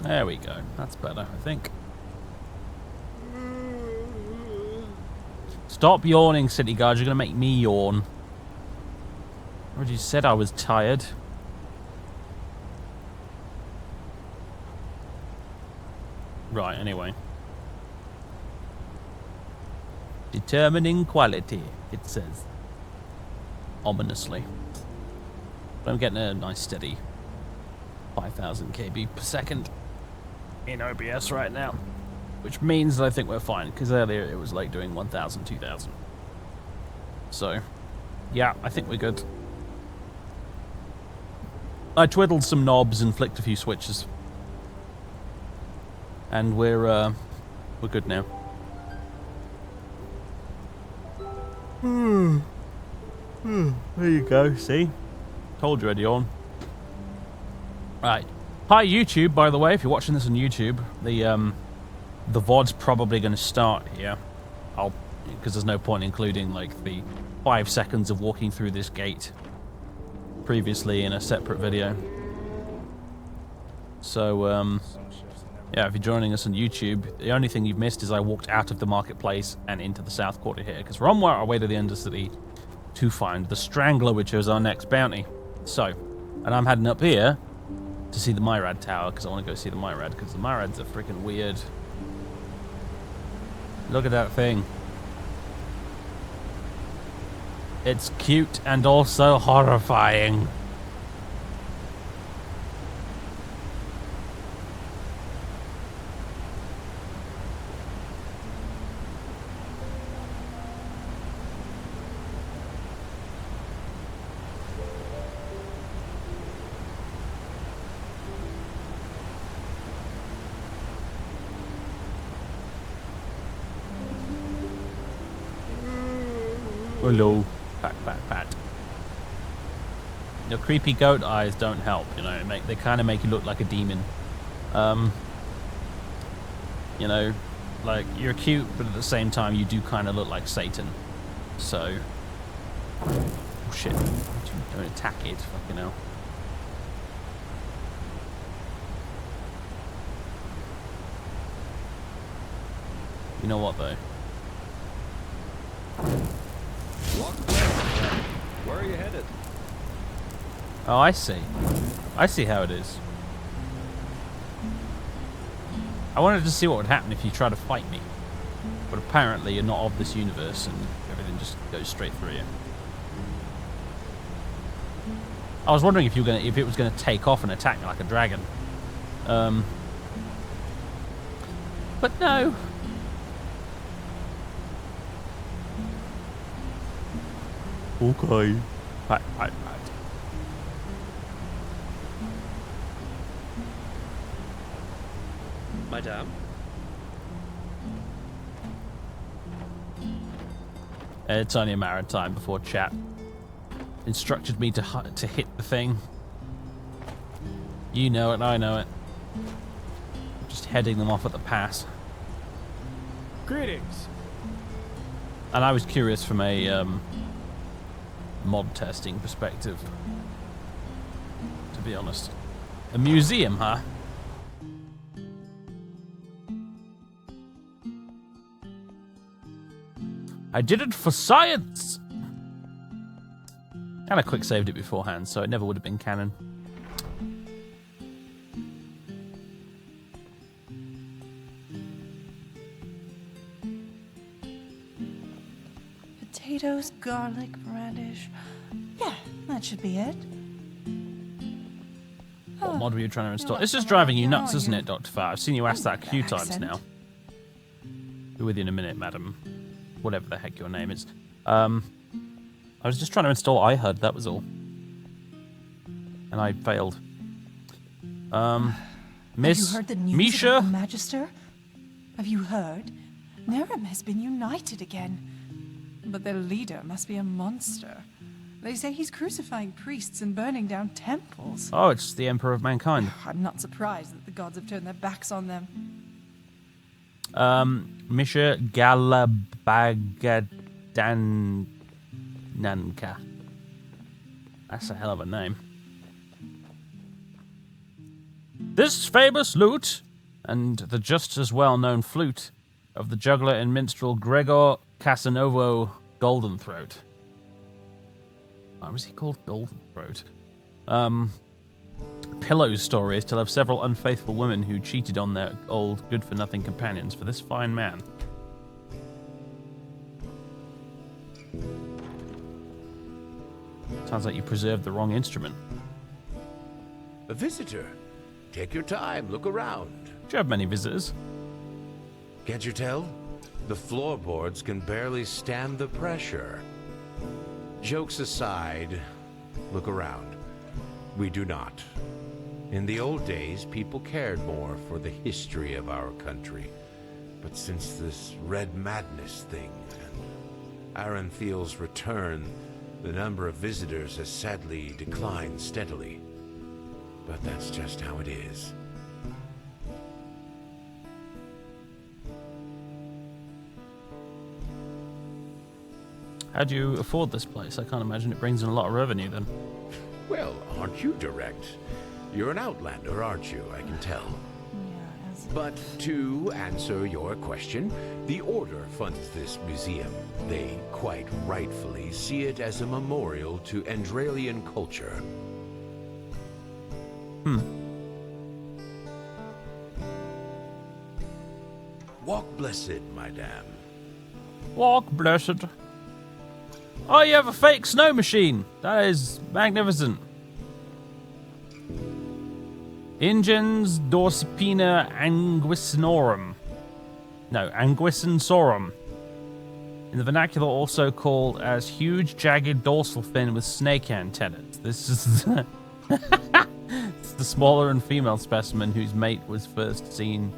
There we go. That's better, I think. Stop yawning, city guard. You're going to make me yawn. I already said I was tired. Right, anyway. Determining quality, it says. Ominously. But I'm getting a nice steady 5,000 KB per second in OBS right now. Which means that I think we're fine, because earlier it was like doing 1,000, 2,000. So, yeah, I think we're good. I twiddled some knobs and flicked a few switches. And we're good now. There you go, see? Told you I'd yawn. Right. Hi YouTube, by the way, if you're watching this on YouTube, the VOD's probably going to start here. Because there's no point including like the 5 seconds of walking through this gate previously in a separate video. So, yeah, if you're joining us on YouTube, the only thing you've missed is I walked out of the marketplace and into the South Quarter here, because we're on our way to the Undercity to find the Strangler, which is our next bounty. So, and I'm heading up here to see the Myrad Tower, because I want to go see the Myrad, because the Myrads are freaking weird. Look at that thing. It's cute and also horrifying. Hello. Pat. Your creepy goat eyes don't help, you know. They kind of make you look like a demon. You know, like you're cute, but at the same time you do kind of look like Satan. So, oh shit! Don't attack it, fucking hell. You know what though? Where are you headed? Oh, I see. I see how it is. I wanted to see what would happen if you try to fight me. But apparently you're not of this universe and everything just goes straight through you. I was wondering if it was gonna take off and attack me like a dragon. But no. Okay. Right. Madame? It's only a matter of time before chat instructed me to hit the thing. You know it, I know it. Just heading them off at the pass. Greetings. And I was curious from a mod testing perspective, to be honest. A museum, huh? I did it for science! And I quick saved it beforehand, so it never would have been canon. Potatoes, garlic, radish. Yeah, that should be it. What mod were you trying to install? It's just driving you nuts, isn't it, Dr. Farr? I've seen you ask that a few times now. Be with you in a minute, madam. Whatever the heck your name is. I was just trying to install iHUD, that was all. And I failed. Miss Have you heard the news Misha? about the Magister? Have you heard? Nerem has been united again. But their leader must be a monster. They say he's crucifying priests and burning down temples. Oh, it's the Emperor of Mankind. I'm not surprised that the gods have turned their backs on them. Misha Galabagadananka. That's a hell of a name. This famous lute, and the just as well-known flute of the juggler and minstrel Gregor Casanovo Goldenthroat. Why was he called Goldenthroat? Pillow's story is tell of several unfaithful women who cheated on their old, good-for-nothing companions for this fine man. Sounds like you preserved the wrong instrument. A visitor. Take your time, look around. Do you have many visitors? Can't you tell? The floorboards can barely stand the pressure. Jokes aside, look around. We do not. In the old days, people cared more for the history of our country. But since this Red Madness thing and Aaron Thiel's return, the number of visitors has sadly declined steadily. But that's just how it is. How do you afford this place? I can't imagine it brings in a lot of revenue then. Well, aren't you direct? You're an outlander, aren't you? I can tell. Yeah, as But to answer your question, the Order funds this museum. They quite rightfully see it as a memorial to Enderalian culture. Walk blessed, my dam. Walk, blessed. Oh, you have a fake snow machine. That is magnificent. Ingens dorsipina anguissinorum. No, anguissensorum. In the vernacular, also called as huge, jagged dorsal fin with snake antennas. This is it's the smaller and female specimen whose mate was first seen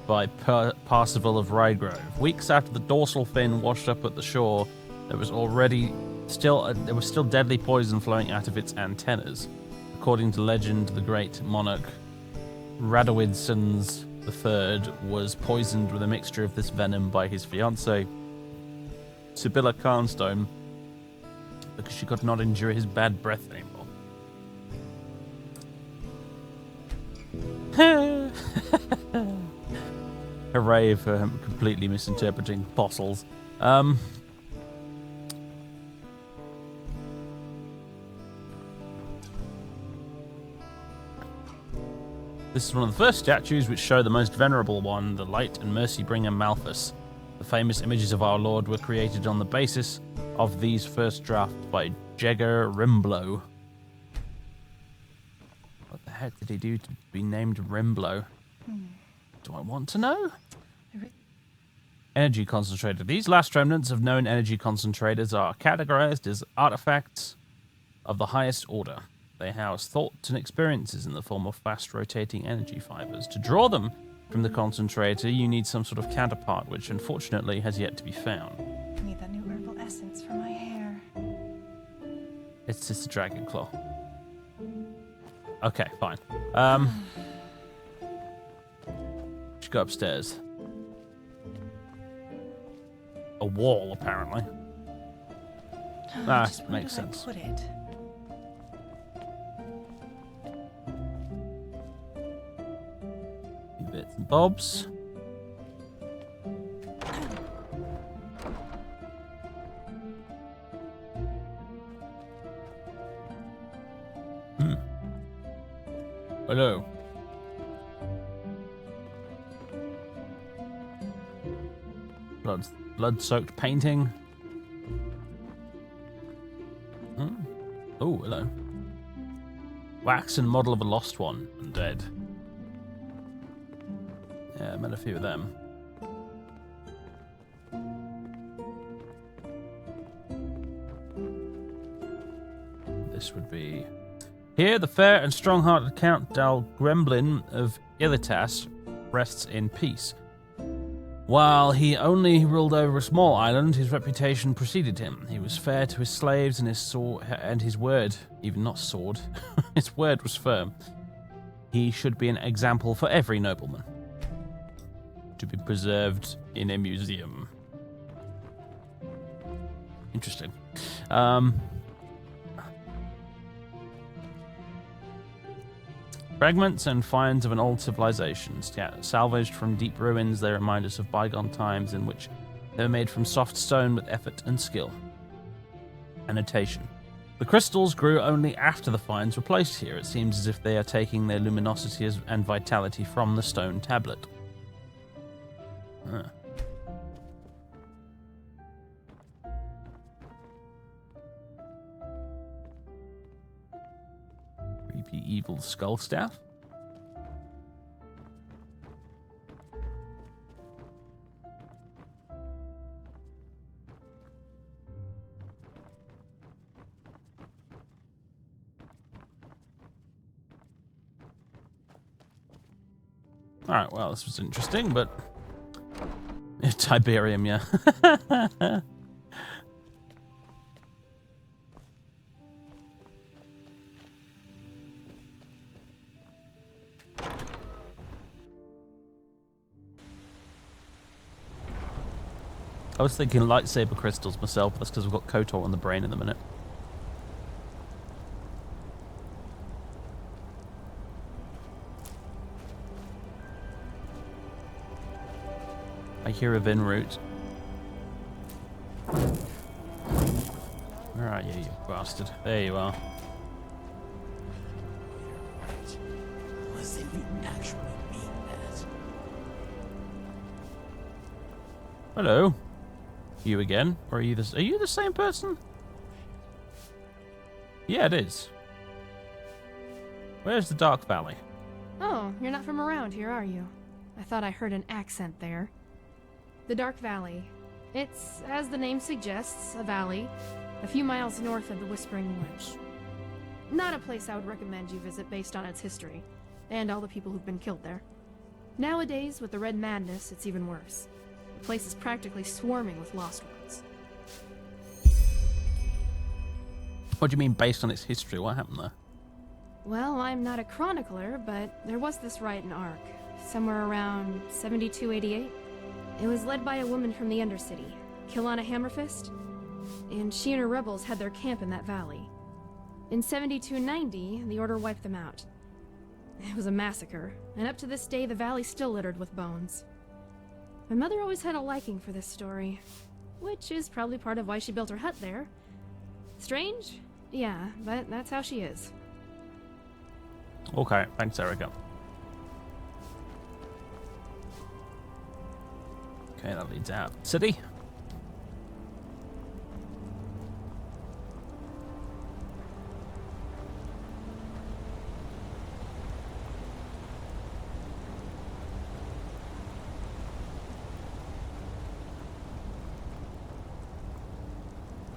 by Parsifal of Rygrove. Weeks after the dorsal fin washed up at the shore, there was still deadly poison flowing out of its antennas. According to legend, the great monarch Radowidsons III was poisoned with a mixture of this venom by his fiancée, Sibylla Carnstone, because she could not endure his bad breath anymore. Hooray for him completely misinterpreting fossils. This is one of the first statues which show the most venerable one, the Light and Mercy Bringer Malthus. The famous images of our Lord were created on the basis of these first drafts by Jegger Rimblow. What the heck did he do to be named Rimblow? Do I want to know? Energy concentrator. These last remnants of known energy concentrators are categorized as artifacts of the highest order. They house thoughts and experiences in the form of fast-rotating energy fibers. To draw them from the concentrator, you need some sort of counterpart, which unfortunately has yet to be found. I need that new herbal essence for my hair. It's just a dragon claw. Okay, fine. Should go upstairs. A wall, apparently. Just where makes did I sense. put it? Bits and bobs. Hello. Blood-soaked painting. Oh, hello. Wax and model of a lost one. Undead. Yeah, I met a few of them. This would be... Here, the fair and strong-hearted Count Dal Gremlin of Ilitas rests in peace. While he only ruled over a small island, his reputation preceded him. He was fair to his slaves, and his word, even not sword, his word was firm. He should be an example for every nobleman, to be preserved in a museum. Interesting. Fragments and finds of an old civilization, salvaged from deep ruins, they remind us of bygone times in which they were made from soft stone with effort and skill. Annotation. The crystals grew only after the finds were placed here. It seems as if they are taking their luminosity and vitality from the stone tablet. Huh. Creepy evil skull staff. Alright, well, this was interesting, but... Tiberium, yeah. I was thinking lightsaber crystals myself. That's because we've got KOTOR on the brain in a minute. I hear a Vin route. Where are you, you bastard? There you are. As if you actually mean that. Hello. You again? Or are you the same person? Yeah, it is. Where's the Dark Valley? Oh, you're not from around here, are you? I thought I heard an accent there. The Dark Valley. It's, as the name suggests, a valley, a few miles north of the Whispering Woods. Not a place I would recommend you visit based on its history, and all the people who've been killed there. Nowadays, with the Red Madness, it's even worse. The place is practically swarming with lost ones. What do you mean based on its history? What happened there? Well, I'm not a chronicler, but there was this riot in Ark, somewhere around 7288. It was led by a woman from the Undercity, Kilana Hammerfist, and she and her rebels had their camp in that valley. In 7290, the Order wiped them out. It was a massacre, and up to this day the valley's still littered with bones. My mother always had a liking for this story, which is probably part of why she built her hut there. Strange? Yeah, but that's how she is. Okay, thanks, Erica. Okay, that leads out. City?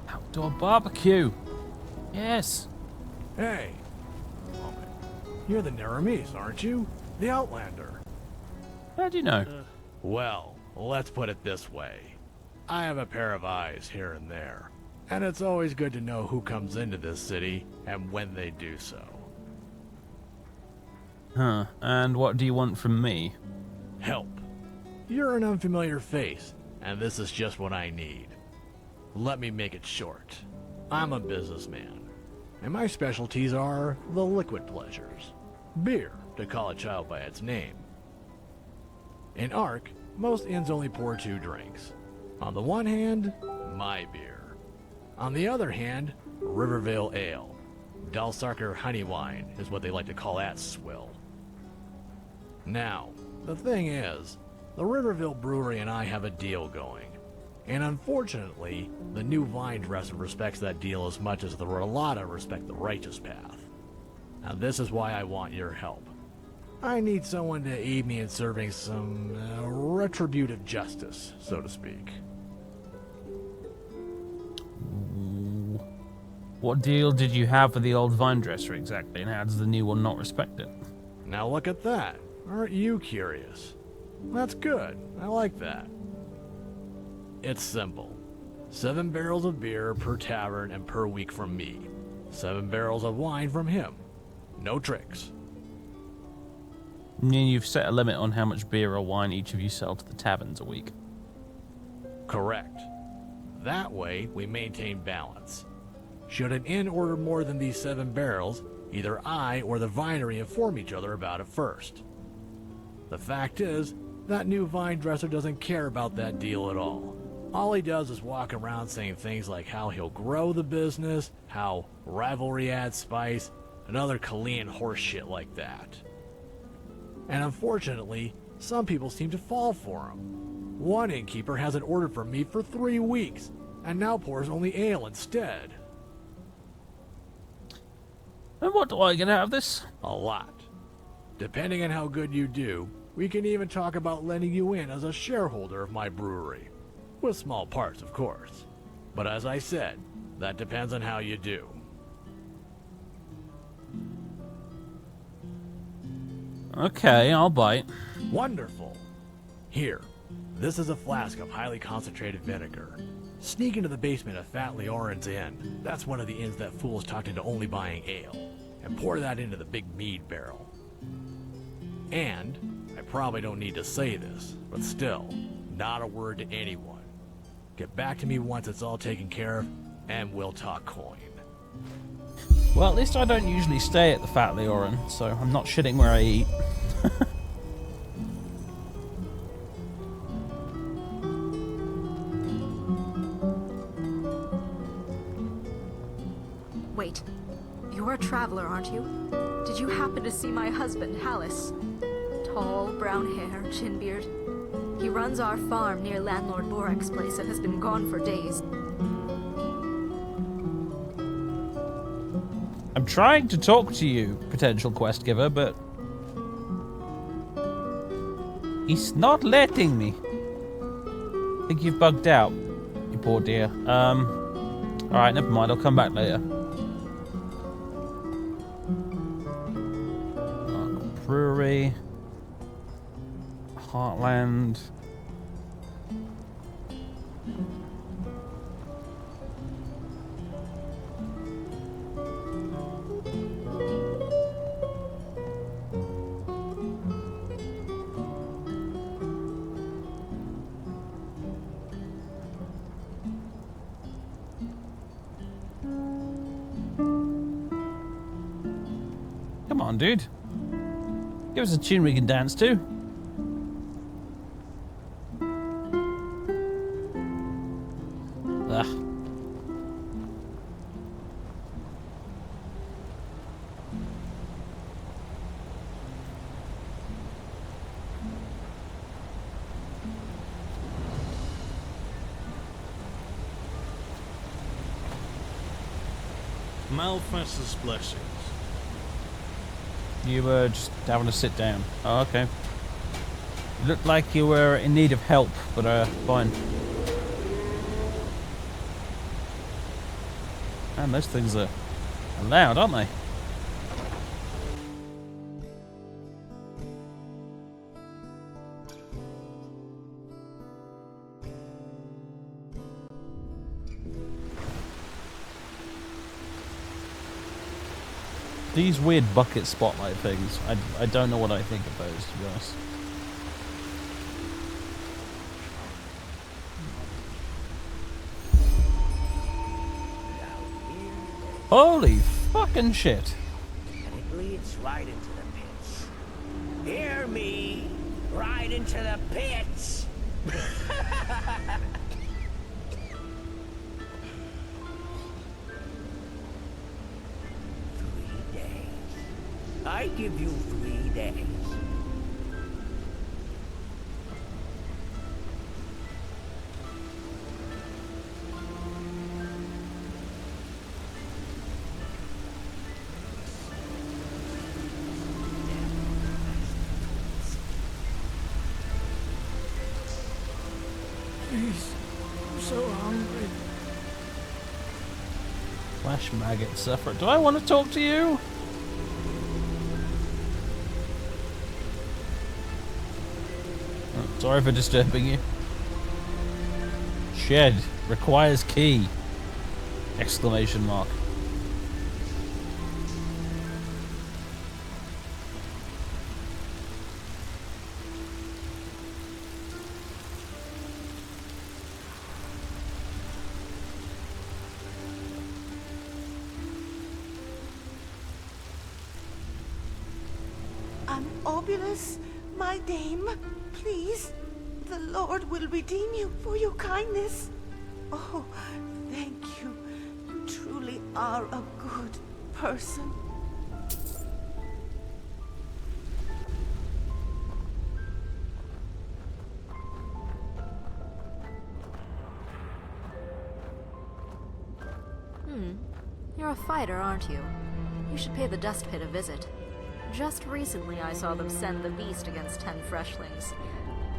Outdoor barbecue. Yes. Hey. You're the Naramis, aren't you? The Outlander. How do you know? Well, let's put it this way. I have a pair of eyes here and there, and it's always good to know who comes into this city and when they do so. Huh. And what do you want from me? Help. You're an unfamiliar face, and this is just what I need. Let me make it short. I'm a businessman, and my specialties are the liquid pleasures. Beer, to call a child by its name. In Ark, most inns only pour 2 drinks. On the one hand, my beer. On the other hand, Rivervale Ale. Dalsarker honey wine is what they like to call that swill. Now, the thing is, the Rivervale Brewery and I have a deal going. And unfortunately, the new vine dresser respects that deal as much as the Rolata respect the righteous path. Now this is why I want your help. I need someone to aid me in serving some retributive justice, so to speak. What deal did you have for the old vine dresser exactly, and how does the new one not respect it? Now look at that. Aren't you curious? That's good. I like that. It's simple. 7 barrels of beer per tavern and per week from me. 7 barrels of wine from him. No tricks. And you've set a limit on how much beer or wine each of you sell to the taverns a week. Correct. That way, we maintain balance. Should an inn order more than these 7 barrels, Either I or the vinery inform each other about it first. The fact is, that new vine dresser doesn't care about that deal at all. All he does is walk around saying things like how he'll grow the business, how rivalry adds spice, and other Kalian horse shit like that. And unfortunately, some people seem to fall for him. One innkeeper hasn't ordered from me for 3 weeks, and now pours only ale instead. And what do I get out of this? A lot. Depending on how good you do, we can even talk about letting you in as a shareholder of my brewery. With small parts, of course. But as I said, that depends on how you do. Okay, I'll bite. Wonderful. Here, this is a flask of highly concentrated vinegar. Sneak into the basement of Fat Leorin's Inn. That's one of the inns that fool's talked into only buying ale. And pour that into the big mead barrel. And, I probably don't need to say this, but still, not a word to anyone. Get back to me once it's all taken care of, and we'll talk coin. Well, at least I don't usually stay at the Fat Leorin, so I'm not shitting where I eat. Wait, you're a traveler, aren't you? Did you happen to see my husband, Hallis? Tall, brown hair, chin beard. He runs our farm near Landlord Borek's place and has been gone for days. I'm trying to talk to you, potential quest giver, but he's not letting me. I think you've bugged out, you poor dear. Alright, never mind, I'll come back later. Brewery. Heartland. Come on, dude. Give us a tune we can dance to. Ugh. Malfast's blessings. You were just having to sit down. Oh, okay. You looked like you were in need of help, but fine. Man, those things are loud, aren't they? These weird bucket spotlight things, I don't know what I think of those, to be honest. Holy fucking shit. And it leads right into the pits. Hear me? Right into the pits! 3 days. I give you 3 days. Please, I'm so hungry. Flash maggot sufferer. Do I want to talk to you? Oh, sorry for disturbing you. Shed requires key. Exclamation mark. Obulus, my dame, please. The Lord will redeem you for your kindness. Oh, thank you. You truly are a good person. You're a fighter, aren't you? You should pay the Dust Pit a visit. Just recently I saw them send the beast against 10 freshlings.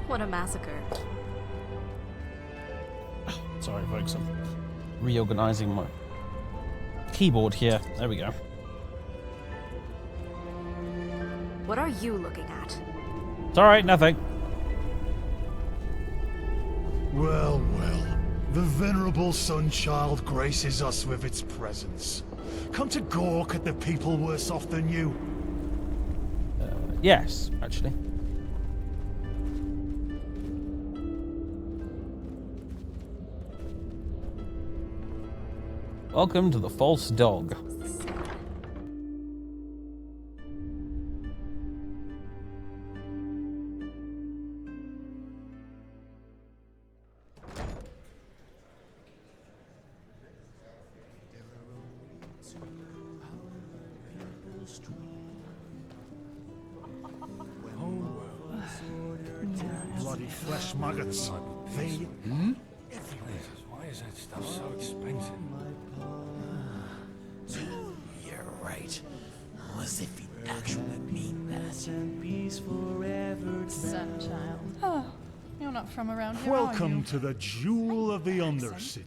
What a massacre. Sorry, folks. I'm reorganizing my keyboard here. There we go. What are you looking at? It's alright, nothing. Well, well. The venerable Sunchild graces us with its presence. Come to gawk at the people worse off than you. Yes, actually. Welcome to the False Dog. Bloody flesh maggots. They... Why is that stuff so expensive? You're right. As if you actually mean that. Sunchild. Oh, you're not from around here, Welcome are you? to the Jewel of the Undercity.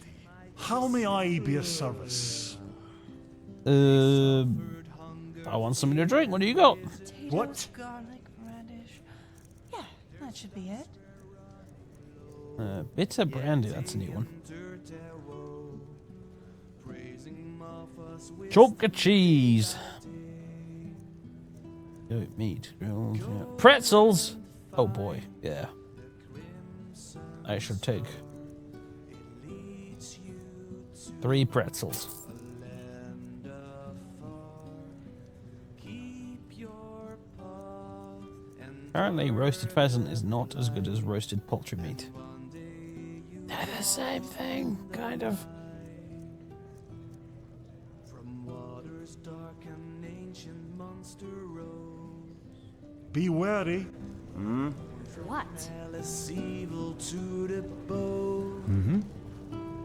How may I be of service? I want something to drink. What do you got? Potatoes, What? garlic, radish. Yeah, that should be it. Bitter brandy. That's a new one. Chalk cheese. Goat meat. Grilled, yeah. Pretzels. Oh boy. Yeah. I should take 3 pretzels. Apparently, roasted pheasant is not as good as roasted poultry meat. They're the same thing, kind of. Be wary. What?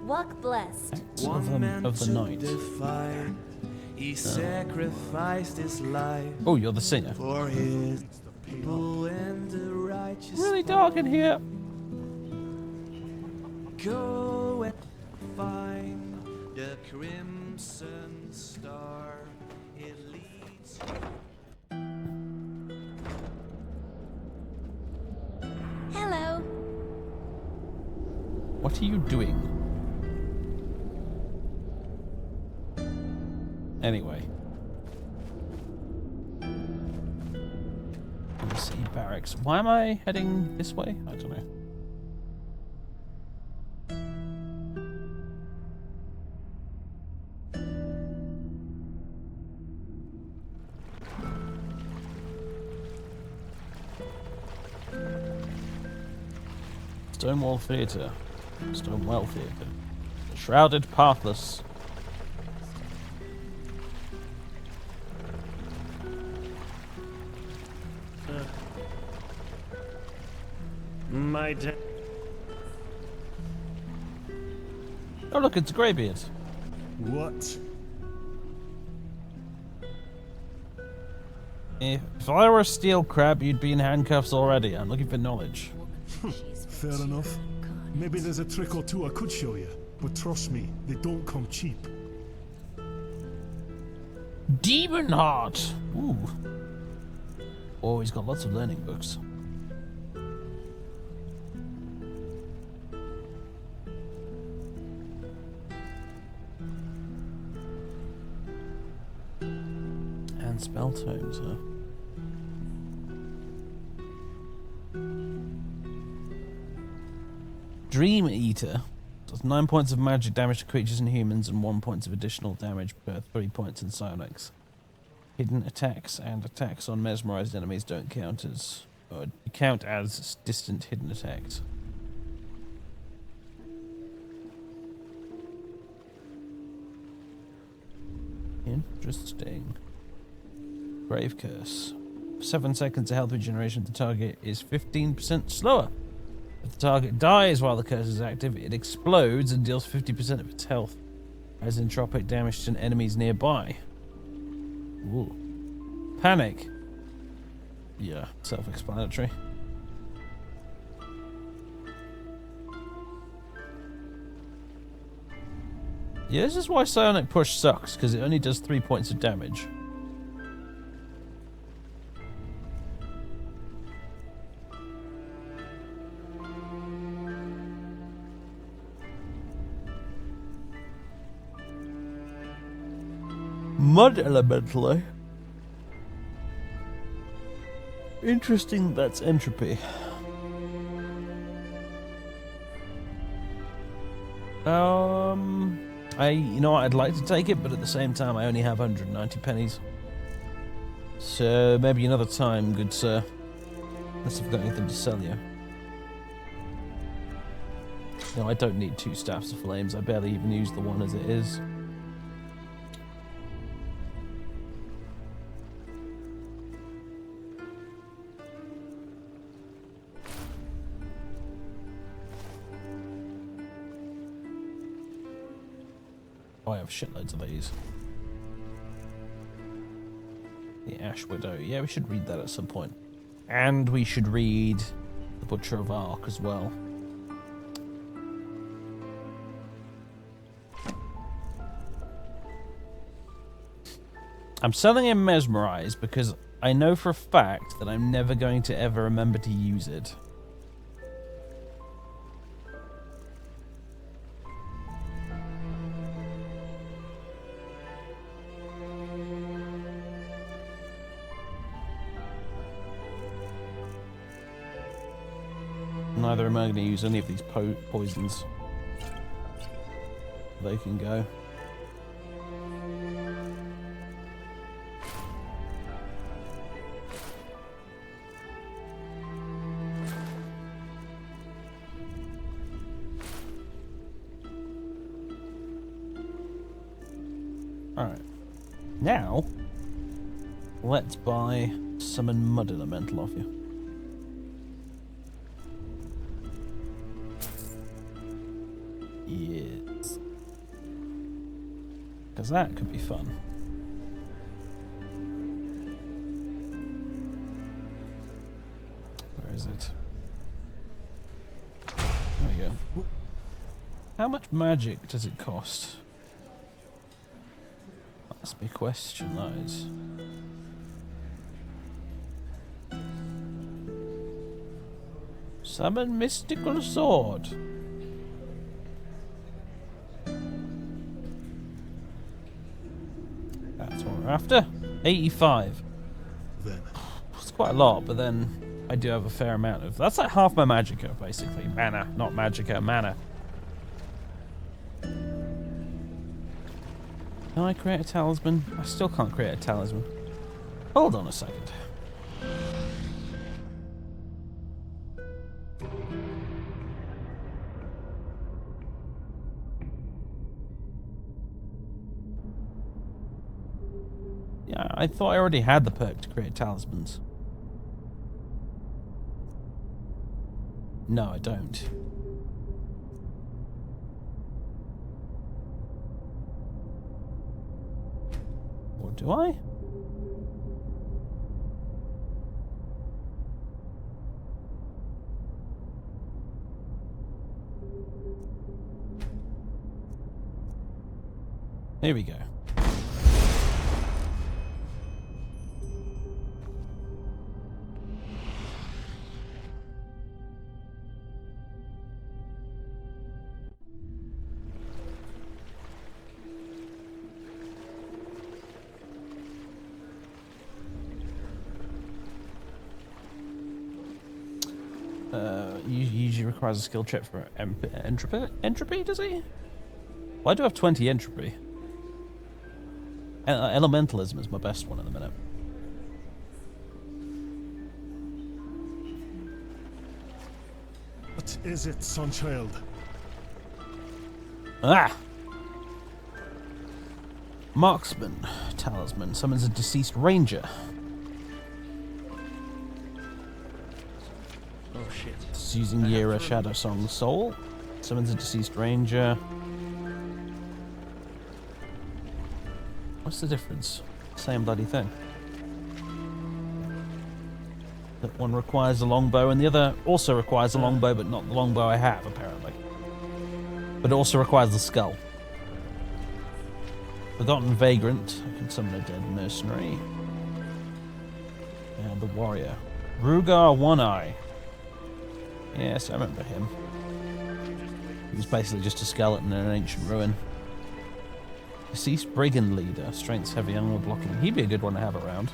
Walk blessed. Of the night. He sacrificed his life Oh, you're the singer. for his people and the righteous. Really dark in here. Go and find the crimson star. It leads you. Hello. What are you doing? Anyway. Let's see, barracks. Why am I heading this way? I don't know. Stonewall Theatre. Stonewall Theatre. The Shrouded Pathless. My dad. Oh look, it's Greybeard. What? If I were a steel crab, you'd be in handcuffs already. I'm looking for knowledge. Fair enough. Maybe there's a trick or two I could show you, but trust me, they don't come cheap. Demon Heart! Ooh. Oh, he's got lots of learning books. And spell tomes, huh? Dream Eater does 9 points of magic damage to creatures and humans and 1 point of additional damage per 3 points in psionics. Hidden attacks and attacks on mesmerized enemies don't count as distant hidden attacks. Interesting. Grave Curse. For 7 seconds, the health regeneration of the target is 15% slower. If the target dies while the curse is active, it explodes and deals 50% of its health as entropic damage to enemies nearby. Ooh. Panic. Yeah, self-explanatory. Yeah, this is why Psionic Push sucks, because it only does 3 points of damage. Mud Elemental, eh? Interesting, that's entropy. You know what, I'd like to take it, but at the same time I only have 190 pennies. So maybe another time, good sir. Unless I've got anything to sell you. No, I don't need 2 Staffs of Flames. I barely even use the one as it is. Oh, I have shitloads of these. The Ash Widow. Yeah, we should read that at some point. And we should read The Butcher of Ark as well. I'm selling him Mesmerize because I know for a fact that I'm never going to ever remember to use it. Neither am I going to use any of these poisons. They can go. Alright. Now, let's buy Summon Mud Elemental off you. Yes. Because that could be fun. Where is it? There we go. How much magic does it cost? That's my question, that is. Summon Mystical Sword. That's what we're after. 85. Then. It's quite a lot, but then I do have a fair amount of... That's like half my magicka, basically. Mana, not magicka, mana. Can I create a talisman? I still can't create a talisman. Hold on a second. Yeah, I thought I already had the perk to create talismans. No, I don't. Or do I? Here we go. Usually requires a skill check for entropy, does he? Why do I have 20 entropy? Elementalism is my best one in a minute. What is it, Sunchild? Ah! Marksman. Talisman. Summons a deceased ranger. Oh shit. It's using Yera Shadow Song Soul. Summons a deceased ranger. What's the difference? Same bloody thing. That one requires a longbow and the other also requires a longbow, but not the longbow I have, apparently. But it also requires the skull. Forgotten Vagrant. I can summon a dead mercenary. And the warrior. Rugar One Eye. Yes, I remember him. He was basically just a skeleton in an ancient ruin. Deceased Brigand Leader. Strength's heavy, armor blocking. He'd be a good one to have around.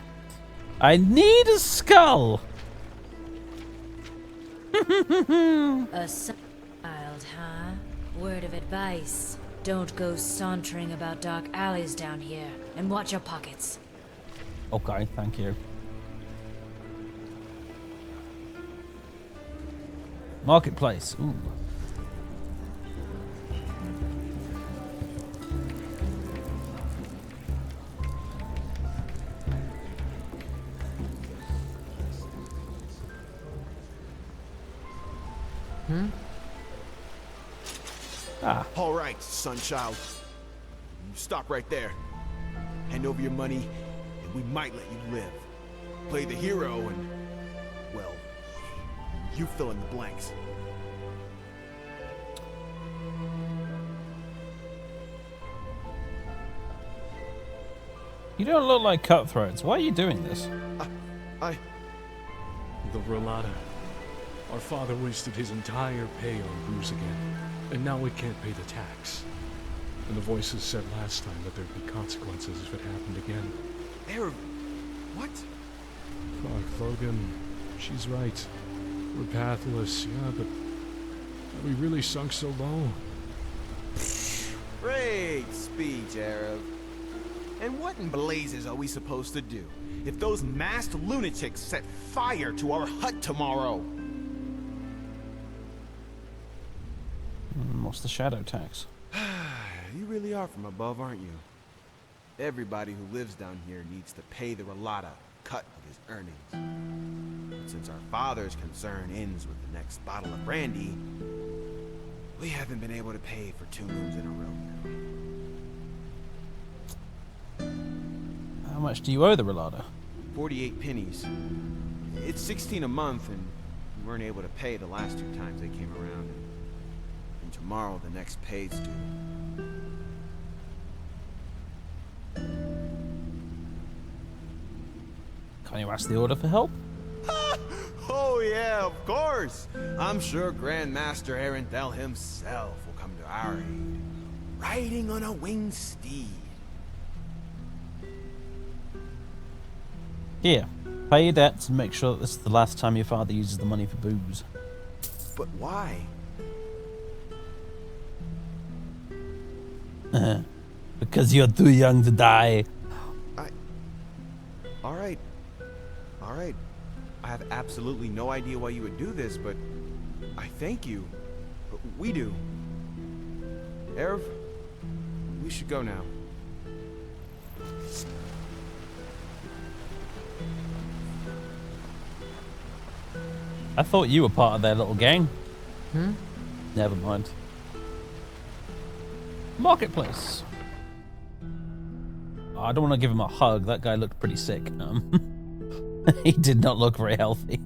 I need a skull! A child, huh? Word of advice. Don't go sauntering about dark alleys down here. And watch your pockets. Okay, thank you. Marketplace. Ooh. Ah. All right, Sunchild. You stop right there. Hand over your money, and we might let you live. Play the hero, and, well, you fill in the blanks. You don't look like cutthroats. Why are you doing this? The Rolada. Our father wasted his entire pay on booze again, and now we can't pay the tax. And the voices said last time that there'd be consequences if it happened again. What? Fuck, Logan. She's right. We're pathless, yeah, but have we really sunk so low? Great speech, Arab. And what in blazes are we supposed to do if those masked lunatics set fire to our hut tomorrow? What's the shadow tax? You really are from above, aren't you? Everybody who lives down here needs to pay the Rolada cut of his earnings. But since our father's concern ends with the next bottle of brandy, we haven't been able to pay for 2 moons in a row now. How much do you owe the Rolada? 48 pennies. It's 16 a month, and we weren't able to pay the last 2 times they came around. And tomorrow, the next pay's due. Can you ask the Order for help? Oh yeah, of course. I'm sure Grandmaster Arendelle himself will come to our aid, riding on a winged steed. Here, pay your debts and make sure that this is the last time your father uses the money for booze. But why? Because you're too young to die. All right. I have absolutely no idea why you would do this, but I thank you. We do. Erev, we should go now. I thought you were part of their little gang. Never mind. Marketplace. Oh, I don't want to give him a hug. That guy looked pretty sick. He did not look very healthy.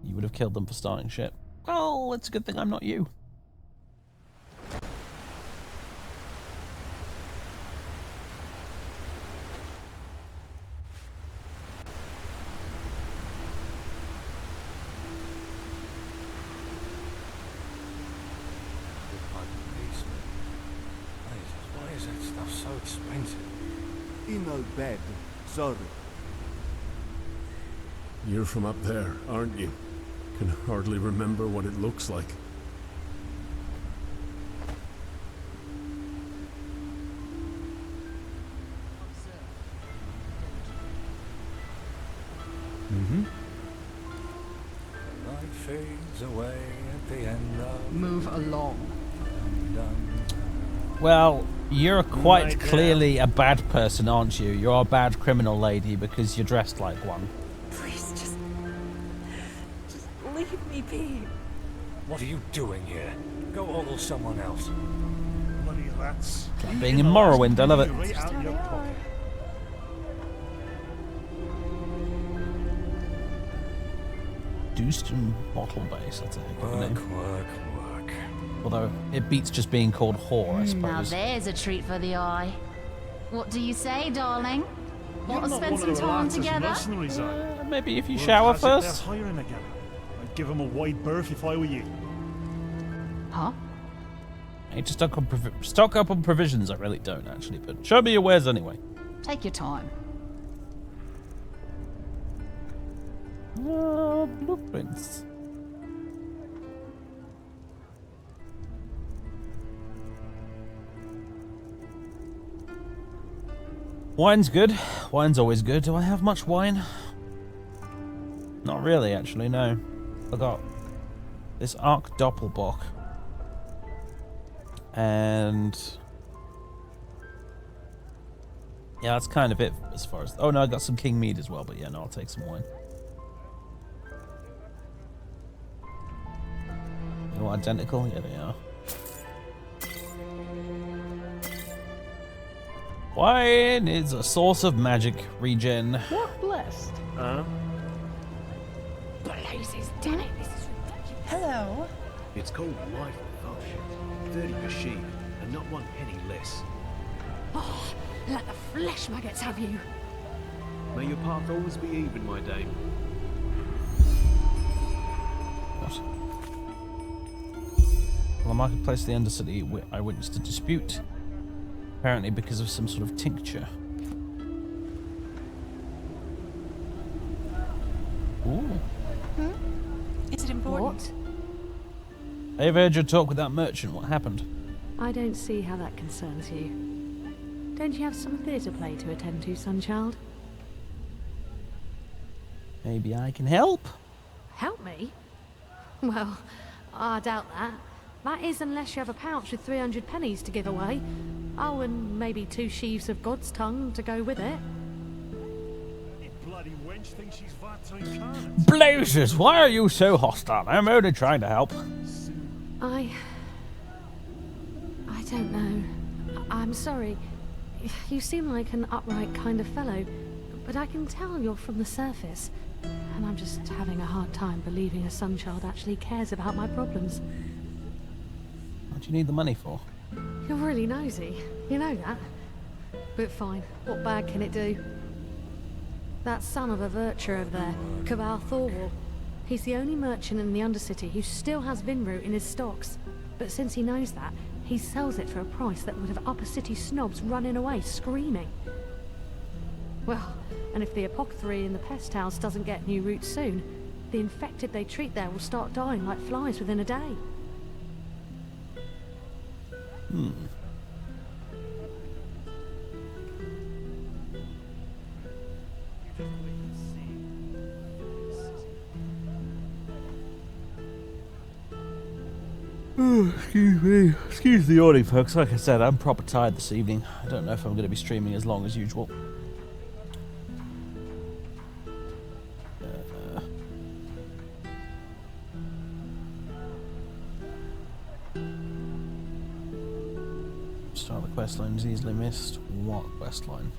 You would have killed them for starting shit. Well, it's a good thing I'm not you. Why is that stuff so expensive? In no bed, sorry. You're from up there, aren't you? Can hardly remember what it looks like. fades away at the end of Move along. Well, you're quite clearly a bad person, aren't you? You're a bad criminal lady because you're dressed like one. Please, just leave me be. What are you doing here? Go ogle someone else. Bloody rats. Like being in Morrowind, I love it. Right out of your pocket. Dewston bottle base, I think. Work. Although it beats just being called whore, I Now suppose. there's a treat for the eye. What do you say, darling? Want to You're not spend one some of the time lads' together? mercenaries, are you? Maybe if you Well, shower how's it they're first. hiring again? I'd give them a wide berth if I were you. Huh? I need to stock up on provisions. I really don't, actually. But show me your wares anyway. Take your time. Blueprints. Wine's good. Wine's always good. Do I have much wine? Not really, actually, no. I got this Ark Doppelbock. And yeah, that's kind of it as far as... Oh, no, I got some King Mead as well, but yeah, no, I'll take some wine. They're all identical? Yeah, they are. Wine is a source of magic regen. What blessed? Blazes, damn it, this is ridiculous. Hello. It's called life with shit. 30 per sheep, and not one penny less. Oh, let the flesh maggots have you. May your path always be even, my dame. What? Well, the marketplace of the Undercity, I witnessed a dispute. Apparently because of some sort of tincture. Ooh. Is it important? I overheard your talk with that merchant. What happened? I don't see how that concerns you. Don't you have some theatre play to attend to, Sunchild? Maybe I can help? Help me? Well, I doubt that. That is unless you have a pouch with 300 pennies to give away. Oh, and maybe 2 sheaves of God's tongue to go with it. You bloody wench thinks she's that incarnate. Blazes! Why are you so hostile? I'm only trying to help. I don't know. I'm sorry. You seem like an upright kind of fellow, but I can tell you're from the surface, and I'm just having a hard time believing a Sunchild actually cares about my problems. What do you need the money for? You're really nosy. You know that. But fine. What bad can it do? That son of a Virtue over there, Cabal Thorwall. He's the only merchant in the Undercity who still has Vinroot in his stocks. But since he knows that, he sells it for a price that would have upper city snobs running away screaming. Well, and if the apothecary in the pest house doesn't get new roots soon, the infected they treat there will start dying like flies within a day. Excuse me. Excuse the yawning, folks. Like I said, I'm proper tired this evening. I don't know if I'm going to be streaming as long as usual. Start the quest line is easily missed. What quest line?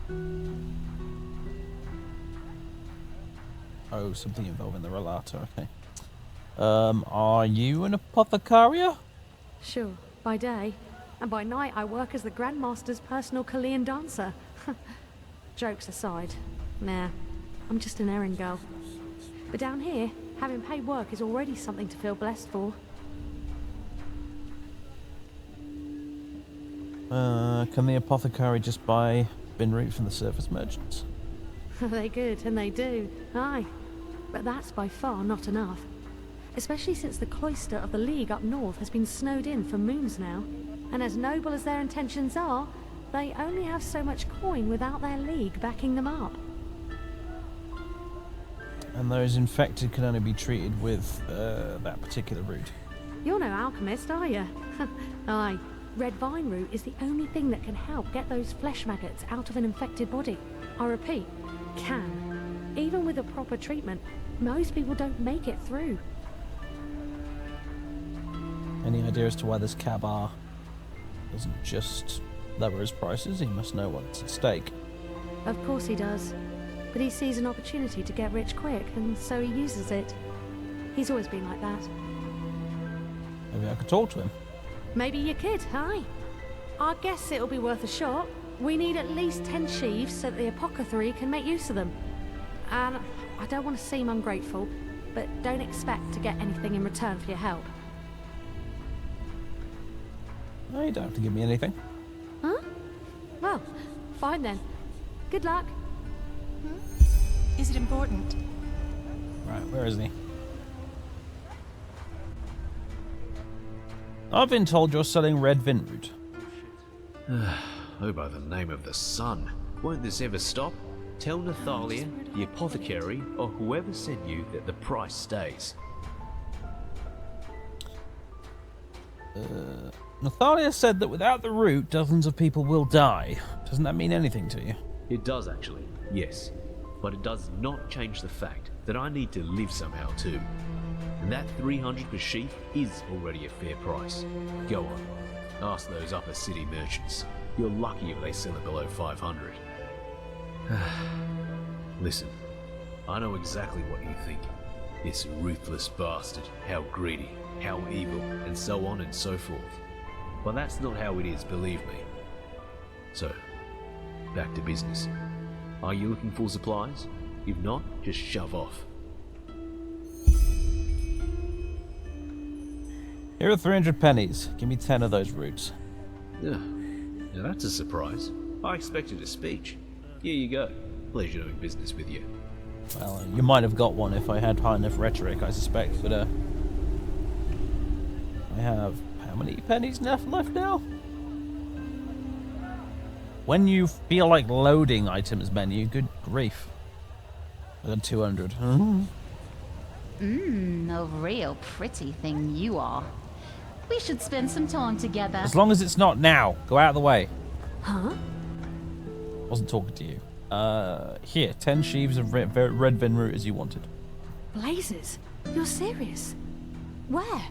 Oh, something involving the relator. Okay. Are you an apothecarier? Sure, by day. And by night I work as the Grandmaster's personal Chilean dancer. Jokes aside, nah, I'm just an errand girl. But down here, having paid work is already something to feel blessed for. Can the apothecary just buy Binroot from the surface merchants? They could, and they do, aye. But that's by far not enough. Especially since the cloister of the League up north has been snowed in for moons now. And as noble as their intentions are, they only have so much coin without their League backing them up. And those infected can only be treated with that particular root. You're no alchemist, are you? Aye. Red vine root is the only thing that can help get those flesh maggots out of an infected body. I repeat, can. Even with a proper treatment, most people don't make it through. Any idea as to why this Kabar doesn't just lower his prices? He must know what's at stake. Of course he does. But he sees an opportunity to get rich quick, and so he uses it. He's always been like that. Maybe I could talk to him. Maybe you could, aye. I guess it'll be worth a shot. We need at least 10 sheaves so that the apothecary can make use of them. And I don't want to seem ungrateful, but don't expect to get anything in return for your help. No, you don't have to give me anything. Huh? Well, fine then. Good luck. Is it important? Right, where is he? I've been told you're selling red vinroot. Oh, by the name of the sun. Won't this ever stop? Tell Nathalia, the apothecary, or whoever sent you that the price stays. Nathalia said that without the root, dozens of people will die. Doesn't that mean anything to you? It does actually, yes. But it does not change the fact that I need to live somehow too. And that 300 per sheaf is already a fair price. Go on, ask those upper city merchants. You're lucky if they sell it below 500. Listen, I know exactly what you think. This ruthless bastard, how greedy, how evil, and so on and so forth. But that's not how it is, believe me. So, back to business. Are you looking for supplies? If not, just shove off. Here are 300 pennies. Give me 10 of those roots. Now that's a surprise. I expected a speech. Here you go. Pleasure doing business with you. Well, you might have got one if I had high enough rhetoric, I suspect, but I have how many pennies left now? When you feel like loading items menu, good grief. I got 200. A real pretty thing you are. We should spend some time together. As long as it's not now. Go out of the way. Huh? Wasn't talking to you. Here, 10 sheaves of red vinroot as you wanted. Blazes? You're serious? Where?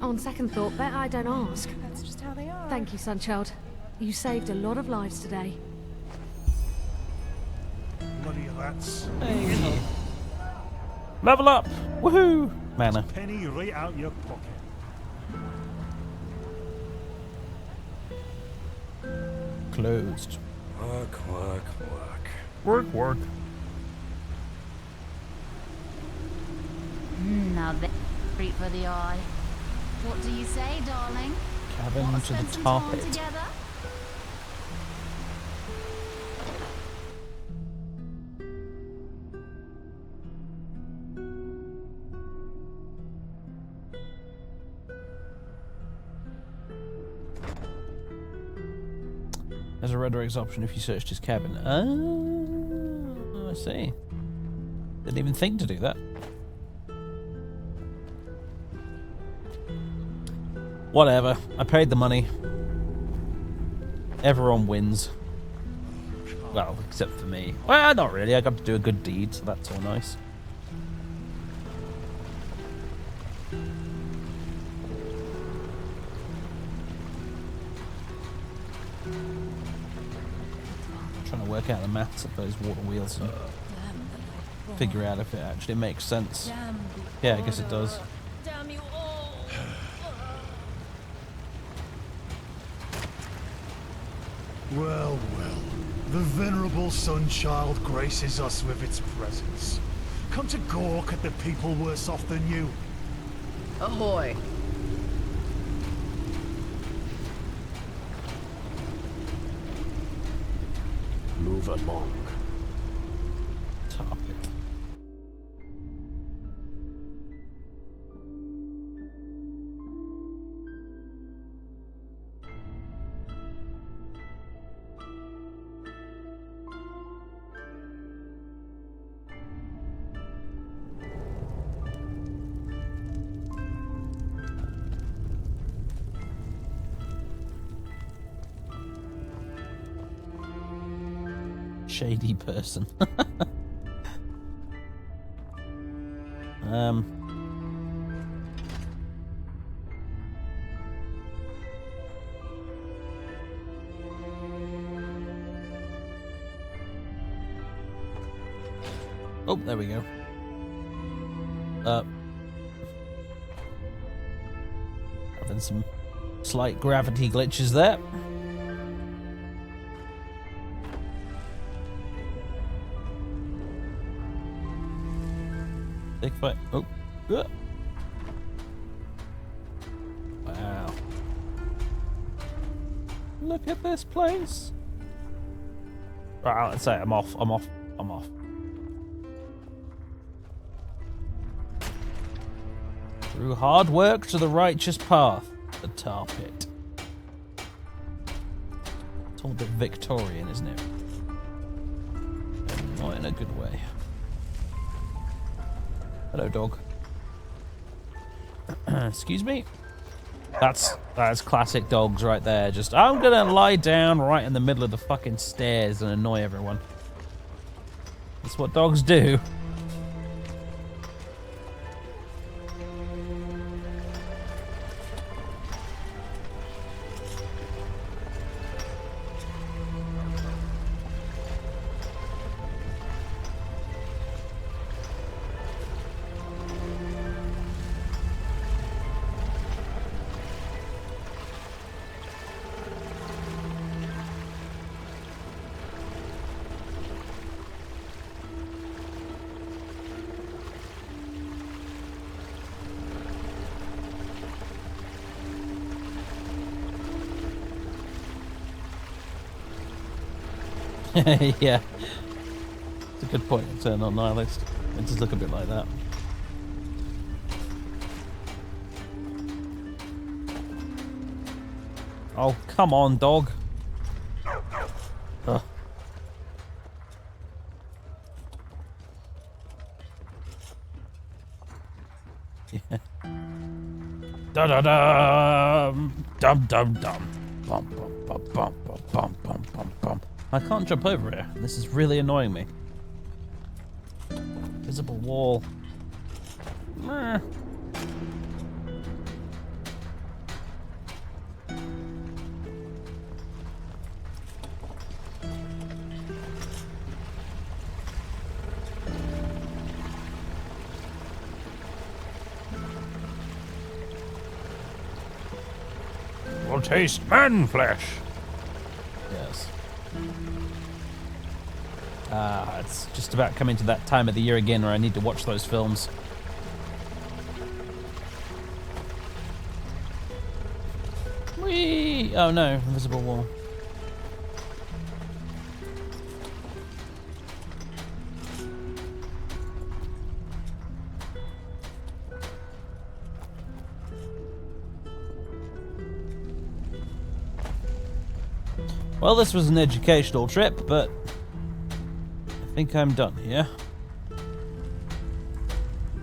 On second thought, bet I don't ask. That's just how they are. Thank you, Sunchild. You saved a lot of lives today. Bloody rats. Hey. Level up! Woohoo! Mana. Penny right out your pocket. Closed. Work. Work. Now that's a treat for the eye. What do you say, darling? Cabin Want to spend the some tar time pit. together? There's a rhetorics option if you searched his cabin. Oh, I see. Didn't even think to do that. Whatever. I paid the money. Everyone wins. Well, except for me. Well, not really. I got to do a good deed, so that's all nice. Trying to work out the maths of those water wheels and figure out if it actually makes sense. Yeah, I guess it does. Damn you all! Well, the venerable Sunchild graces us with its presence. Come to gawk at the people worse off than you. Ahoy! Move along. Topic. shady person. Oh, there we go. Having some slight gravity glitches there. Big fight. Oh. Wow. Look at this place. Right, let's say I'm off. Through hard work to the righteous path, the tar pit. It's all a bit Victorian, isn't it? And not in a good way. Hello, dog. Excuse me? That's classic dogs right there. Just, I'm gonna lie down right in the middle of the fucking stairs and annoy everyone. That's what dogs do. Yeah. It's a good point, Eternal Nihilist. It does look a bit like that. Oh, come on, dog. Ugh. Yeah. Da-da-dum! Dum-dum-dum. Bum, bum, bum, bum, bum, bum, bum, bum. I can't jump over here. This is really annoying me. Visible wall. Meh. Will taste man flesh. Yes. It's just about coming to that time of the year again where I need to watch those films. Whee! Oh no, invisible wall. Well, this was an educational trip, but I think I'm done here.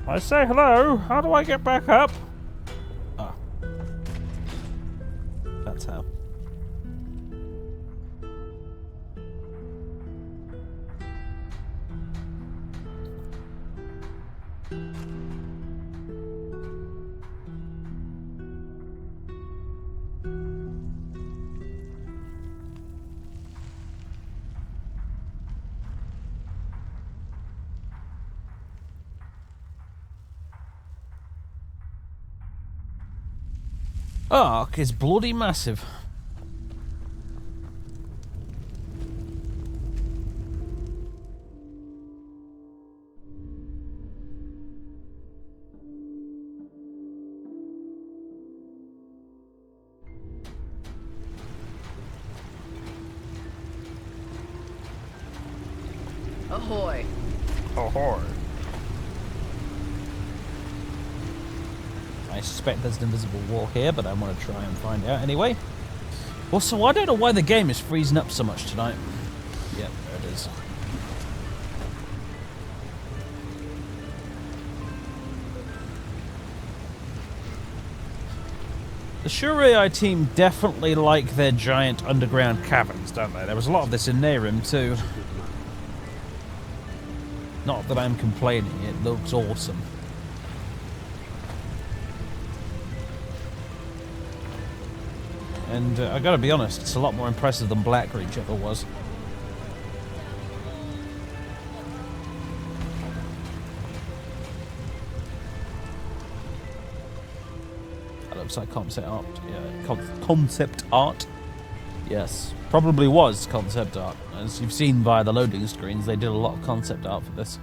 I say hello. How do I get back up? Ah. That's how. Ark is bloody massive. Ahoy. Ahoy. I suspect there's an invisible wall here, but I want to try and find out anyway. Also, I don't know why the game is freezing up so much tonight. Yep, there it is. The Shurei team definitely like their giant underground caverns, don't they? There was a lot of this in Nehrim too. Not that I'm complaining, it looks awesome. And I gotta be honest, it's a lot more impressive than Blackreach ever was. That looks like concept art. Yeah, concept art. Yes, probably was concept art. As you've seen via the loading screens, they did a lot of concept art for this.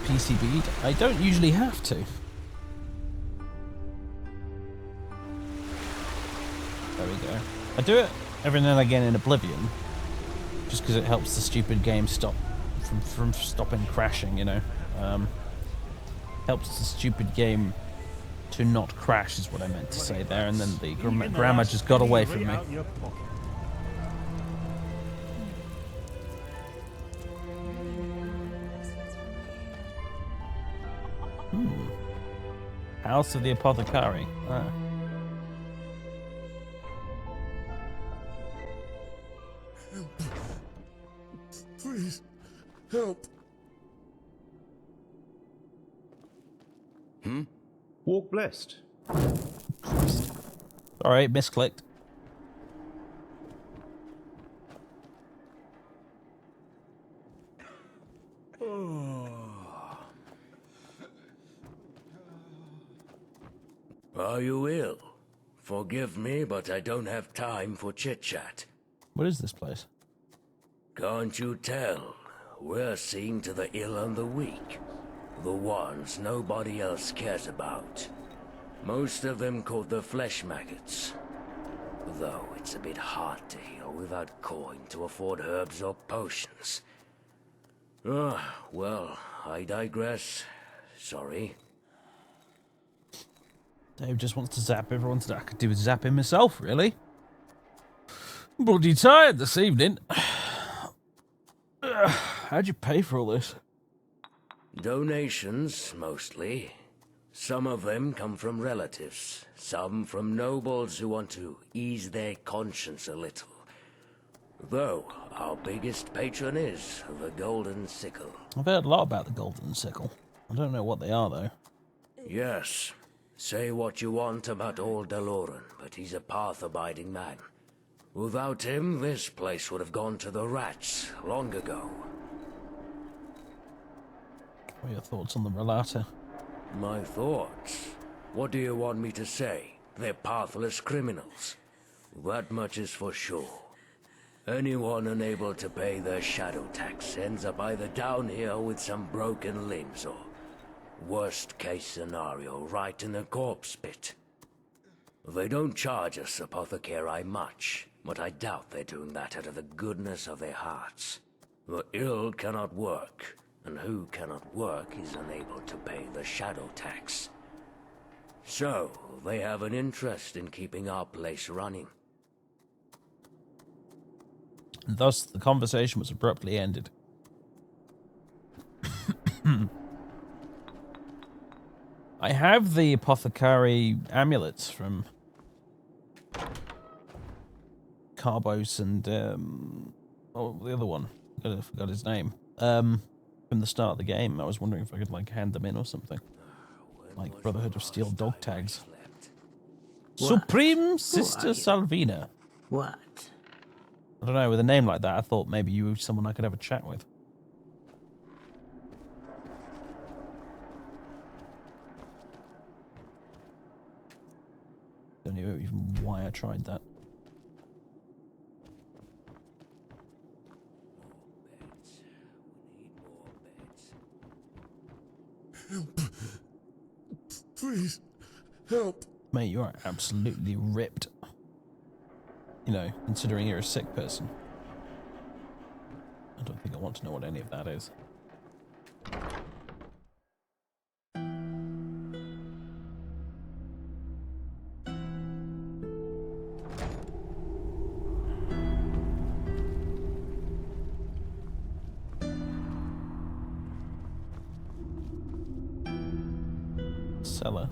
PCB'd. I don't usually have to. There we go. I do it every now and again in Oblivion, just because it helps the stupid game stop from stopping crashing, you know. Helps the stupid game to not crash is what I meant to say there, and then the grammar just got away from me. House of the Apothecary. Ah. Help. Please, help. Walk blessed. Alright, misclicked. Are you ill? Forgive me, but I don't have time for chit-chat. What is this place? Can't you tell? We're seeing to the ill and the weak. The ones nobody else cares about. Most of them called the flesh maggots. Though it's a bit hard to heal without coin to afford herbs or potions. Well, I digress. Sorry. Dave just wants to zap everyone today. I could do with zapping myself, really. I'm bloody tired this evening. How'd you pay for all this? Donations, mostly. Some of them come from relatives. Some from nobles who want to ease their conscience a little. Though, our biggest patron is the Golden Sickle. I've heard a lot about the Golden Sickle. I don't know what they are, though. Yes. Say what you want about old Deloran, but he's a path-abiding man. Without him, this place would have gone to the rats long ago. What are your thoughts on the Relata? My thoughts? What do you want me to say? They're pathless criminals. That much is for sure. Anyone unable to pay their shadow tax ends up either down here with some broken limbs or, worst case scenario, right in the corpse pit. They don't charge us apothecary much, but I doubt they're doing that out of the goodness of their hearts. The ill cannot work, and who cannot work is unable to pay the shadow tax. So, they have an interest in keeping our place running. And thus, the conversation was abruptly ended. I have the apothecary amulets from Carbos and the other one. I forgot his name. From the start of the game, I was wondering if I could like hand them in or something, like Brotherhood of Steel dog tags. What? Supreme Sister Salvina. What? I don't know. With a name like that, I thought maybe you were someone I could have a chat with. Don't know even why I tried that. Help. Please, help. Mate, you are absolutely ripped. You know, considering you're a sick person. I don't think I want to know what any of that is. cellar.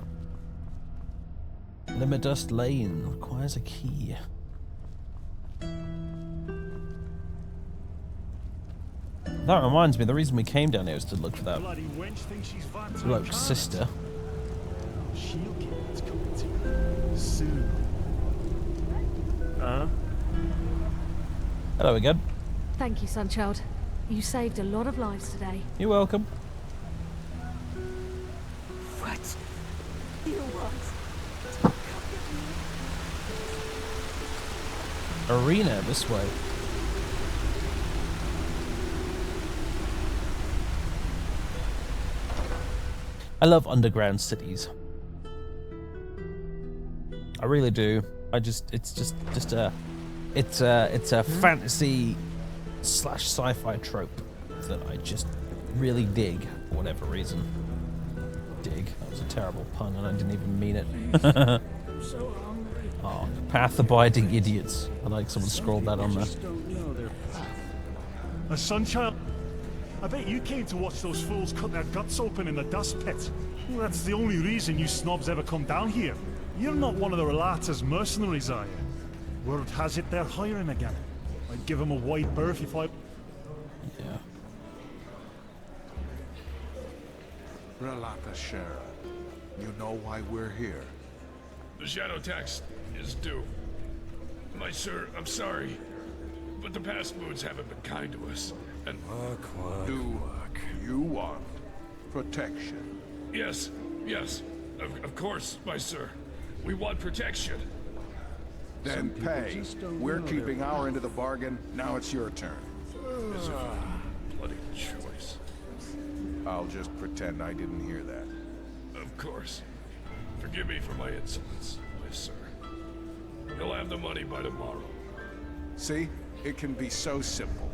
Limit Lane requires a key. That reminds me, the reason we came down here was to look for that bloke's sister. She'll get what's coming to her soon. Hello again. Thank you, Sunchild. You saved a lot of lives today. You're welcome. What do you want? Arena this way. I love underground cities. I really do. It's a fantasy / sci-fi trope that I just really dig for whatever reason. Dig. That was a terrible pun and I didn't even mean it. Oh, path-abiding idiots. I like someone scrolled that on there. A Sunchild? I bet you came to watch those fools cut their guts open in the dust pit. Well, that's the only reason you snobs ever come down here. You're not one of the Relata's mercenaries, are you? Word has it they're hiring again. I'd give them a wide berth if I... Yeah. Relata Shara, you know why we're here? The shadow tax is due. My sir, I'm sorry, but the past moons haven't been kind to us, and... Do you want protection? Yes, of course, my sir. We want protection. Then pay. We're keeping our end of the bargain. Now it's your turn. It's a bloody choice. I'll just pretend I didn't hear that. Of course. Forgive me for my insolence, my sir. You'll have the money by tomorrow. See? It can be so simple.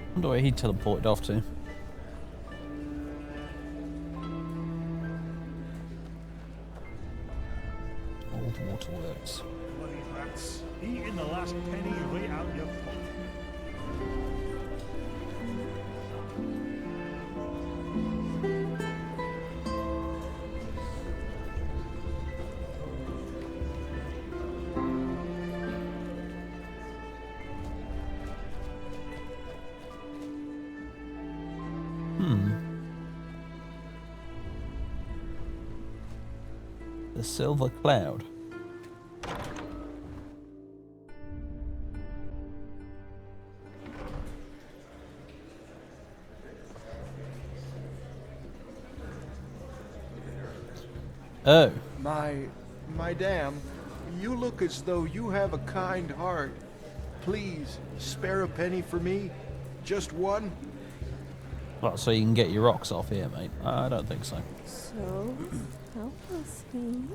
I wonder where he teleported off to. Old waterworks. Bloody rats. Eating the last penny right out your pocket. The Silver Cloud. Oh. My dam, you look as though you have a kind heart. Please, spare a penny for me. Just one. Well, so you can get your rocks off here, mate. I don't think so. So, help us, me.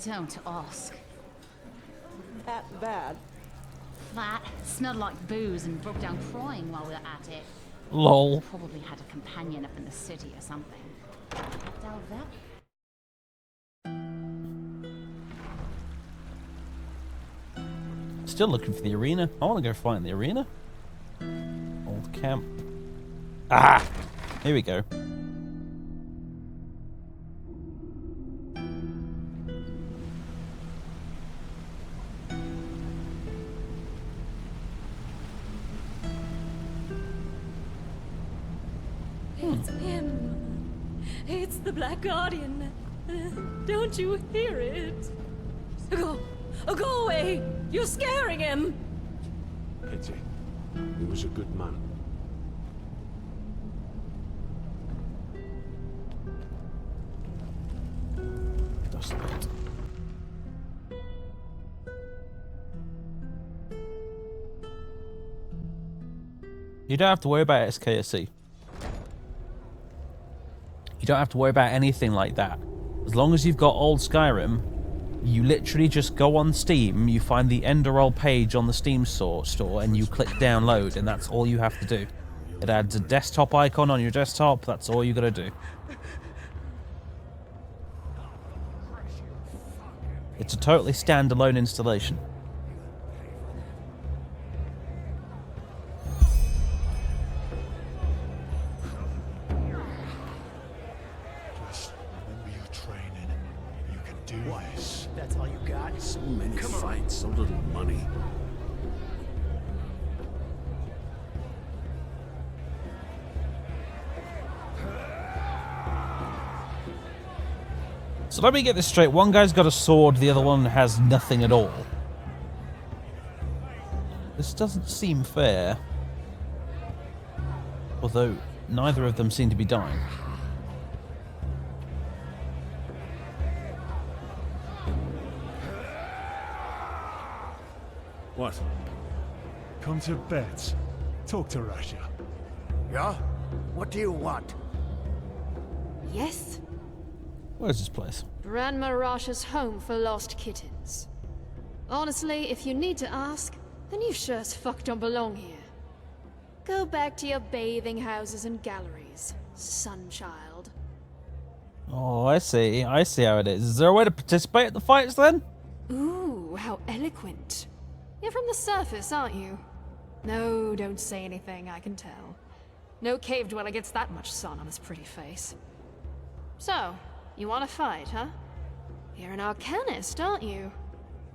Don't ask. That bad. That smelled like booze and broke down crying while we were at it. Lol. Probably had a companion up in the city or something. Doubt that. Still looking for the arena. I want to go find the arena. Old camp. Ah! Here we go. It's him. It's the Black Guardian. Don't you hear it? Go away! You're scaring him! Pity. He was a good man. Dust pit. You don't have to worry about SKSC. You don't have to worry about anything like that. As long as you've got old Skyrim, you literally just go on Steam, you find the Enderal page on the Steam store, and you click download, and that's all you have to do. It adds a desktop icon on your desktop, that's all you gotta do. It's a totally standalone installation. Just remember your training. You can do this. That's all you got? So many fights, so little money. So let me get this straight. One guy's got a sword, the other one has nothing at all. This doesn't seem fair. Although, neither of them seem to be dying. What? Come to bed. Talk to Rasha. Yeah? What do you want? Yes? Where's this place? Grandma Rasha's home for lost kittens. Honestly, if you need to ask, then you sure as fuck don't belong here. Go back to your bathing houses and galleries, sunchild. Oh, I see. I see how it is. Is there a way to participate at the fights then? Ooh, how eloquent. You're from the surface, aren't you? No, don't say anything, I can tell. No cave dweller gets that much sun on his pretty face. So, you want to fight, huh? You're an arcanist, aren't you?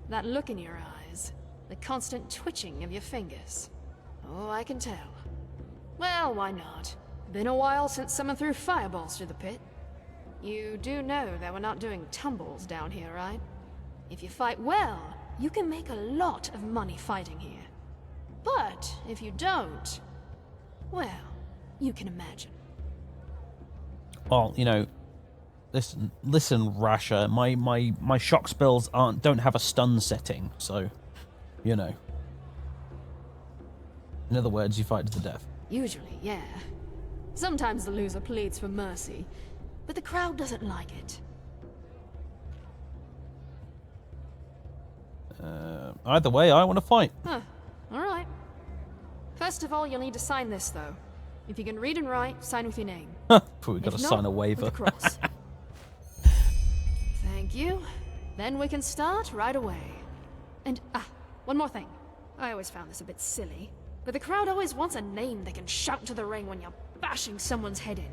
That look in your eyes, the constant twitching of your fingers. Oh, I can tell. Well, why not? Been a while since someone threw fireballs through the pit. You do know that we're not doing tumbles down here, right? If you fight well, you can make a lot of money fighting here. But if you don't, well, you can imagine. Well, you know, listen, Rasha. My shock spells don't have a stun setting, so you know. In other words, you fight to the death. Usually, yeah. Sometimes the loser pleads for mercy, but the crowd doesn't like it. Either way, I want to fight. Huh. Alright. First of all, you'll need to sign this, though. If you can read and write, sign with your name. We've got to If sign not, a waiver. with a cross. Thank you. Then we can start right away. And, one more thing. I always found this a bit silly, but the crowd always wants a name they can shout to the ring when you're bashing someone's head in.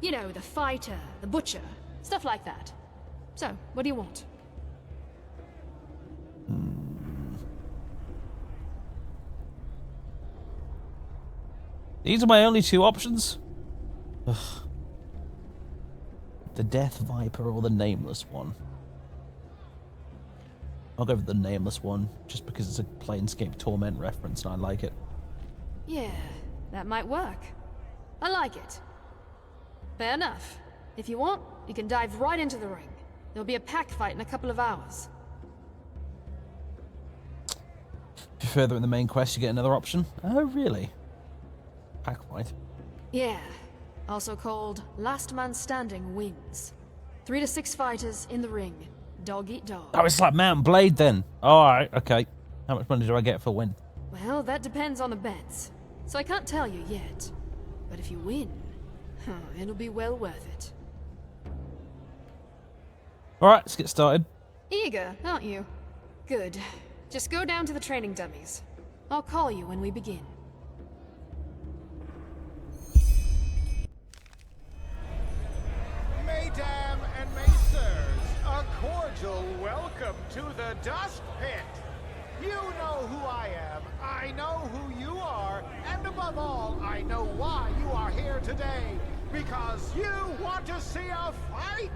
You know, the fighter, the butcher, stuff like that. So, what do you want? These are my only two options. Ugh. The Death Viper or the Nameless one. I'll go with the Nameless one, just because it's a Planescape Torment reference and I like it. Yeah, that might work. I like it. Fair enough. If you want, you can dive right into the ring. There'll be a pack fight in a couple of hours. If you're further in the main quest, you get another option. Oh, really? Pack fight. Yeah. Also called Last Man Standing wins. 3 to 6 fighters in the ring. Dog eat dog. Oh, it's like Mount Blade then. Alright, okay. How much money do I get for a win? Well, that depends on the bets. So I can't tell you yet. But if you win, it'll be well worth it. Alright, let's get started. Eager, aren't you? Good. Just go down to the training dummies. I'll call you when we begin. Mesdames and messieurs, a cordial welcome to the Dust Pit. You know who I am, I know who you are, and above all, I know why you are here today. Because you want to see a fight!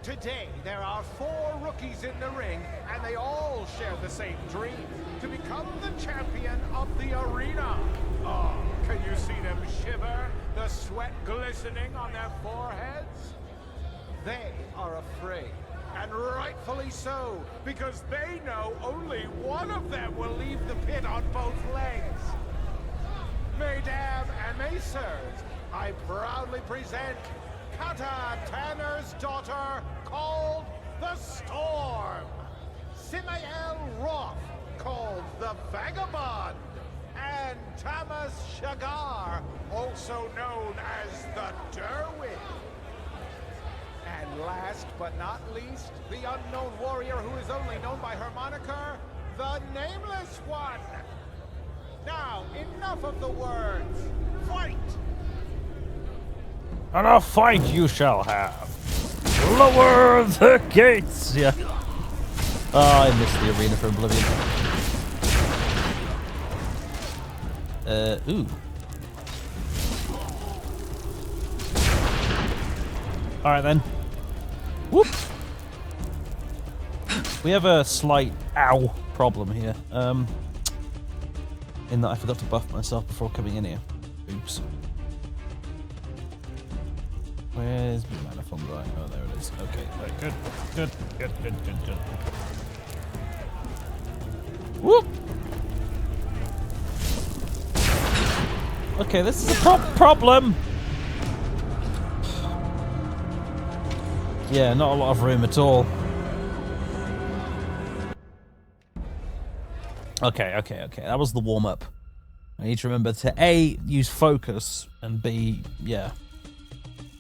Today, there are 4 rookies in the ring, and they all share the same dream, to become the champion of the arena. Oh, can you see them shiver, the sweat glistening on their foreheads? They are afraid, and rightfully so, because they know only one of them will leave the pit on both legs. Mesdames and messieurs, I proudly present Kata Tanner's daughter, called the Storm. Simael Roth, called the Vagabond. And Thomas Shagar, also known as the Derwin. And last but not least, the unknown warrior who is only known by her moniker, the Nameless One. Now, enough of the words. Fight! And a fight you shall have. Lower the gates! Yeah. Oh, I missed the arena for Oblivion. Ooh. Alright then. Whoop! We have a slight ow problem here. In that I forgot to buff myself before coming in here. Oops. Where's my mana fungi? Oh, there it is. Okay, right, good. Whoop! Okay, this is a problem! Yeah, not a lot of room at all. Okay. That was the warm-up. I need to remember to A, use focus, and B, yeah,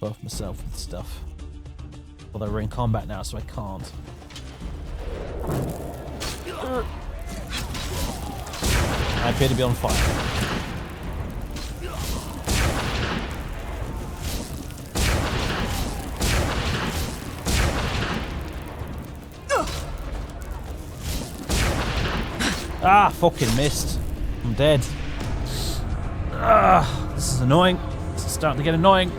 buff myself with stuff. Although we're in combat now, so I can't. I appear to be on fire. Ah, fucking missed. I'm dead. Ah, this is annoying. This is starting to get annoying.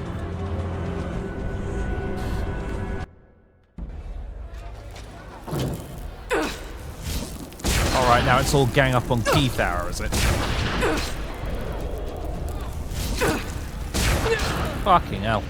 Alright, now it's all gang up on Keith Hour, is it? Fucking hell.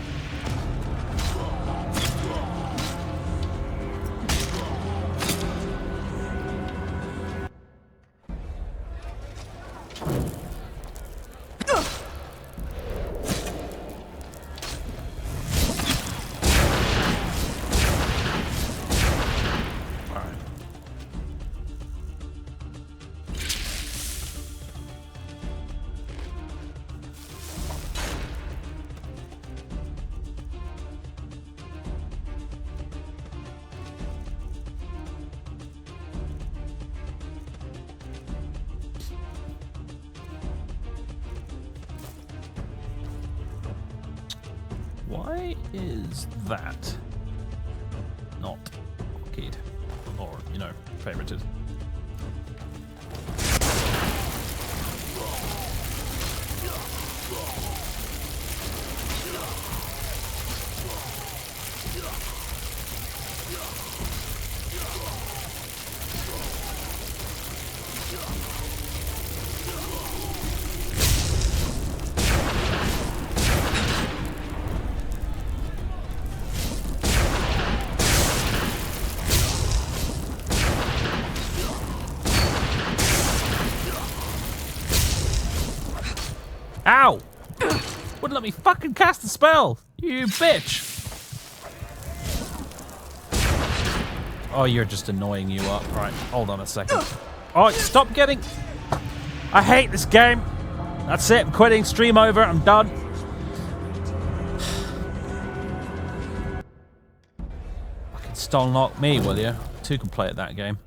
Why is that not keyed? Or, you know, favorited? Ow! Wouldn't let me fucking cast the spell! You bitch! Oh, you're just annoying you up. Right, hold on a second. Oh, stop getting... I hate this game! That's it, I'm quitting, stream over, I'm done. Fucking stall knock me, will you? Two can play at that game.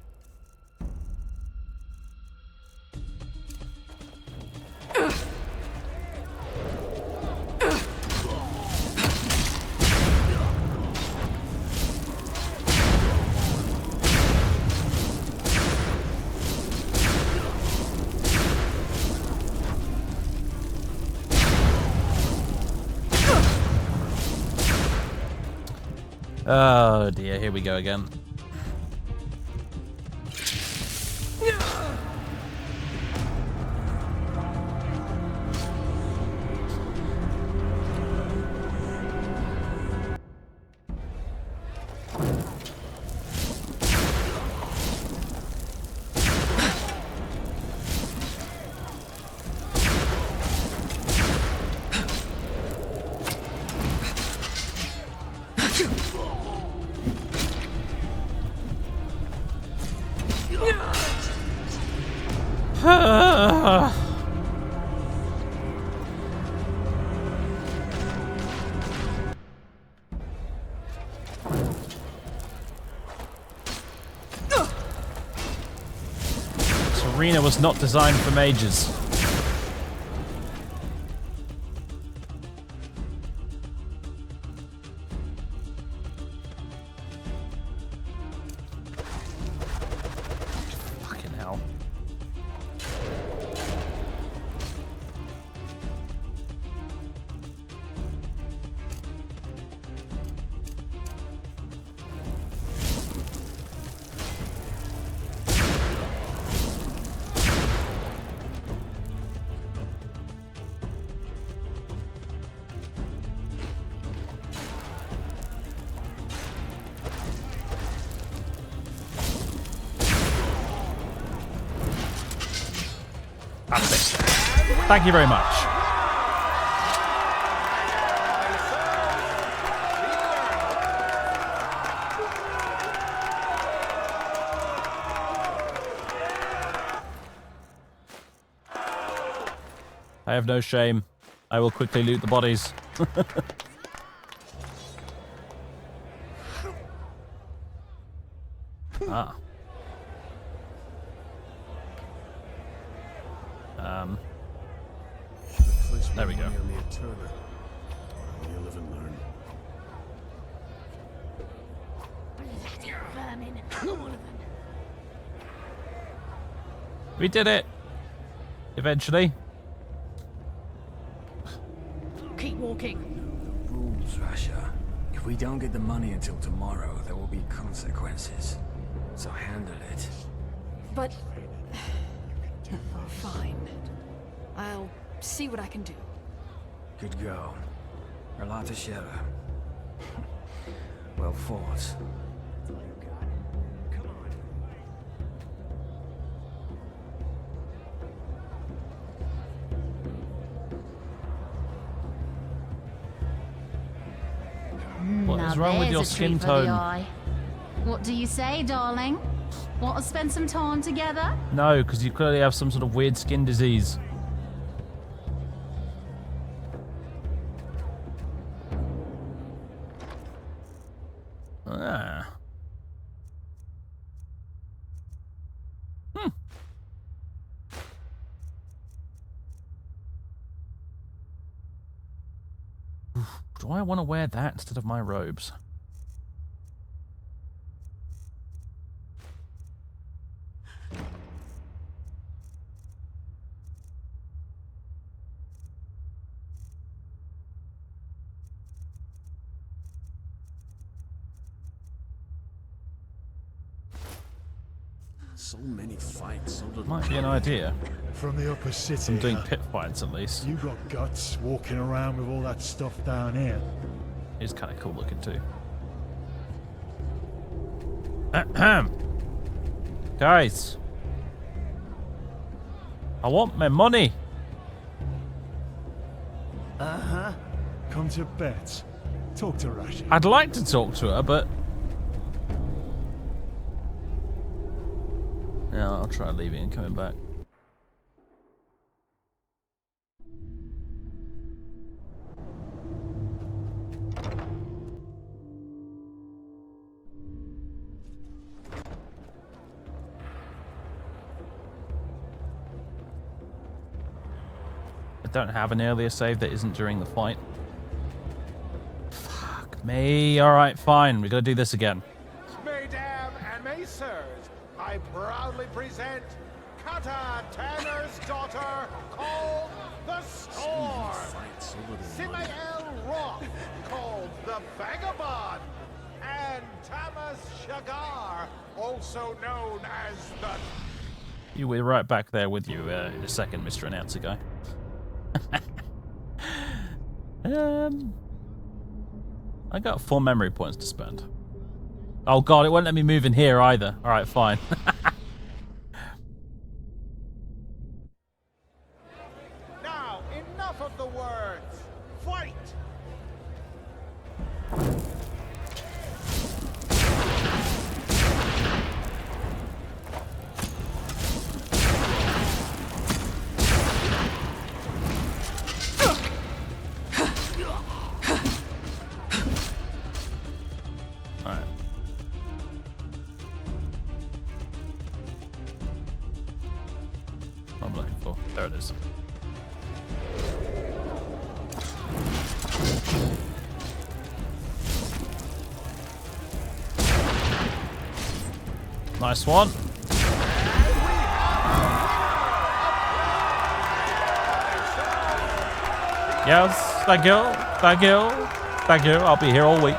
Oh dear, here we go again. was not designed for mages. Fucking hell. That's it. Thank you very much. I have no shame. I will quickly loot the bodies. Ah. There we go. We did it! Eventually. Keep walking. The rules, Rasha. If we don't get the money until tomorrow, there will be consequences. So handle it. But... fine. I'll see what I can do. Good go. Relata Shera. Well fought. What is wrong with your skin tone? What do you say, darling? Want to spend some time together? No, because you clearly have some sort of weird skin disease. Ah. Do I want to wear that instead of my robes? So many fights. So little Might be an idea. From the upper city. I'm doing pit fights at least. You got guts walking around with all that stuff down here. It's kind of cool looking too. Guys, I want my money. Uh-huh. Come to bet. Talk to Rashi. I'd like to talk to her, but yeah, I'll try leaving and coming back. I don't have an earlier save that isn't during the fight. Fuck me. Alright, fine. We gotta do this again. Mesdames and messieurs, I proudly present Kata Tanner's daughter, called the Storm. Simael Roth, called the Vagabond. And Thomas Shagar, also known as the... You were right back there with you in a second, Mr. Announcer Guy. I got 4 memory points to spend. Oh god, it won't let me move in here either. Alright, fine. Now, enough of the words. Fight! Alright. goes. Nice one. Yes, thank you, thank you, thank you. I'll be here all week.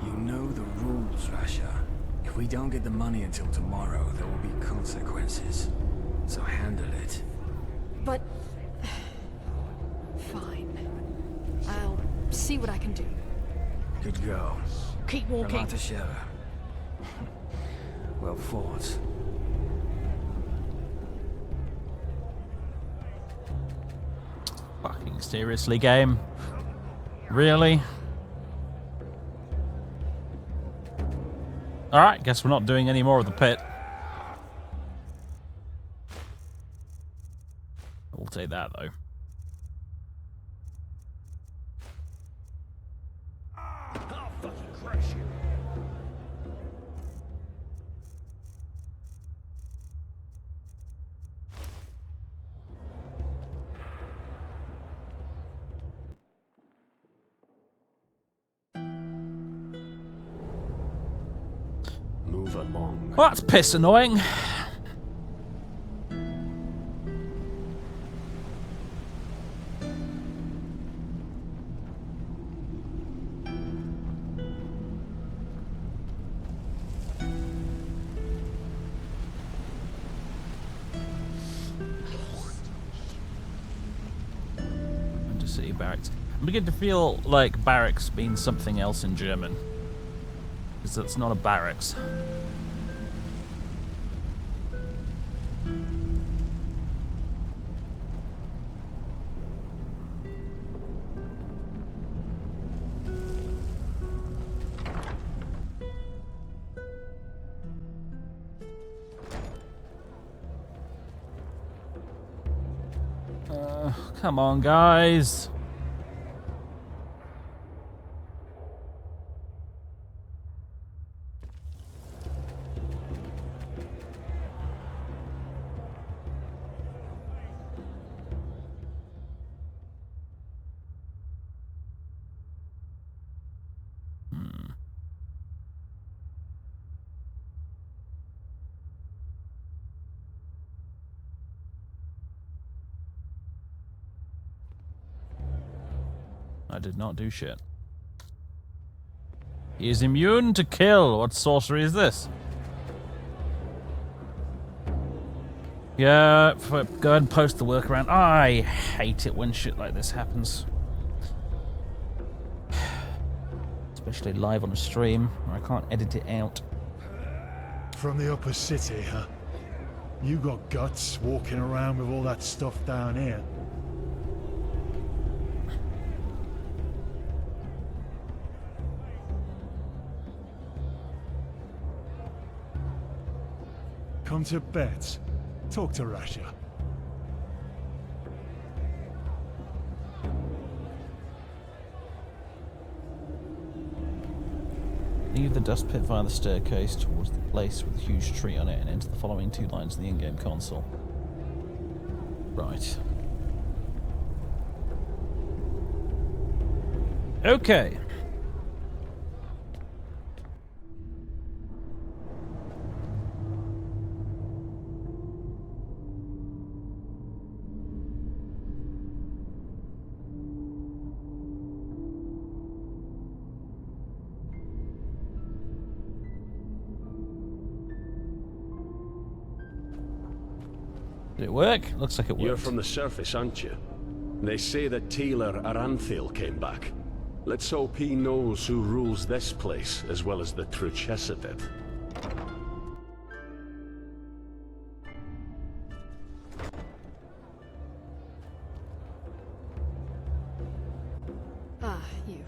You know the rules, Rasha. If we don't get the money until tomorrow, there will be consequences. So handle it. But... fine. I'll see what I can do. Good go. Keep walking. Well fought. Fucking seriously, game? Really? Alright, guess we're not doing any more of the pit. We'll take that, though. I'll fucking crush you. Move along. Well, that's piss annoying. City barracks. I'm beginning to feel like barracks means something else in German. Because that's not a barracks. Come on, guys. I did not do shit. He is immune to kill. What sorcery is this? Yeah, go ahead and post the workaround. I hate it when shit like this happens. Especially live on a stream where I can't edit it out. From the upper city, huh? You got guts walking around with all that stuff down here. Come to bed. Talk to Rasha. Leave the dust pit via the staircase towards the place with a huge tree on it and enter the following 2 lines in the in-game console. Right. Okay. Did it work? Looks like it worked. You're from the surface, aren't you? They say that Taylor Aranthil came back. Let's hope he knows who rules this place, as well as the true Chesapeake. Ah, you.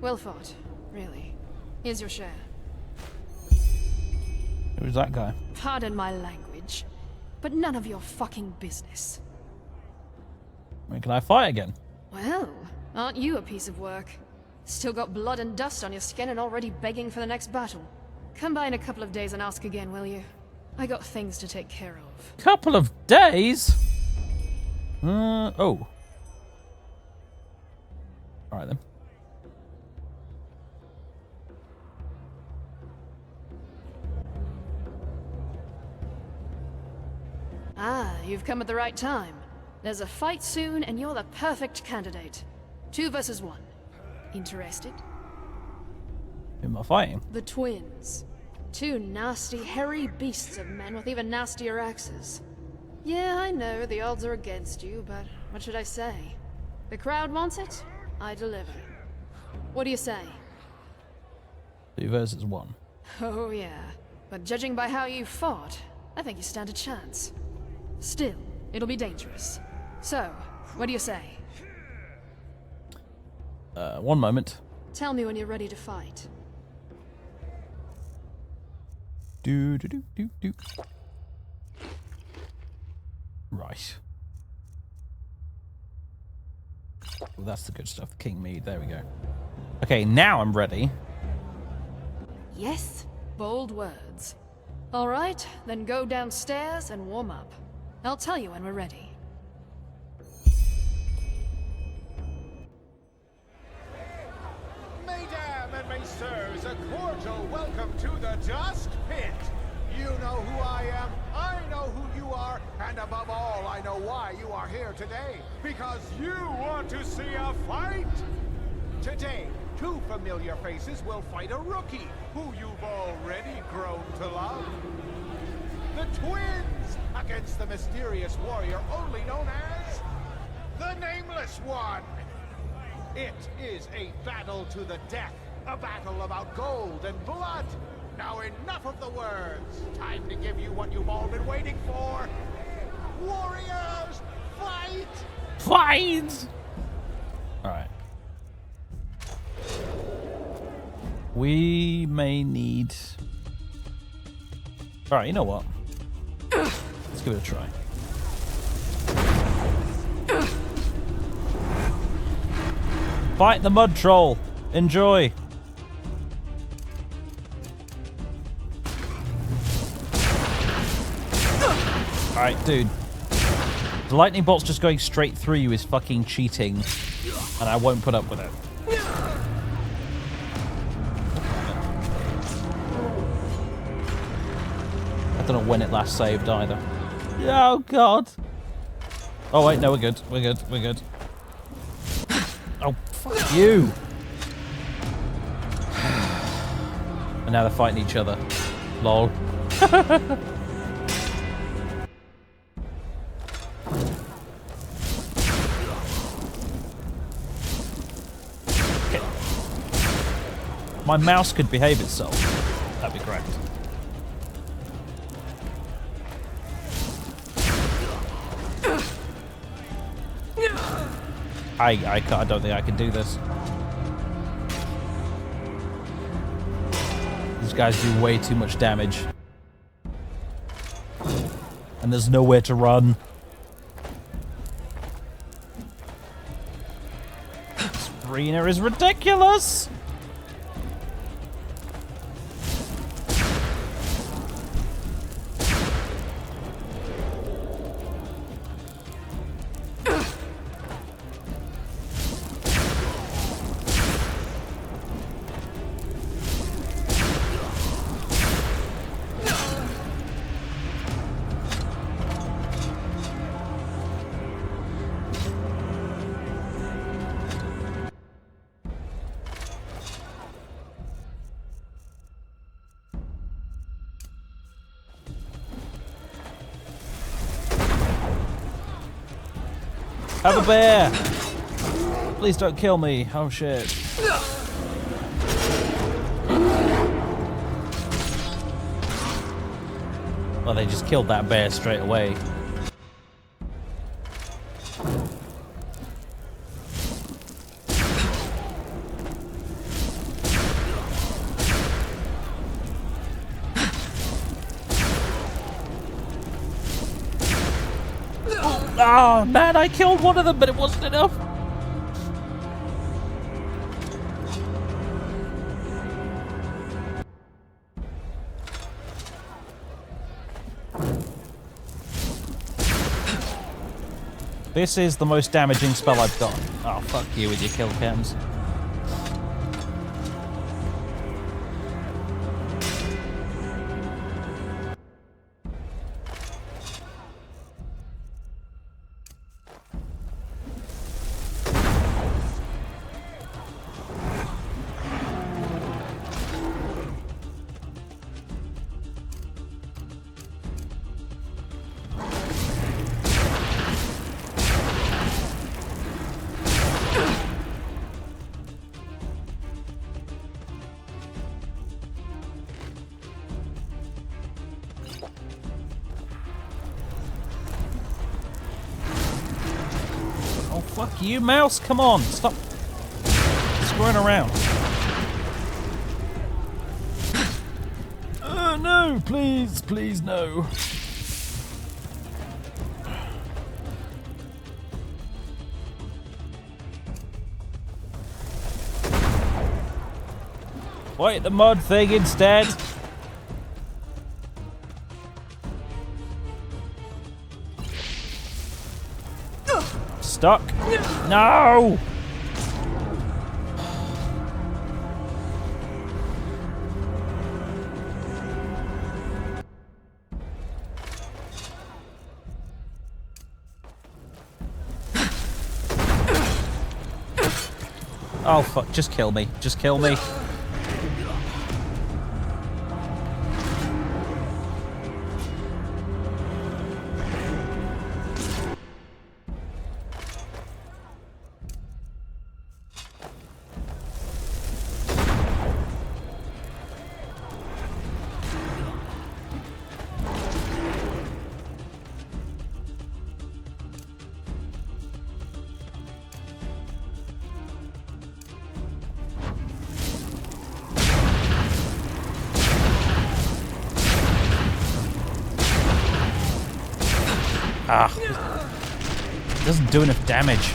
Well, Well fought, really. Here's your share. Who's that guy? Pardon my language, but none of your fucking business. When can I fight again? Well, aren't you a piece of work? Still got blood and dust on your skin and already begging for the next battle. Come by in a couple of days and ask again, will you? I got things to take care of. Couple of days? Oh. Alright then. Ah, you've come at the right time. There's a fight soon, and you're the perfect candidate. 2 versus 1. Interested? Who am I fighting? The twins. 2 nasty, hairy beasts of men with even nastier axes. Yeah, I know, the odds are against you, but what should I say? The crowd wants it, I deliver. What do you say? 2 versus 1. Oh yeah, but judging by how you fought, I think you stand a chance. Still, it'll be dangerous. So, what do you say? 1 moment. Tell me when you're ready to fight. Do. Right. Well, that's the good stuff. King mead. There we go. Okay, now I'm ready. Yes? Bold words. All right, then go downstairs and warm up. I'll tell you when we're ready. Mesdames and messieurs, a cordial welcome to the Dust Pit. You know who I am, I know who you are, and above all, I know why you are here today. Because you want to see a fight! Today, 2 familiar faces will fight a rookie who you've already grown to love. The twins against the mysterious warrior only known as the Nameless One. It is a battle to the death, a battle about gold and blood. Now enough of the words. Time to give you what you've all been waiting for. Warriors, fight! Fight! Alright. We may need... Alright, you know what? Let's give it a try. Fight the mud troll. Enjoy. Alright, dude. The lightning bolt's just going straight through you is fucking cheating. And I won't put up with it. I don't know when it last saved either. Oh god. Oh wait, no, we're good. We're good. We're good. Oh, fuck you. And now they're fighting each other. Lol. Okay. My mouse could behave itself. That'd be correct. I don't think I can do this. These guys do way too much damage. And there's nowhere to run. This arena is ridiculous! Have a bear! Please don't kill me. Oh shit. Well, they just killed that bear straight away. Oh, man, I killed one of them, but it wasn't enough. This is the most damaging spell I've got. Oh, fuck you with your kill cams. Fuck you, mouse. Come on. Stop screwing around. No, please, please, no. Fight the mud thing instead. Stuck. No! Oh fuck, just kill me. Just kill me. Ah, it doesn't do enough damage.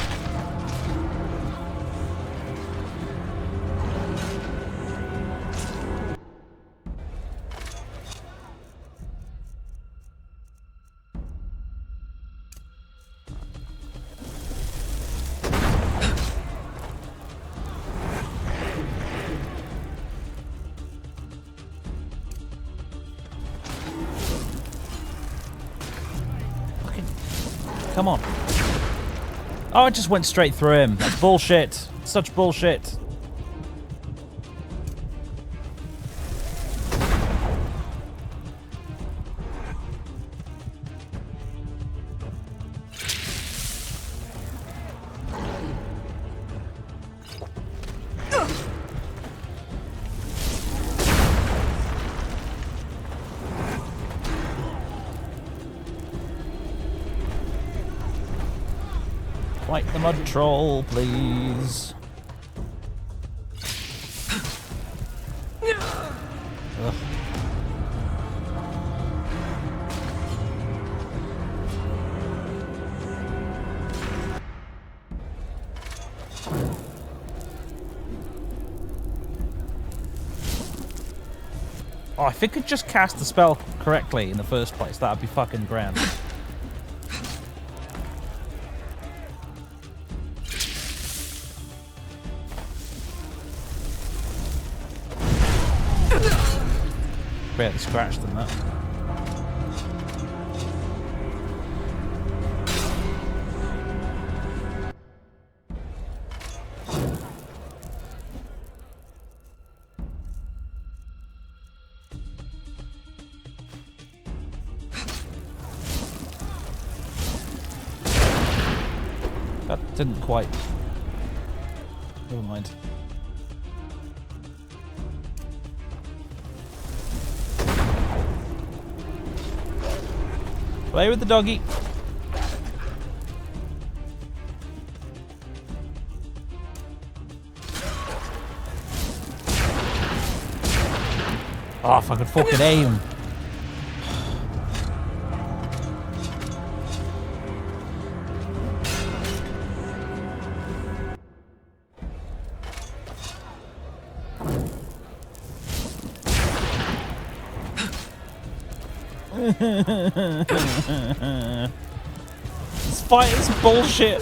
Come on. Oh, it just went straight through him. That's bullshit. Such bullshit. Fight the mud troll, please. Ugh. Oh, if it could just cast the spell correctly in the first place, that'd be fucking grand. Barely scratched them, that. That didn't quite. Never mind. Play with the doggy. Oh, if I could fucking aim. This fight is bullshit.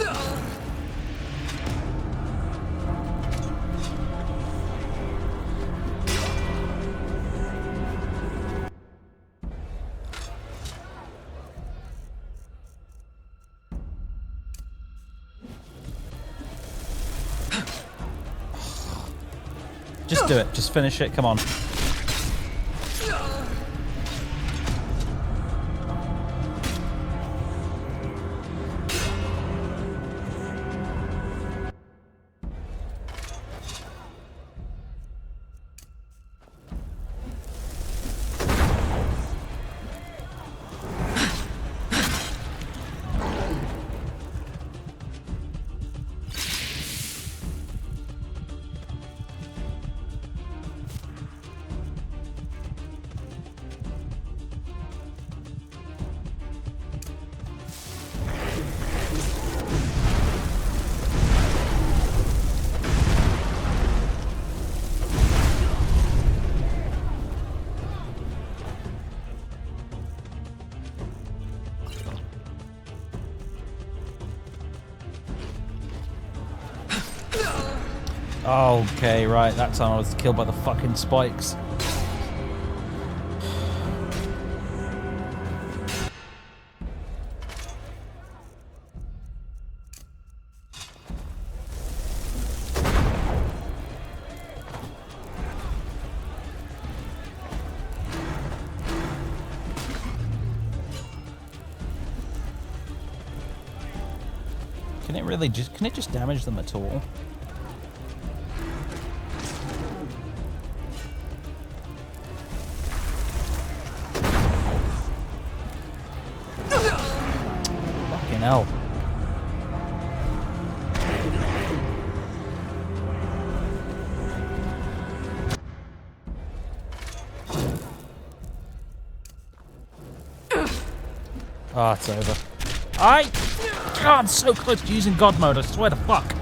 Just do it. Just finish it. Come on. Okay, right, that time I was killed by the fucking spikes. Can it just damage them at all? Fucking hell. Oh, it's over. God, I'm so close to using God mode, I swear to fuck.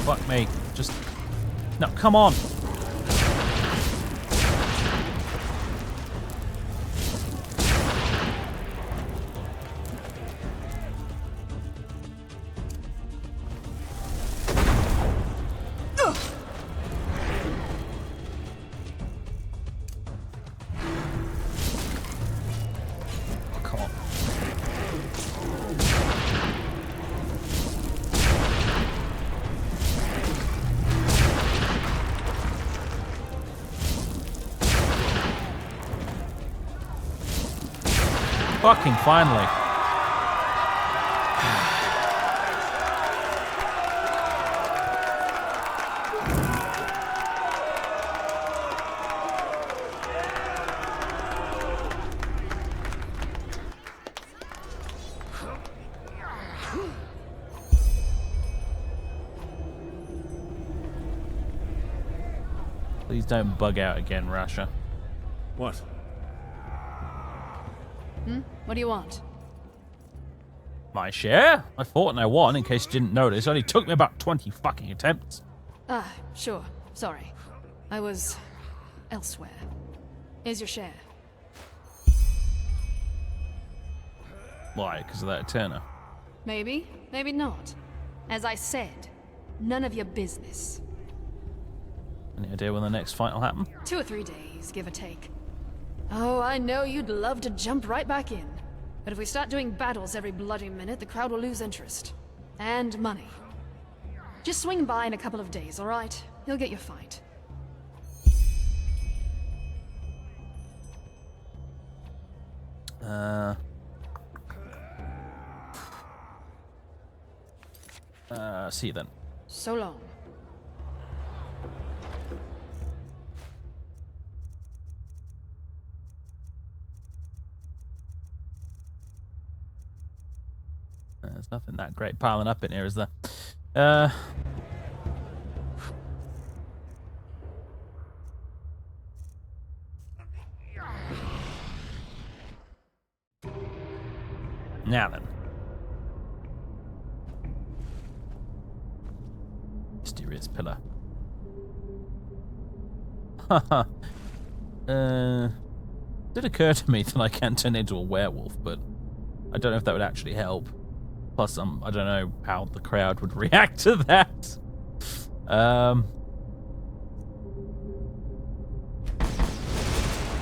Fuck me. Just... No, come on. Fucking finally. Please don't bug out again, Rasha. What? What do you want? My share? I fought and I won, in case you didn't notice. It only took me about 20 fucking attempts. Sure. Sorry. I was elsewhere. Here's your share. Why? Because of that Eterna? Maybe, maybe not. As I said, none of your business. Any idea when the next fight will happen? 2 or 3 days, give or take. Oh, I know you'd love to jump right back in. But if we start doing battles every bloody minute, the crowd will lose interest. And money. Just swing by in a couple of days, alright? You'll get your fight. See you then. So long. There's nothing that great piling up in here, is there? Now then. Mysterious pillar. Haha. Did occur to me that I can turn into a werewolf, but I don't know if that would actually help. Plus, I don't know how the crowd would react to that.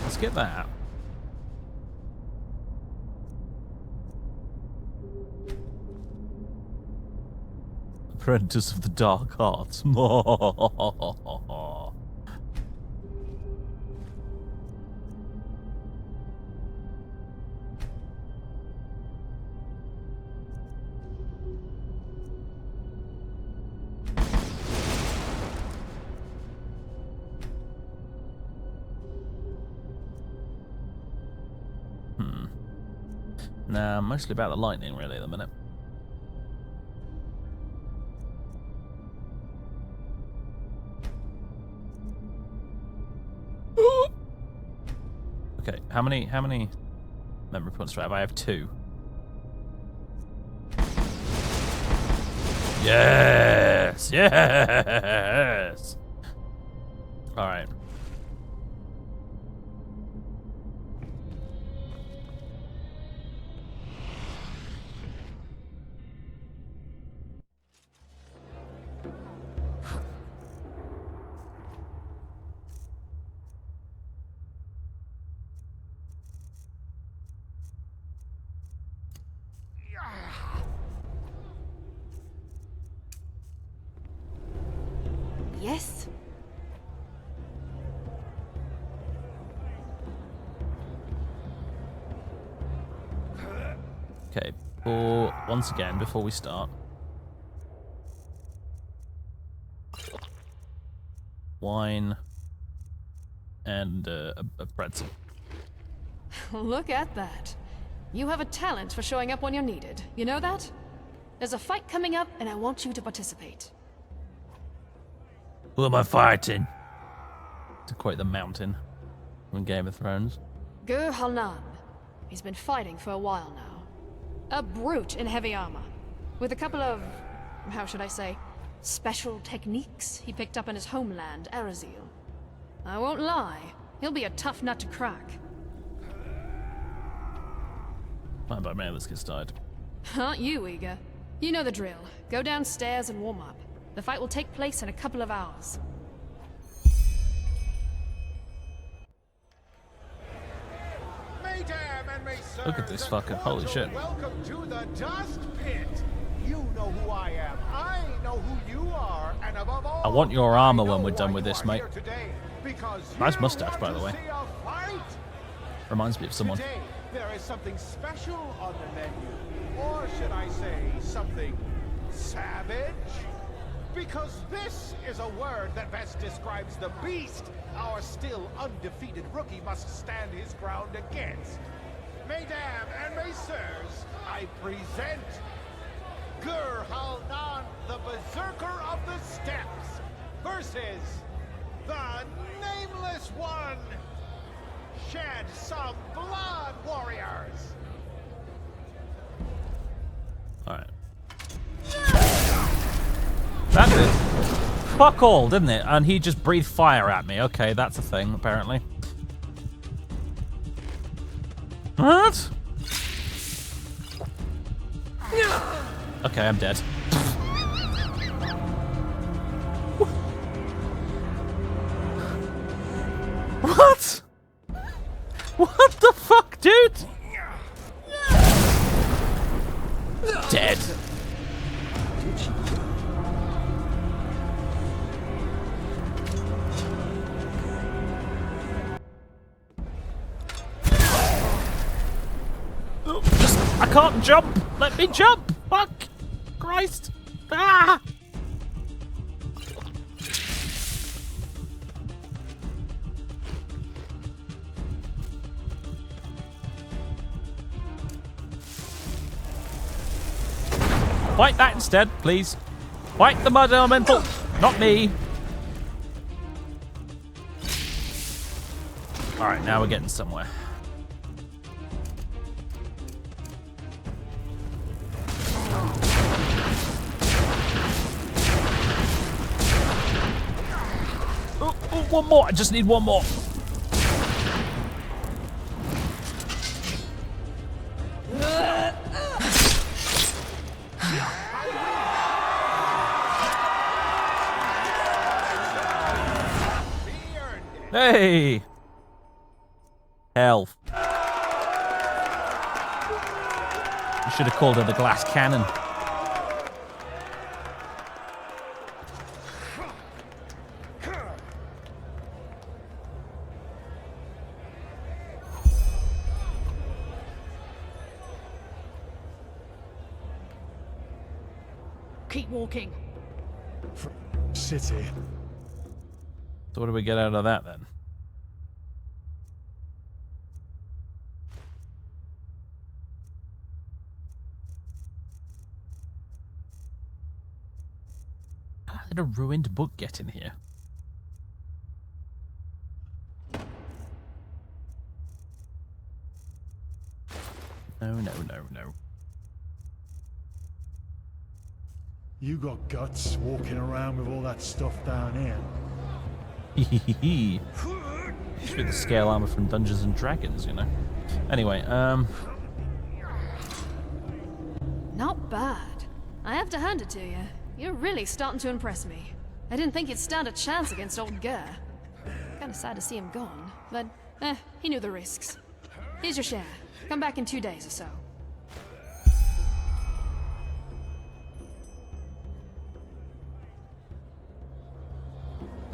Let's get that. Apprentice of the Dark Arts. Nah, mostly about the lightning really at the minute. Okay, how many memory points do I have? I have 2. Yes! Yes! Alright. Yes? Okay, once again, before we start. Wine and a pretzel. Look at that. You have a talent for showing up when you're needed. You know that? There's a fight coming up, and I want you to participate. Who am I fighting? To quote the mountain from Game of Thrones. Gur Halnan. He's been fighting for a while now. A brute in heavy armor. With a couple of, how should I say, special techniques he picked up in his homeland, Arazil. I won't lie, he'll be a tough nut to crack. Fine by me, let's get started. Aren't you eager? You know the drill. Go downstairs and warm up. The fight will take place in a couple of hours. Look at this fucking holy shit. Welcome to the Dust Pit. You know who I am. I know who you are, and above all, I want your armor when we're done with this, mate. Nice mustache, by the way. Reminds me of someone. Today, there is something special on the menu. Or should I say, something savage? Because this is a word that best describes the beast our still undefeated rookie must stand his ground against. Mesdames and messieurs, I present Gur Halnan, the Berserker of the Steppes, versus the Nameless One. Shed some blood, warriors! Alright. That did fuck all, didn't it? And he just breathed fire at me. Okay, that's a thing, apparently. What? Okay, I'm dead. What? What the fuck, dude? Dead. I can't jump. Let me jump. Fuck. Christ. Ah. Fight that instead, please. Fight the mud elemental, not me. Alright, now we're getting somewhere. Oh, one more. I just need one more. Hey! Health. You should have called her the glass cannon. Keep walking. City. So what do we get out of that then? How did a ruined book get in here? No, no, no, no. You got guts walking around with all that stuff down here. Hehehe. Should be the scale armor from Dungeons and Dragons, you know. Anyway, Not bad. I have to hand it to you. You're really starting to impress me. I didn't think you'd stand a chance against old Gurr. Kinda sad to see him gone, but he knew the risks. Here's your share. Come back in 2 days or so.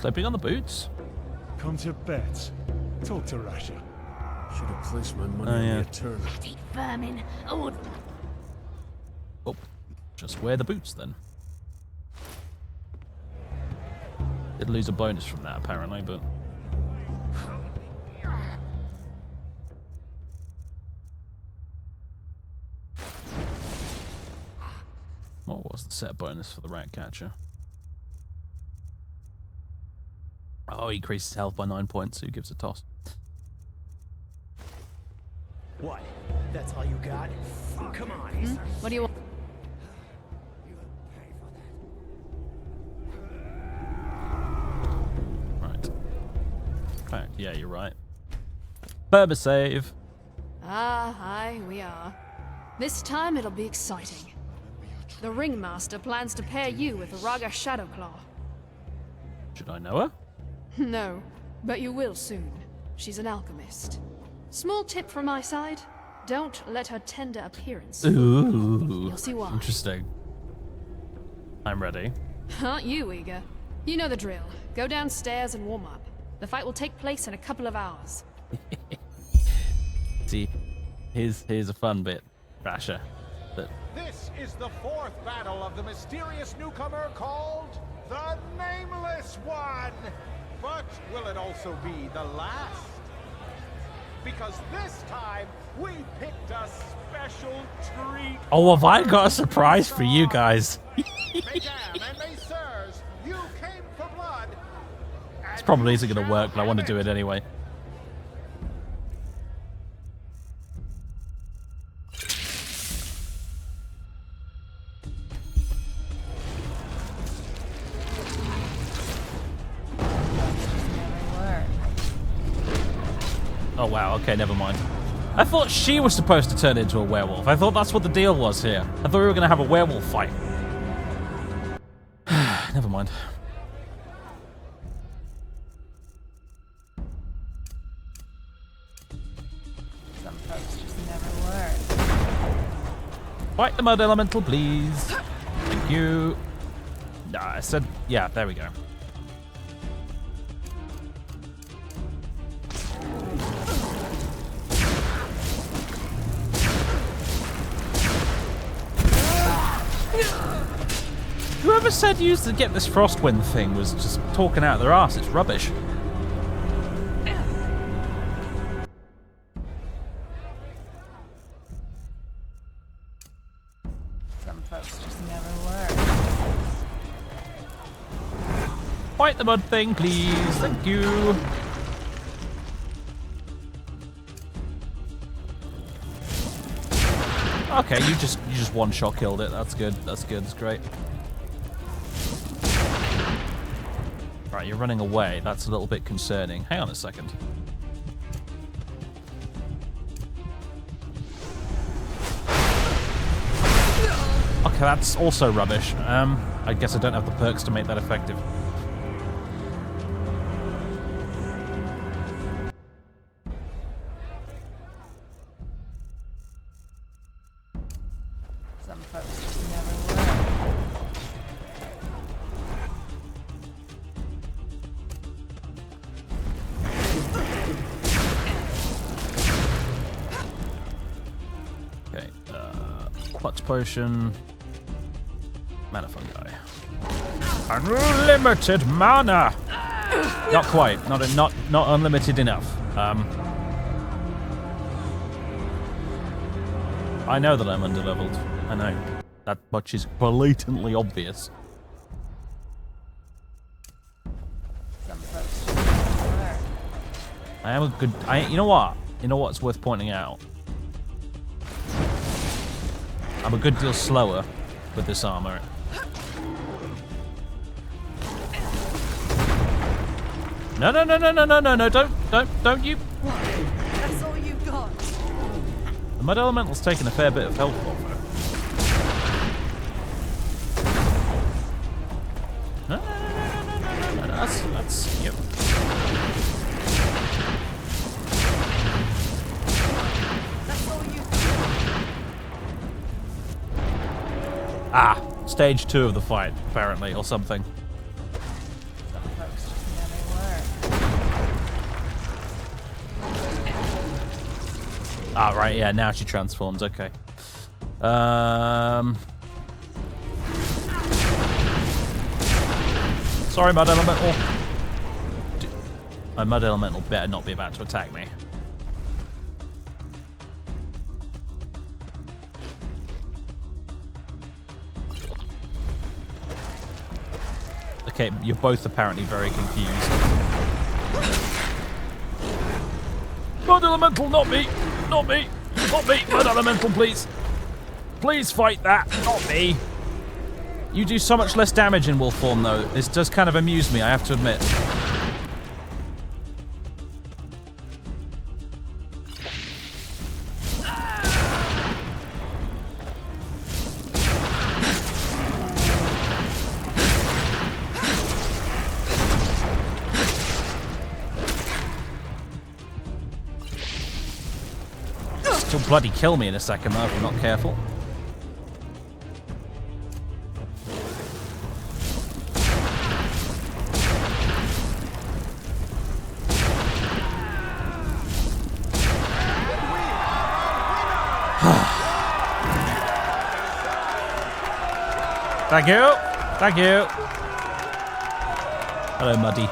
clipping on the boots. Come to bet. Talk to Rasha. Should have placed my money Oh, on yeah. the Eternal. Vermin. Oh, Oh, just wear the boots then. Did lose a bonus from that apparently, but what was the set bonus for the rat catcher? Oh, he increases health by 9 points, so he gives a toss. What? That's all you got? Come on. What do you want? Right. Fact, yeah, you're right. Perma save. Ah, aye, we are. This time it'll be exciting. The Ringmaster plans to pair you with Raga Shadowclaw. Should I know her? No, but you will soon. She's an alchemist. Small tip from my side, don't let her tender appearance fool you. Ooh. You'll see why. Interesting. I'm ready. Aren't you eager? You know the drill. Go downstairs and warm up. The fight will take place in a couple of hours. See, here's a fun bit, Rasha. That This is the fourth battle of the mysterious newcomer called the Nameless One. But will it also be the last? Because this time, we picked a special treat. oh, have I got a surprise for you guys? Mesdames and messieurs, you came for blood. This probably isn't going to work, but I want to do it anyway. Oh wow, okay, never mind. I thought she was supposed to turn into a werewolf. I thought that's what the deal was here. I thought we were going to have a werewolf fight. Never mind. Some folks just never learn. Fight the mud elemental, please. Thank you. Nah, I said, yeah, there we go. Whoever said you used to get this Frostwind thing was just talking out their arse. It's rubbish. Some folks just never learn. Fight the mud thing, please. Thank you. Okay, you just one-shot killed it. That's good. That's good. That's great. Right, you're running away. That's a little bit concerning. Hang on a second. Okay, that's also rubbish. I guess I don't have the perks to make that effective. Some folks just never learn. Okay, clutch potion, mana fungi, unlimited mana. Not quite, not unlimited enough. I know that I'm underleveled. I know that much is blatantly obvious. Some folks just never learn. I am a good. You know what? You know what's worth pointing out? I'm a good deal slower with this armor. No! Don't you? That's all you got. The mud elemental's taking a fair bit of health off her. No. That's yep. That's all you Ah, stage 2 of the fight, apparently, or something. Some folks just never learn. Ah, right, yeah, now she transforms, okay. Sorry, Mud Elemental. My Mud Elemental better not be about to attack me. Okay, you're both apparently very confused. Mud Elemental, not me! Not me! Not me! Mud Elemental, please! Please fight that! Not me! You do so much less damage in wolf form, though. This does kind of amuse me, I have to admit. Still bloody kill me in a second, though, if I'm not careful. Thank you. Thank you. Hello, Muddy.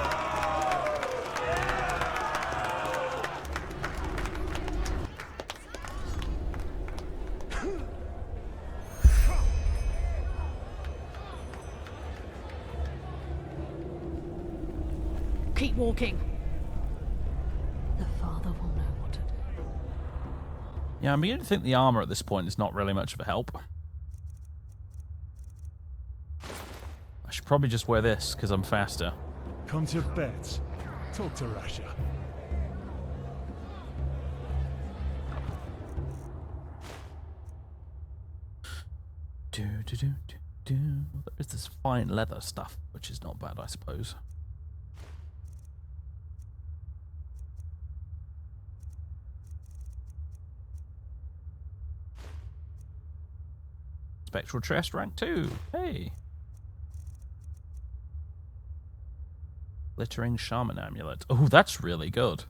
Keep walking. The father will know what to do. Yeah, I'm beginning to think the armor at this point is not really much of a help. I should probably just wear this, because I'm faster. Come to beds. Talk to Rasha. There's this fine leather stuff, which is not bad, I suppose. Spectral Chest rank 2. Hey. Glittering Shaman Amulet. Oh, that's really good.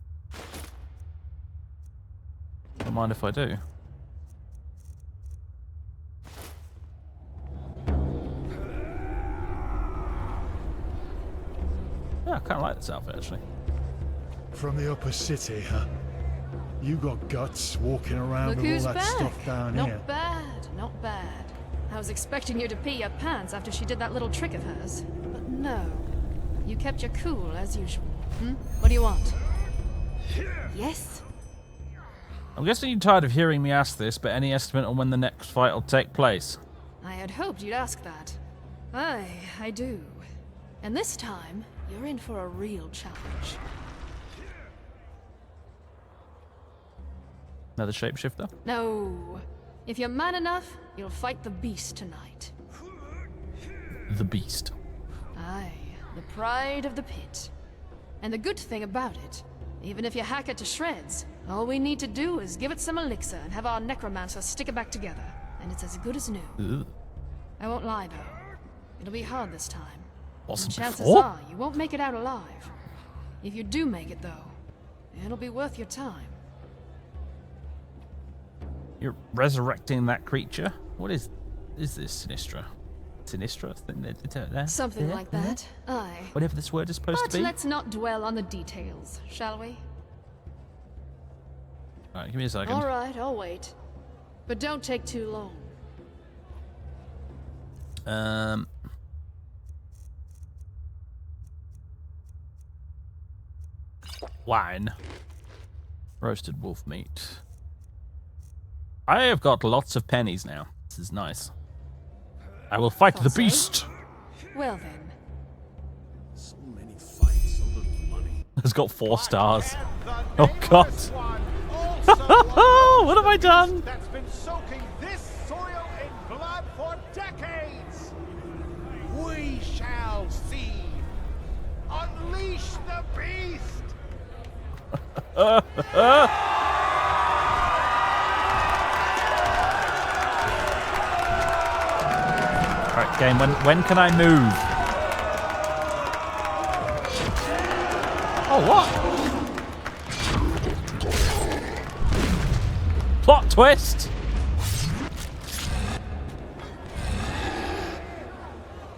Don't mind if I do. Yeah, I kind of like this outfit, actually. From the upper city, huh? You got guts walking around Look with all who's that back. stuff down here. Not bad, not bad. I was expecting you to pee your pants after she did that little trick of hers. But no. You kept your cool, as usual. What do you want? Yes? I'm guessing you're tired of hearing me ask this, but any estimate on when the next fight will take place? I had hoped you'd ask that. Aye, I do. And this time, you're in for a real challenge. Another shapeshifter? No. If you're man enough, you'll fight the beast tonight. The beast. Aye, the pride of the pit. And the good thing about it, even if you hack it to shreds, all we need to do is give it some elixir and have our necromancer stick it back together, and it's as good as new. Ugh. I won't lie though. It'll be hard this time. Wasn't And chances before? are you won't make it out alive. If you do make it though, it'll be worth your time. You're resurrecting that creature? What is this, Sinistra? Sinistra? Something like that. Aye. Whatever this word is supposed But to be? let's not dwell on the details, shall we? Alright, give me a second. Alright, I'll wait. But don't take too long. Wine. Roasted wolf meat. I have got lots of pennies now. This is nice. I will fight the beast. Well then. So many fights, so little money. It's got 4 stars. Oh god. What have I done? That's been soaking this soil in blood for decades. We shall see. Unleash the beast. Alright, game, when can I move? Oh, what? Plot twist!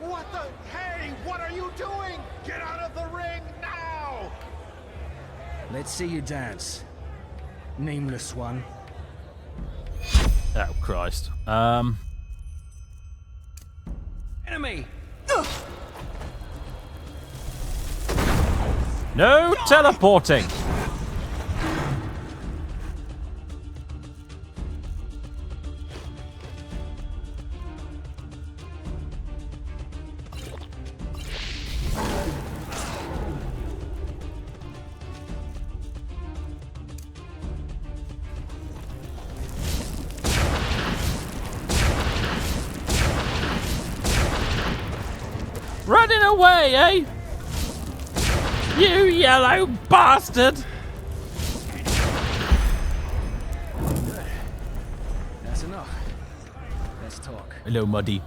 What the? Hey, what are you doing? Get out of the ring now! Let's see you dance. Nameless one. Oh, Christ. Enemy! No teleporting! Running away, eh? You yellow bastard! That's enough. Let's talk. Hello, Muddy.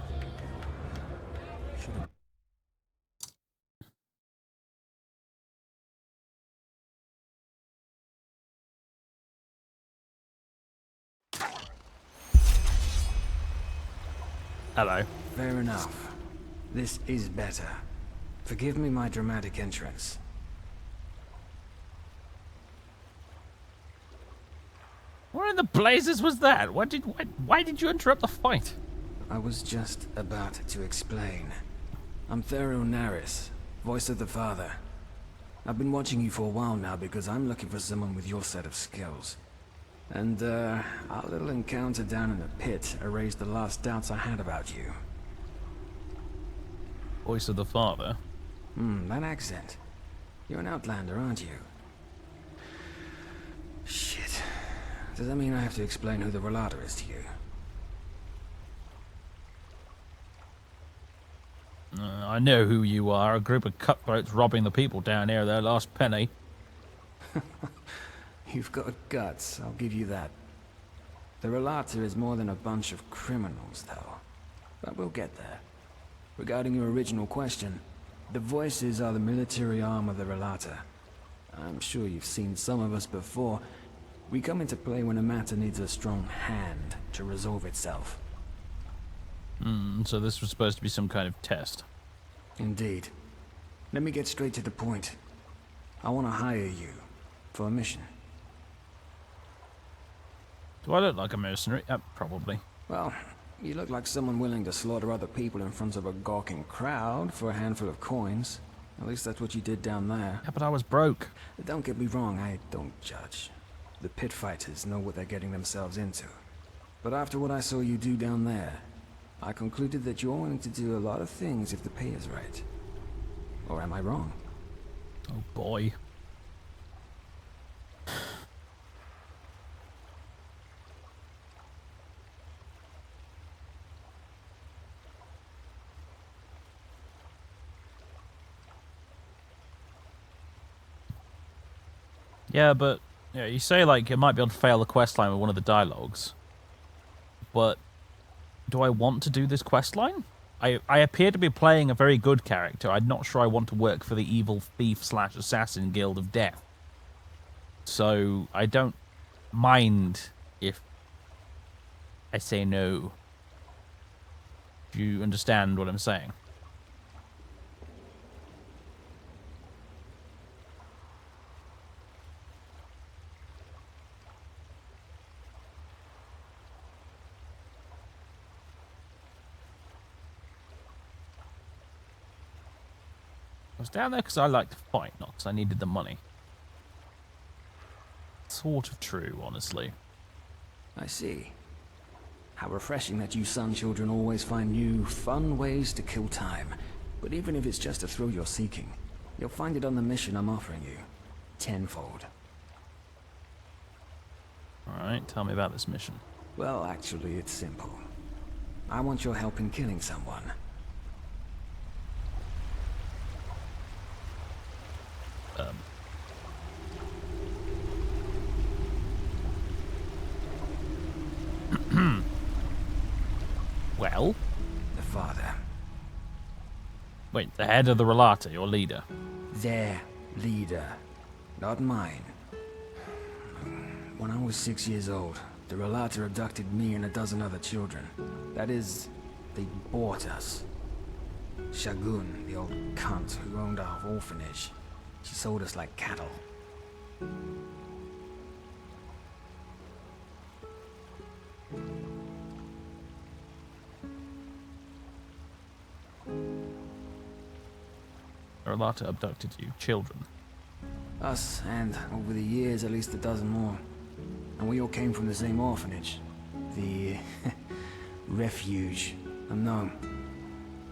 Hello. Fair enough. This is better. Forgive me my dramatic entrance. What in the blazes was that? Why did you interrupt the fight? I was just about to explain. I'm Thero Naris, voice of the Father. I've been watching you for a while now because I'm looking for someone with your set of skills. And, our little encounter down in the pit erased the last doubts I had about you. Voice of the Father? That accent. You're an outlander, aren't you? Shit. Does that mean I have to explain who the Relator is to you? I know who you are. A group of cutthroats robbing the people down here their last penny. You've got guts, I'll give you that. The Relator is more than a bunch of criminals, though. But we'll get there. Regarding your original question, the voices are the military arm of the Relata. I'm sure you've seen some of us before. We come into play when a matter needs a strong hand to resolve itself. So this was supposed to be some kind of test. Indeed. Let me get straight to the point. I want to hire you for a mission. Do I look like a mercenary? Probably. Well, you look like someone willing to slaughter other people in front of a gawking crowd for a handful of coins. At least that's what you did down there. Yeah, but I was broke. Don't get me wrong, I don't judge. The pit fighters know what they're getting themselves into. But after what I saw you do down there, I concluded that you're willing to do a lot of things if the pay is right. Or am I wrong? Oh boy. Yeah, but yeah, you say like it might be able to fail the quest line with one of the dialogues. But do I want to do this quest line? I appear to be playing a very good character. I'm not sure I want to work for the evil thief/assassin guild of death. So I don't mind if I say no. Do you understand what I'm saying? I was down there because I like to fight, not because I needed the money. Sort of true, honestly. I see. How refreshing that you Sun children always find new, fun ways to kill time. But even if it's just a thrill you're seeking, you'll find it on the mission I'm offering you. Tenfold. Alright, tell me about this mission. Well, actually, it's simple. I want your help in killing someone. Well? The father. Wait, the head of the Relata, your leader? Their leader, not mine. When I was 6 years old, the Relata abducted me and a dozen other children. That is, they bought us. Shagun, the old cunt who owned our orphanage, she sold us like cattle. Relata abducted you, children. Us, and over the years, at least a dozen more. And we all came from the same orphanage. The refuge. And no,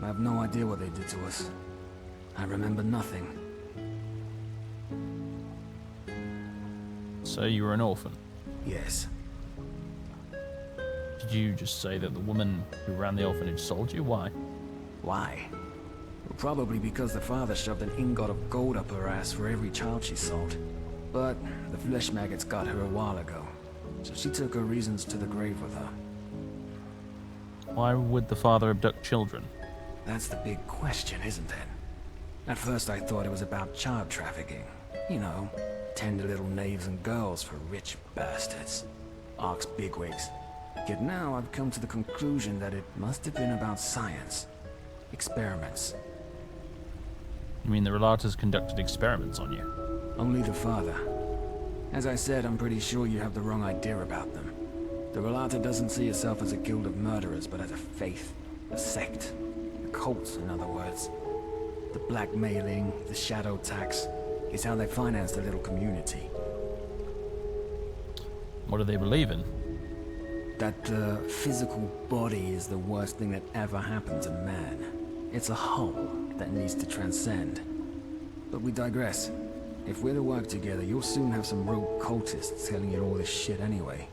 I have no idea what they did to us. I remember nothing. So you were an orphan? Yes. Did you just say that the woman who ran the orphanage sold you? Why? Why? Well, probably because the father shoved an ingot of gold up her ass for every child she sold. But the flesh maggots got her a while ago, so she took her reasons to the grave with her. Why would the father abduct children? That's the big question, isn't it? At first I thought it was about child trafficking. You know, tender little knaves and girls for rich bastards. Ark's bigwigs. Yet now I've come to the conclusion that it must have been about science. Experiments. You mean the Relatas conducted experiments on you? Only the father. As I said, I'm pretty sure you have the wrong idea about them. The Relata doesn't see itself as a guild of murderers, but as a faith. A sect. A cult, in other words. The blackmailing, the shadow tax, is how they finance their little community. What do they believe in? That the physical body is the worst thing that ever happened to man. It's a whole that needs to transcend. But we digress. If we're to work together, you'll soon have some rogue cultists telling you all this shit anyway.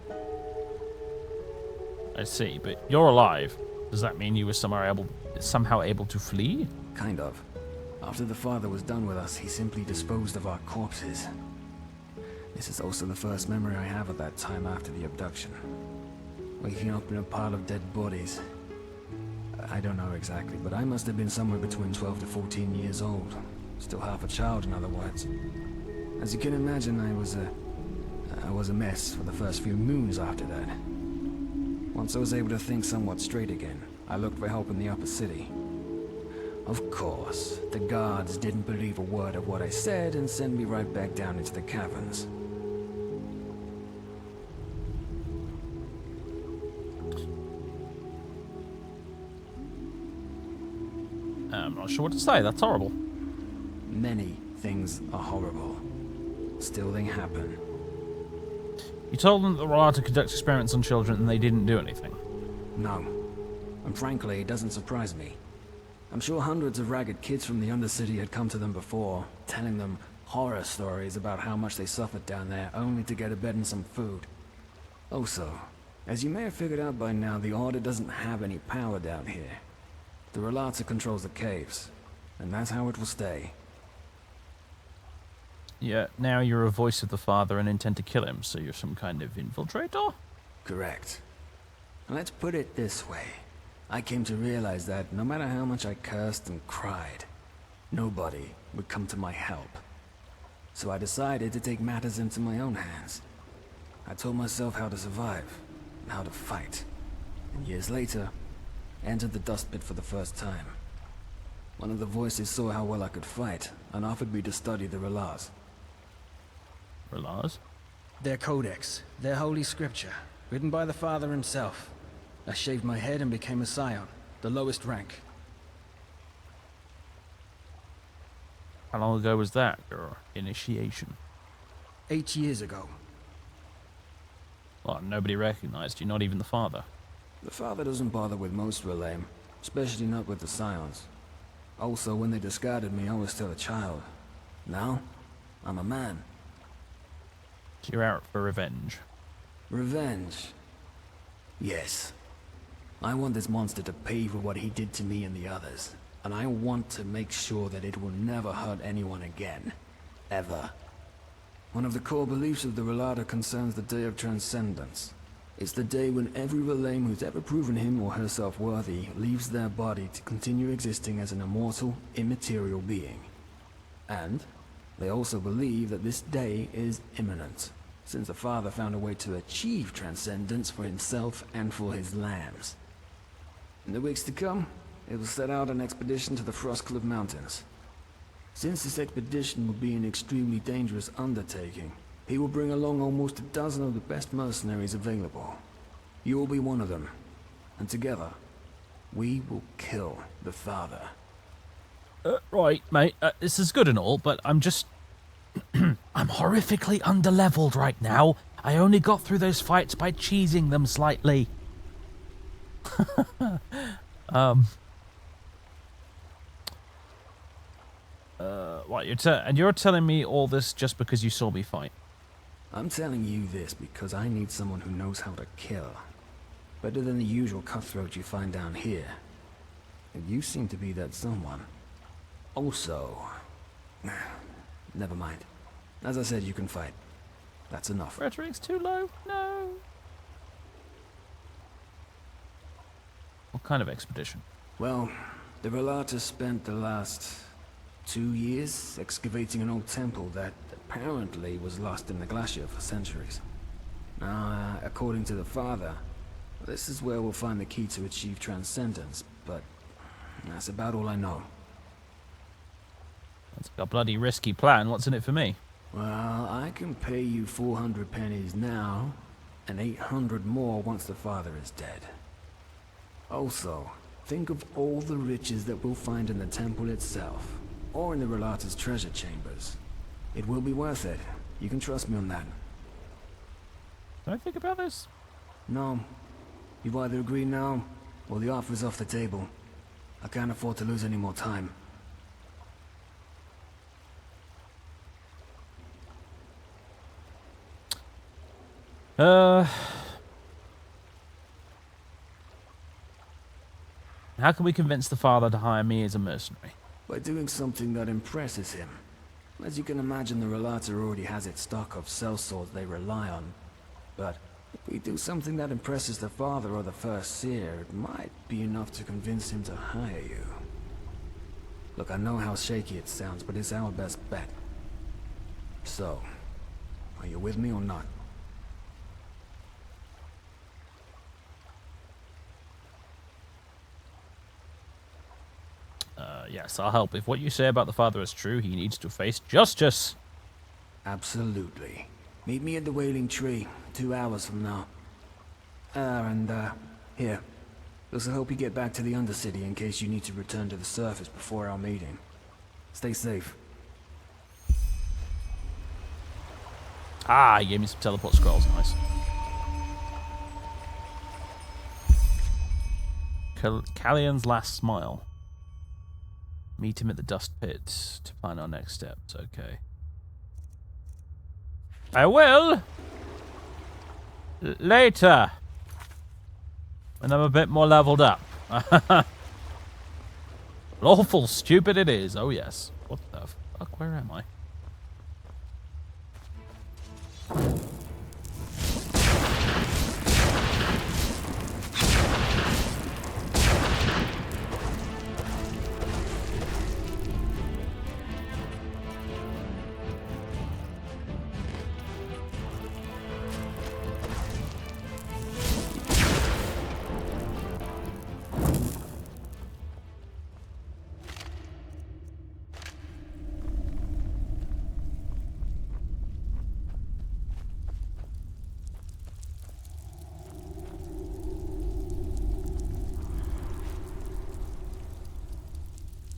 I see, but you're alive. Does that mean you were somehow able to flee? Kind of. After the father was done with us, he simply disposed of our corpses. This is also the first memory I have of that time after the abduction. Waking up in a pile of dead bodies. I don't know exactly, but I must have been somewhere between 12 to 14 years old. Still half a child, in other words. As you can imagine, I was a mess for the first few moons after that. Once I was able to think somewhat straight again, I looked for help in the upper city. Of course, the guards didn't believe a word of what I said and sent me right back down into the caverns. I'm not sure what to say. That's horrible. Many things are horrible. Still, they happen. You told them that they were allowed to conduct experiments on children and they didn't do anything. No. And frankly, it doesn't surprise me. I'm sure hundreds of ragged kids from the Undercity had come to them before, telling them horror stories about how much they suffered down there, only to get a bed and some food. Also, as you may have figured out by now, the Order doesn't have any power down here. The Relata controls the caves, and that's how it will stay. Yeah, now you're a voice of the Father and intend to kill him, so you're some kind of infiltrator? Correct. Let's put it this way. I came to realize that no matter how much I cursed and cried, nobody would come to my help. So I decided to take matters into my own hands. I told myself how to survive, and how to fight. And years later, entered the dust pit for the first time. One of the voices saw how well I could fight, and offered me to study the Relars. Relars? Their codex, their holy scripture, written by the Father himself. I shaved my head and became a scion, the lowest rank. How long ago was that, your initiation? 8 years ago. Well, nobody recognized you, not even the Father. The Father doesn't bother with most Relay, especially not with the Scions. Also, when they discarded me, I was still a child. Now, I'm a man. So you're out for revenge. Revenge? Yes. I want this monster to pay for what he did to me and the others. And I want to make sure that it will never hurt anyone again. Ever. One of the core beliefs of the Relata concerns the Day of Transcendence. It's the day when every Relame who's ever proven him or herself worthy leaves their body to continue existing as an immortal, immaterial being. And they also believe that this day is imminent, since the Father found a way to achieve transcendence for himself and for his lambs. In the weeks to come, it will set out an expedition to the Frostcliff Mountains. Since this expedition will be an extremely dangerous undertaking, he will bring along almost a dozen of the best mercenaries available. You will be one of them, and together, we will kill the Father. Right, mate, this is good and all, but I'm just... I'm horrifically underleveled right now. I only got through those fights by cheesing them slightly. Right, and you're telling me all this just because you saw me fight? I'm telling you this because I need someone who knows how to kill. Better than the usual cutthroat you find down here. And you seem to be that someone. Also... never mind. As I said, you can fight. That's enough. Rhetoric's too low? No. What kind of expedition? Well, the Relata spent the last 2 years excavating an old temple that apparently was lost in the glacier for centuries. Now, according to the Father, this is where we'll find the key to achieve transcendence, but that's about all I know. That's a bloody risky plan. What's in it for me? Well, I can pay you 400 pennies now, and 800 more once the Father is dead. Also, think of all the riches that we'll find in the temple itself, or in the Relata's treasure chambers. It will be worth it. You can trust me on that. Can I think about this? No. You either agree now, or the offer's off the table. I can't afford to lose any more time. How can we convince the Father to hire me as a mercenary? By doing something that impresses him. As you can imagine, the Relata already has its stock of sellswords they rely on. But If we do something that impresses the father or the first seer, it might be enough to convince him to hire you. Look, I know how shaky it sounds, but it's our best bet. So, are you with me or not? Yes, I'll help. If what you say about the father is true, he needs to face justice. Absolutely. Meet me at the Wailing Tree, 2 hours from now. Here. This'll help you get back to the Undercity in case you need to return to the surface before our meeting. Stay safe. Ah, he gave me some teleport scrolls. Nice. Callian's last smile. Meet him at the dust pit to plan our next steps. Okay. I will. Later. When I'm a bit more leveled up. Awful stupid it is. Oh yes. What the fuck? Where am I?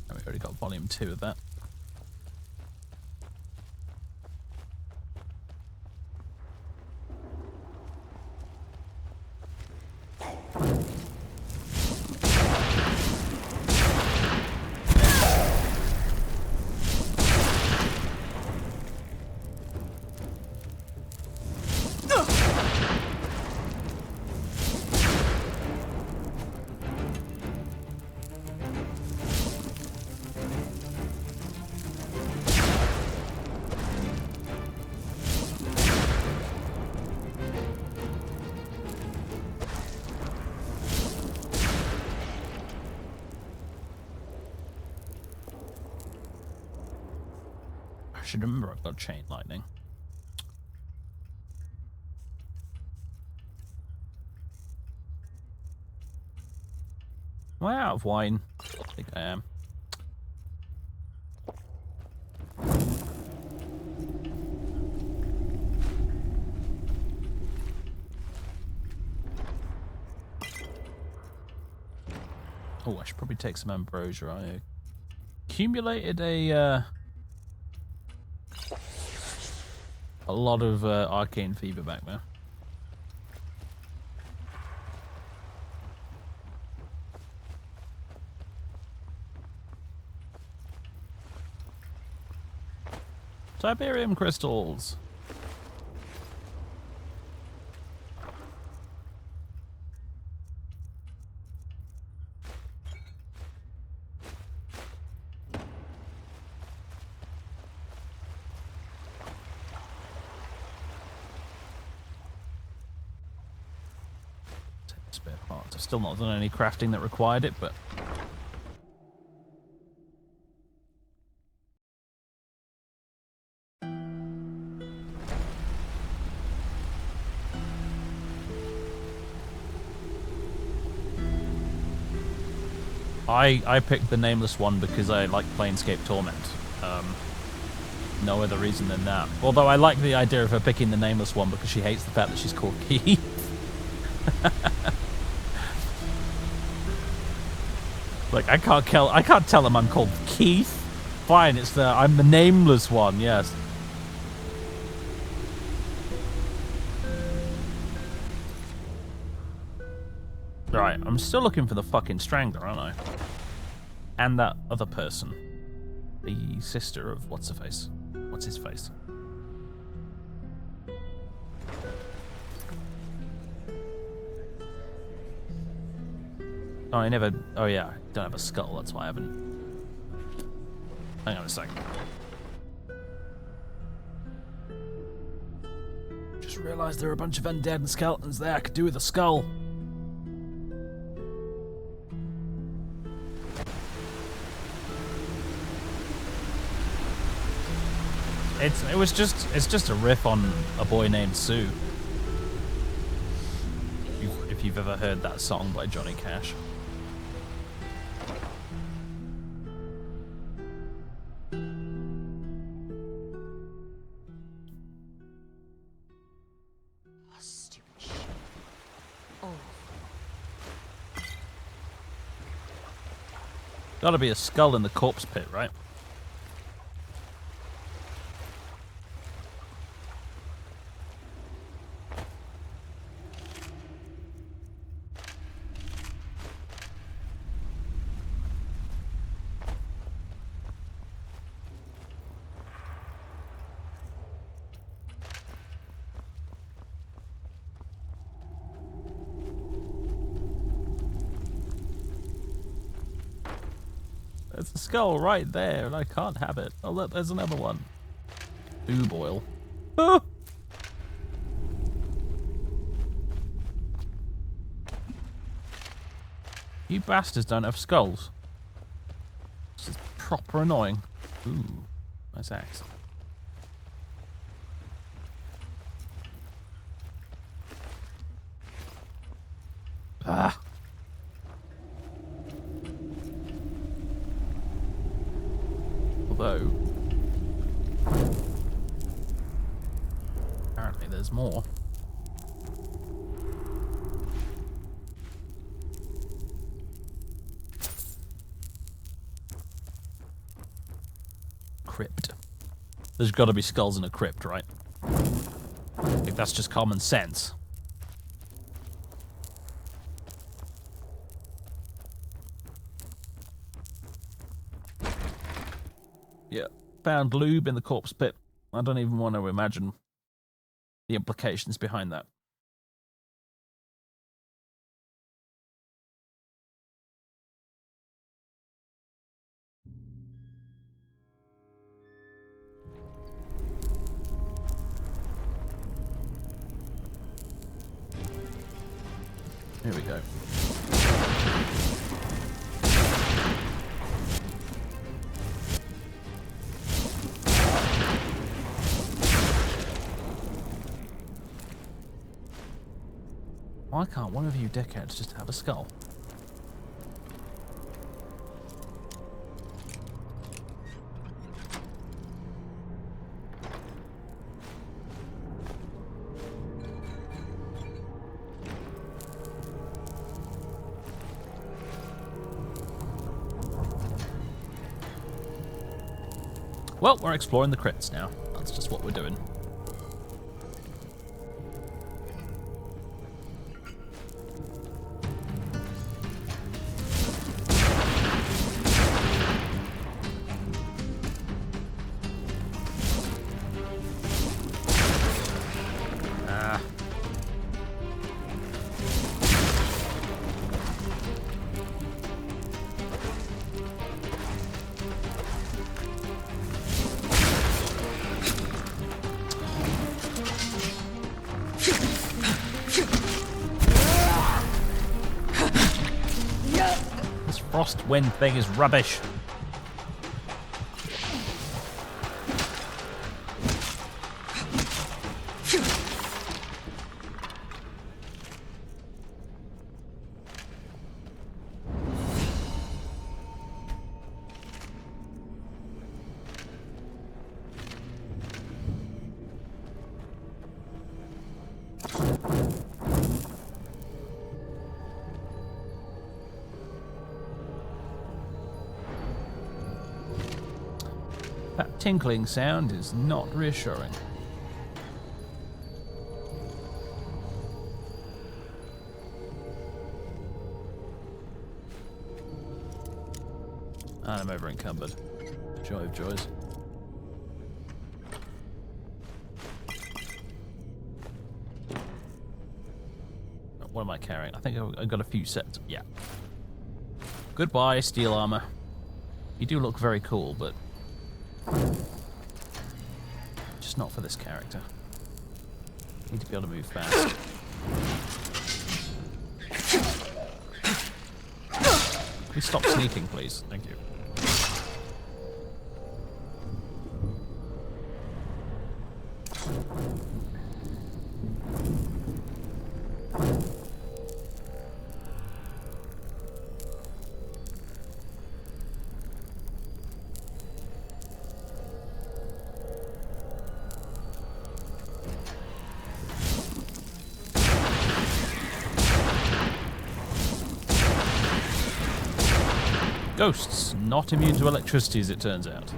We already got volume 2 of that. I should remember I've got chain lightning. Am I out of wine? I think I am. Oh, I should probably take some ambrosia. I accumulated a lot of arcane fever back there. Tiberium crystals. Spare parts. I've still not done any crafting that required it, but I picked the nameless one because I like Planescape Torment. No other reason than that. Although I like the idea of her picking the nameless one because she hates the fact that she's called Keith. Like I can't tell him I'm called Keith. Fine, I'm the nameless one. Yes. Right, I'm still looking for the fucking Strangler, aren't I? And that other person. The sister of what's-her-face. What's his face? Oh, oh yeah, I don't have a skull, that's why I haven't... Hang on a second. Just realised there are a bunch of undead and skeletons there. I could do with a skull. It's just a riff on A Boy Named Sue. If you've ever heard that song by Johnny Cash. Gotta be a skull in the corpse pit, right? There's a skull right there, and I can't have it. Oh, look, there's another one. Ooh, boil. Ah! You bastards don't have skulls. This is proper annoying. Ooh, nice axe. Ah! Although, apparently there's more. Crypt. There's got to be skulls in a crypt, right? I think that's just common sense. Yeah, found lube in the corpse pit. I don't even want to imagine the implications behind that. Here we go. Why can't one of you dickheads just have a skull? Well, we're exploring the crypts now. That's just what we're doing. Frost wind thing is rubbish. That tinkling sound is not reassuring. And I'm over encumbered. Joy of joys. What am I carrying? I think I've got a few sets. Yeah. Goodbye, steel armor. You do look very cool, but just not for this character. Need to be able to move fast. Can you stop sneaking, please? Thank you. Ghosts, not immune to electricity as it turns out.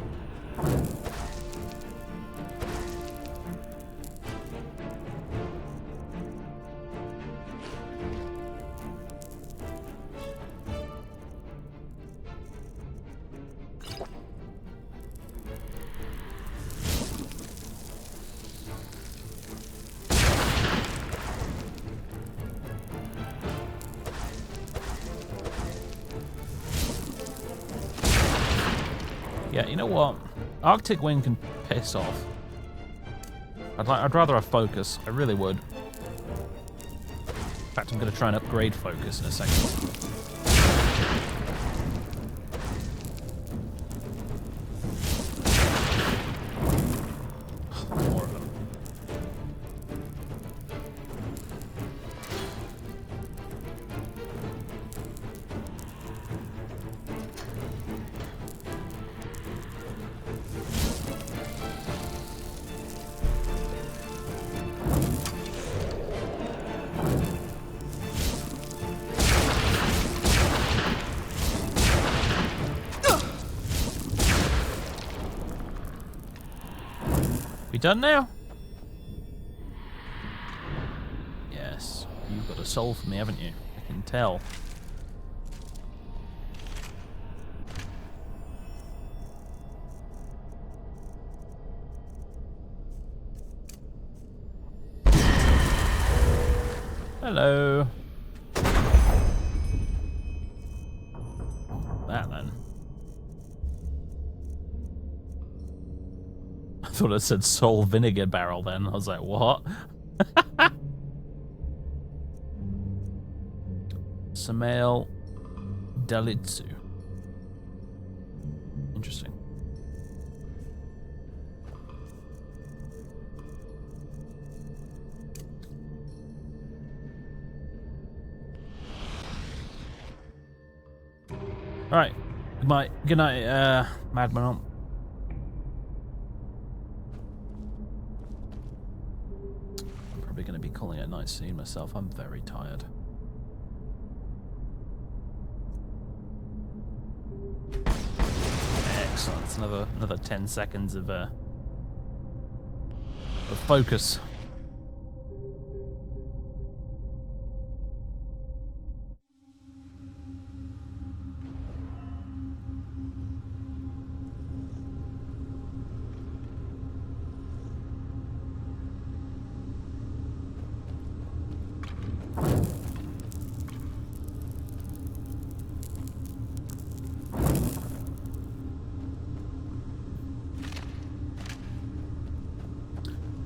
Yeah, you know what? Arctic wind can piss off. I'd rather have focus. I really would. In fact, I'm going to try and upgrade focus in a second. More of them. We done now? Yes. You've got a soul for me, haven't you? I can tell. Hello. That then. I thought it said soul vinegar barrel then. I was like, what? Samael Dalitsu. Interesting. Alright. Good night, Madman. I'm probably going to be calling it a night soon myself. I'm very tired. Excellent. It's another 10 seconds of focus.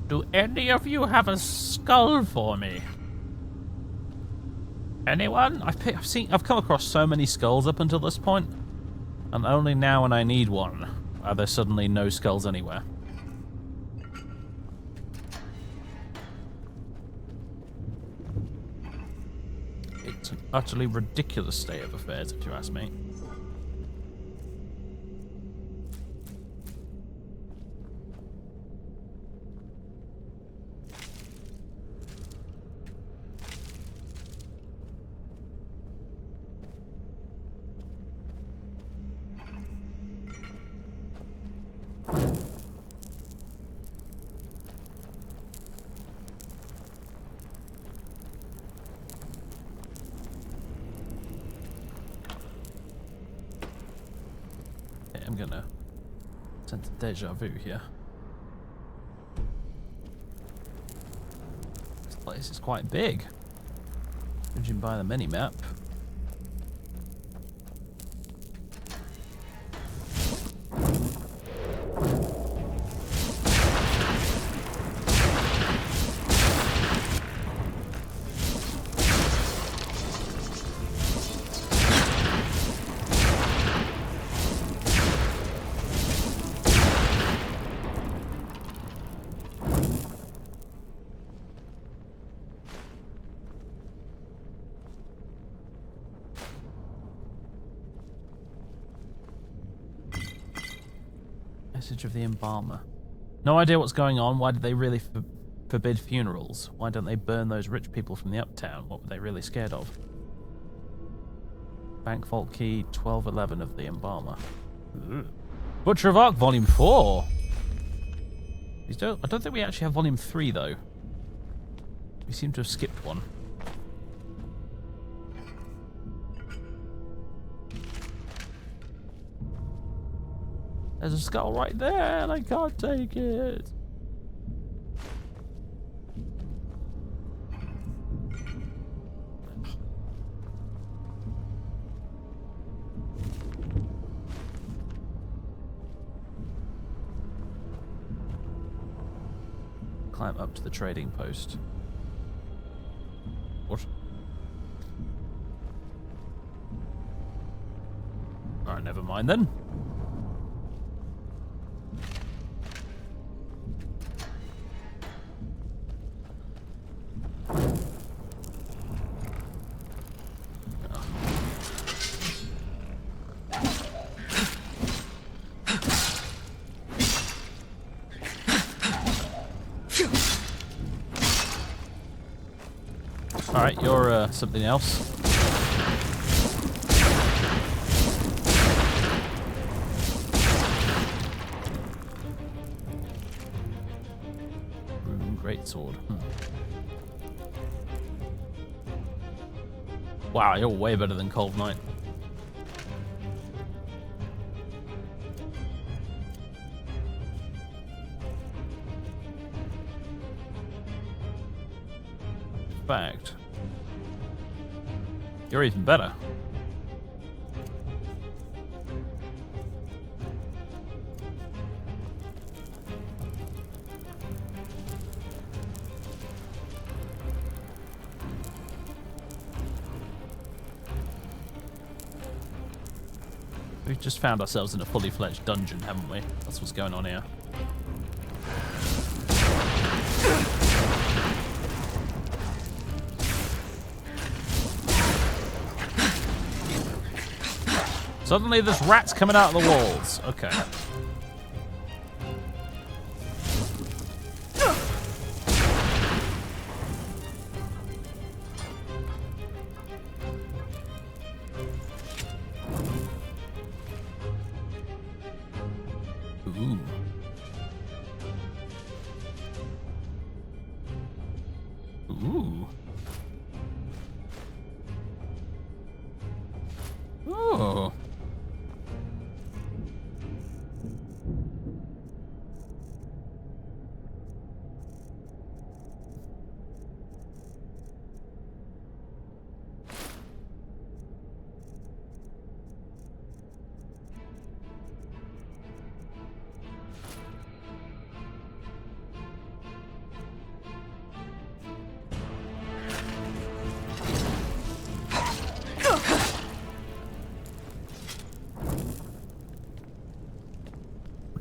Do any of you have a skull for me? Anyone? I've come across so many skulls up until this point, and only now when I need one are there suddenly no skulls anywhere. It's an utterly ridiculous state of affairs, if you ask me. I'm gonna sense deja vu here. This place is quite big, judging by the mini-map. Message of the embalmer. No idea what's going on. Why did they really forbid funerals? Why don't they burn those rich people from the uptown? What were they really scared of? Bank vault key 1211 of the embalmer. Ugh. Butcher of Arc, Volume 4. I don't think we actually have Volume 3, though. We seem to have skipped one. There's a skull right there, and I can't take it. Climb up to the trading post. What? Alright, never mind then. Alright, you're something else. Great sword. Wow, you're way better than Cold Knight. In fact, you're even better. We've just found ourselves in a fully fledged dungeon, haven't we? That's what's going on here. Suddenly there's rats coming out of the walls. Okay. Ooh. Ooh. Oh.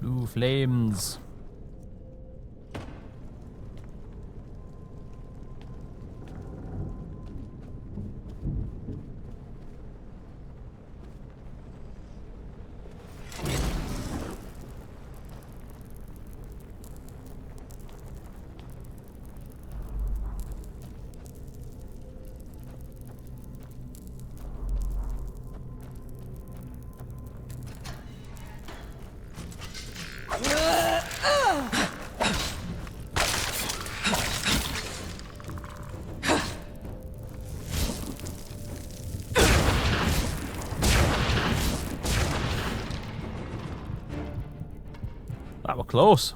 Blue flames. That were close.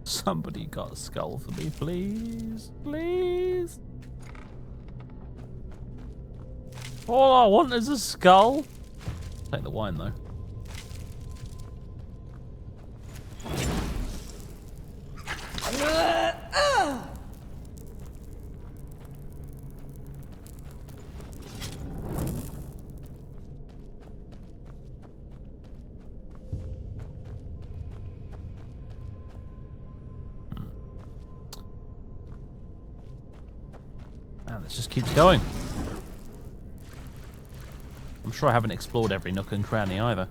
Somebody got a skull for me, please. Please. All I want is a skull. Take the wine, though. Man, Let's just keep going. I'm sure I haven't explored every nook and cranny either.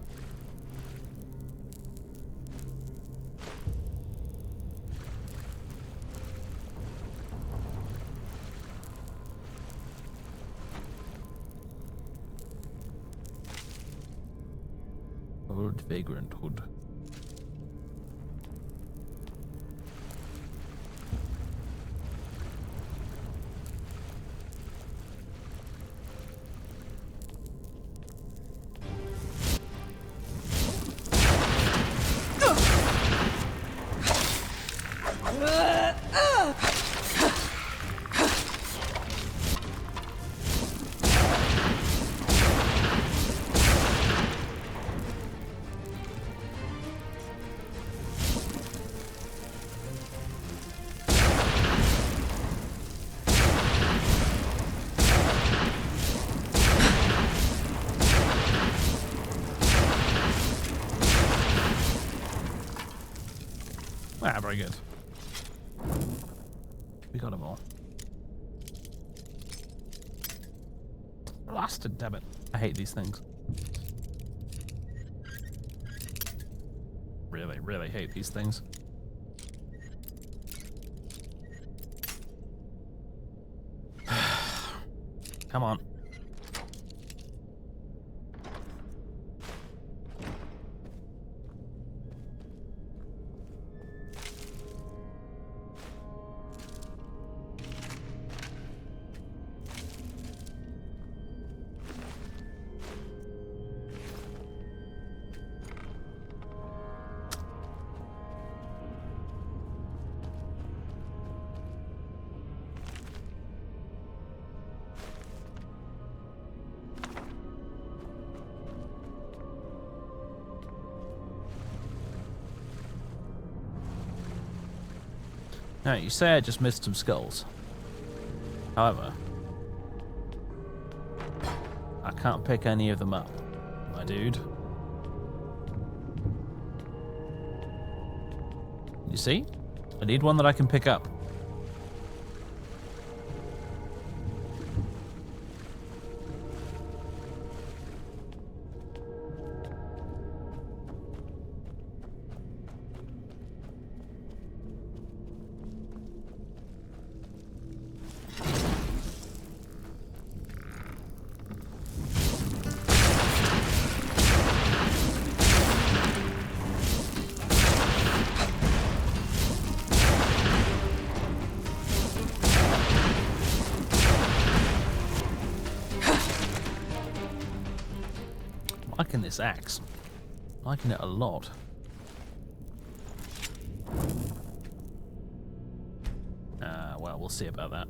Old vagrant hood. Ah, very good. We got them all. Blasted, damn it. I hate these things. Really, really hate these things. Come on. Now, you say I just missed some skulls. However, I can't pick any of them up, my dude. You see? I need one that I can pick up. Liking this axe. Liking it a lot. Well, we'll see about that.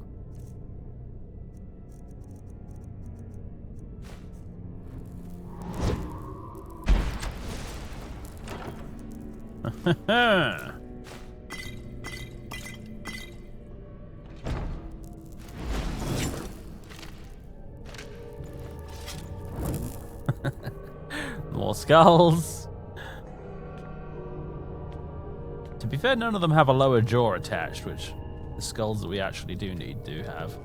More skulls. To be fair, none of them have a lower jaw attached, which the skulls that we actually do need do have.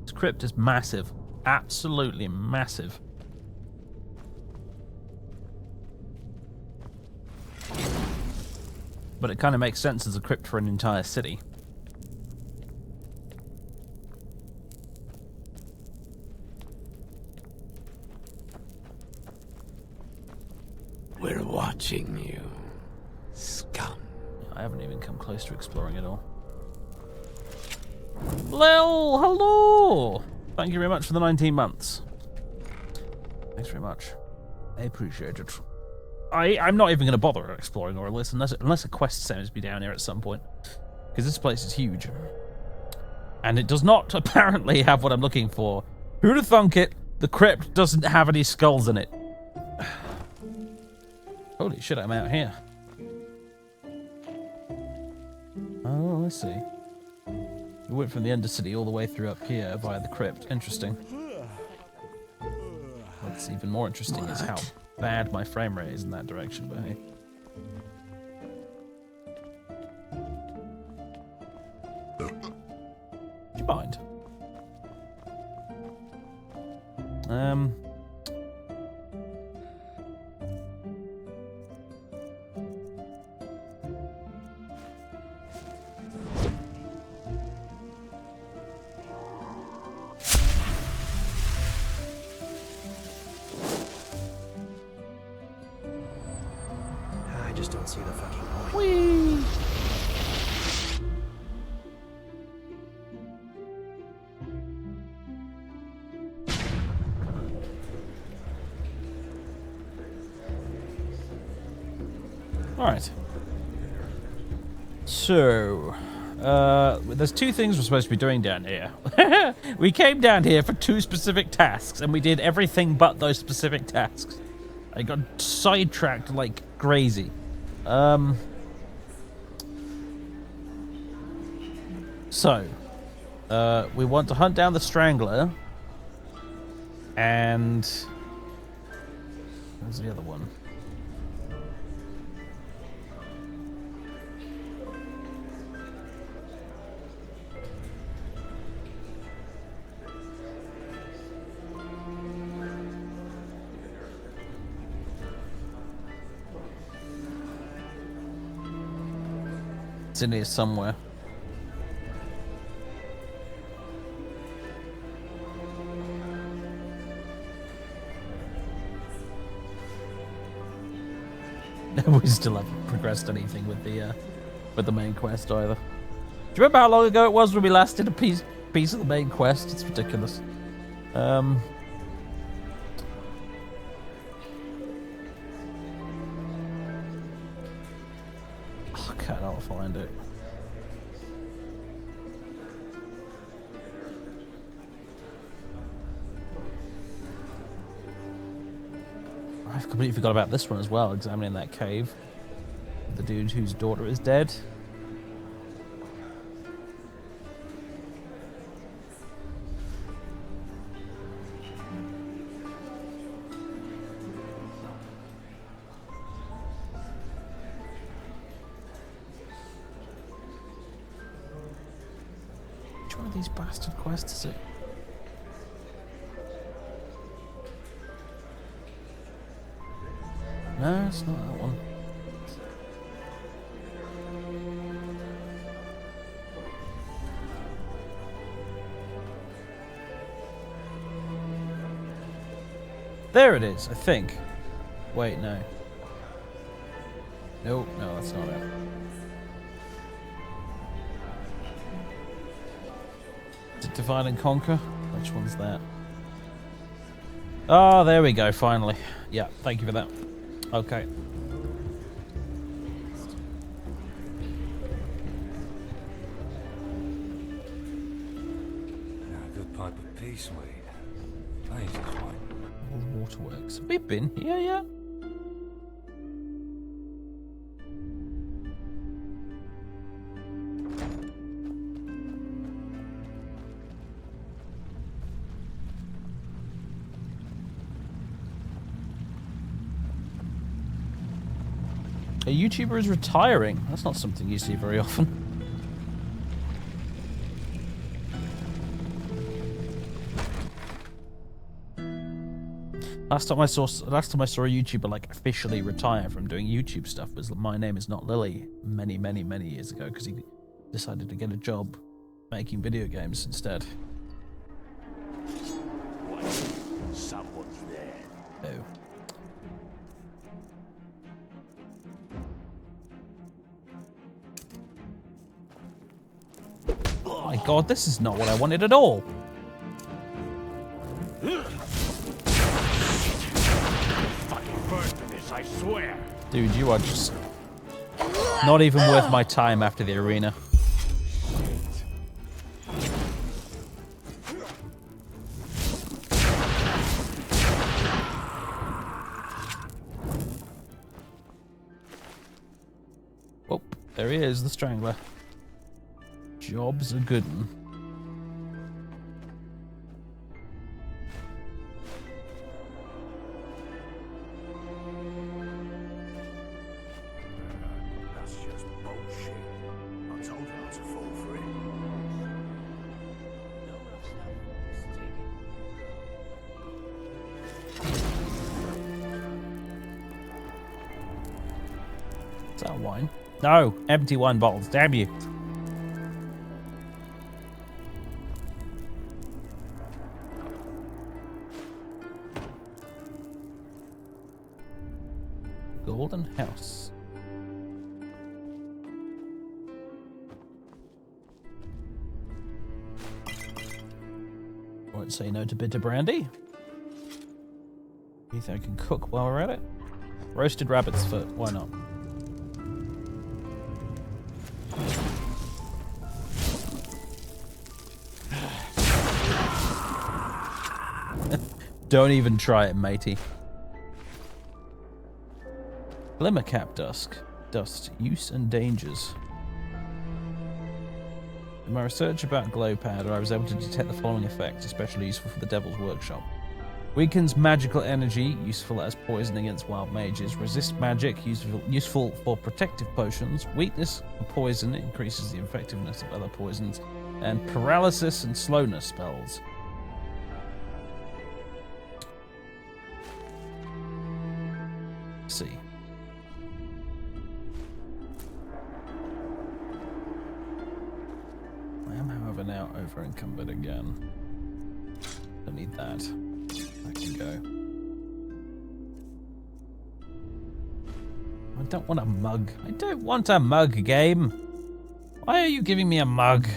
This crypt is massive. Absolutely massive. But it kind of makes sense as a crypt for an entire city. We're watching you, scum. I haven't even come close to exploring it all. Lil, hello! Thank you very much for the 19 months. Thanks very much. I appreciate it. I'm not even going to bother exploring all this unless a quest sends me down here at some point. Because this place is huge. And it does not apparently have what I'm looking for. Who'd have thunk it? The crypt doesn't have any skulls in it. Holy shit, I'm out here. Oh, I see. We went from the Undercity all the way through up here via the crypt. Interesting. That's even more interesting is how bad my frame rate is in that direction, but hey. Do you mind? I just don't see the fucking point. Whee! Alright. So, there's two things we're supposed to be doing down here. We came down here for 2 specific tasks, and we did everything but those specific tasks. I got sidetracked like crazy. So, we want to hunt down the Strangler, and where's the other one? It's in here somewhere. We still haven't progressed anything with the main quest either. Do you remember how long ago it was when we last did a piece of the main quest? It's ridiculous. I cannot find it. I've completely forgot about this one as well, examining that cave. The dude whose daughter is dead. Which one of these bastard quests is it? No, it's not that one. There it is, I think. Wait, no. No, that's not it. Is it Divide and Conquer? Which one's that? Oh, there we go, finally. Yeah, thank you for that. Okay. Now a good pipe of peace weed. Blaze is one. All the waterworks. We've been here, yeah. A YouTuber is retiring. That's not something you see very often. Last time I saw a YouTuber like officially retire from doing YouTube stuff was My Name Is Not Lily many years ago because he decided to get a job making video games instead. Someone's there. Oh. Oh my god, this is not what I wanted at all. Fucking burn to this, I swear. Dude, you are just not even worth my time after the arena. Oh, there he is, the Strangler. Job's a good one. Is that wine? No, empty wine bottles. Damn you. Golden House. Won't say no to bitter brandy. You think I can cook while we're at it? Roasted rabbit's foot. Why not? Don't even try it, matey. Glimmer cap dust. Use and dangers. In my research about glow powder, I was able to detect the following effects, especially useful for the Devil's Workshop. Weakens magical energy, useful as poison against wild mages. Resist magic, useful for protective potions. Weakness for poison, increases the effectiveness of other poisons. And paralysis and slowness spells. Let's see. I am, however, now over encumbered again. Don't need that. I can go. I don't want a mug. I don't want a mug, game. Why are you giving me a mug?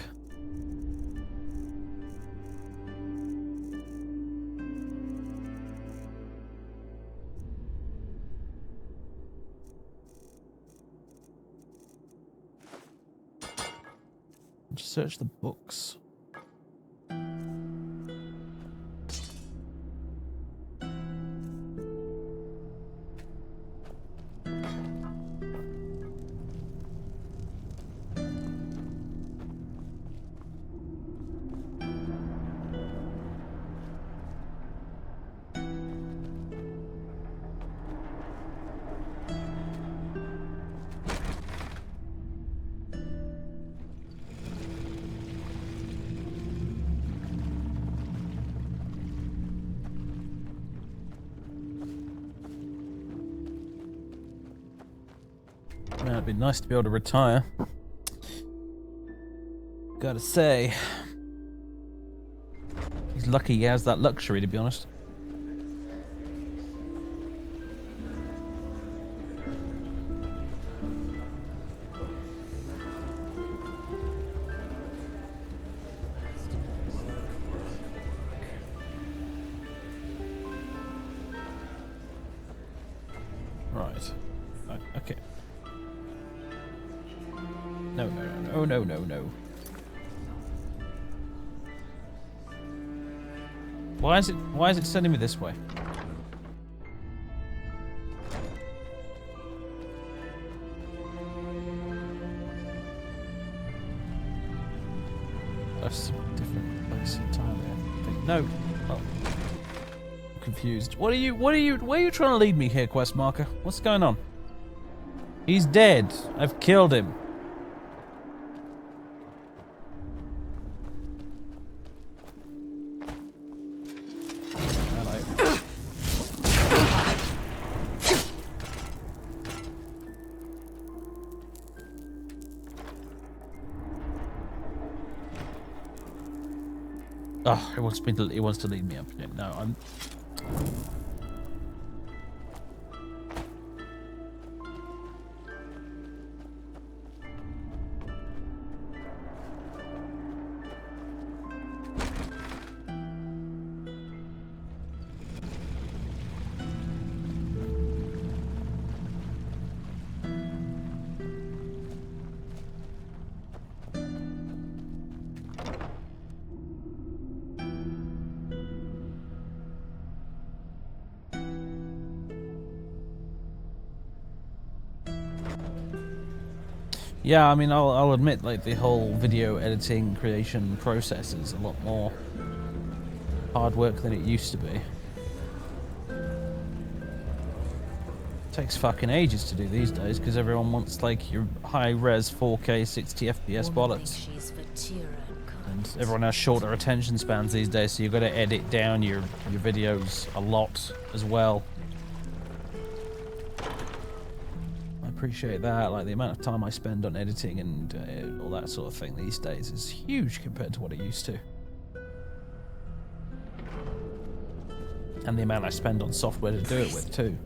Just search the books. Man, it'd be nice to be able to retire. Gotta say, he's lucky he has that luxury, to be honest. Right. Okay. No. Why is it sending me this way? That's a different place entirely, I think. No. Oh. I'm confused. Where are you trying to lead me here, quest marker? What's going on? He's dead. I've killed him. Oh, he wants to lead me up. No, I'm... Yeah, I mean, I'll admit, like, the whole video editing creation process is a lot more hard work than it used to be. It takes fucking ages to do these days because everyone wants, like, your high-res 4K 60 FPS bollocks. And everyone has shorter attention spans these days, so you've got to edit down your videos a lot as well. My appreciate that. Like, the amount of time I spend on editing and all that sort of thing these days is huge compared to what it used to. And the amount I spend on software to do it with, too.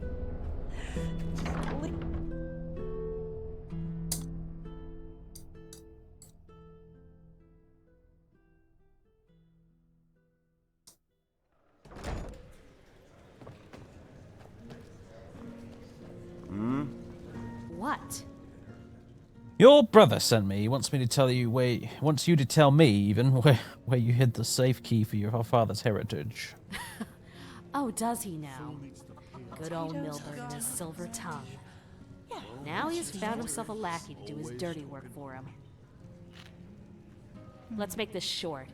What? Your brother sent me. He wants me to tell you wants you to tell me even where you hid the safe key for your father's heritage. Oh, does he now? Good old Milburn and his silver tongue. Now he has found himself a lackey to do his dirty work for him. Let's make this short.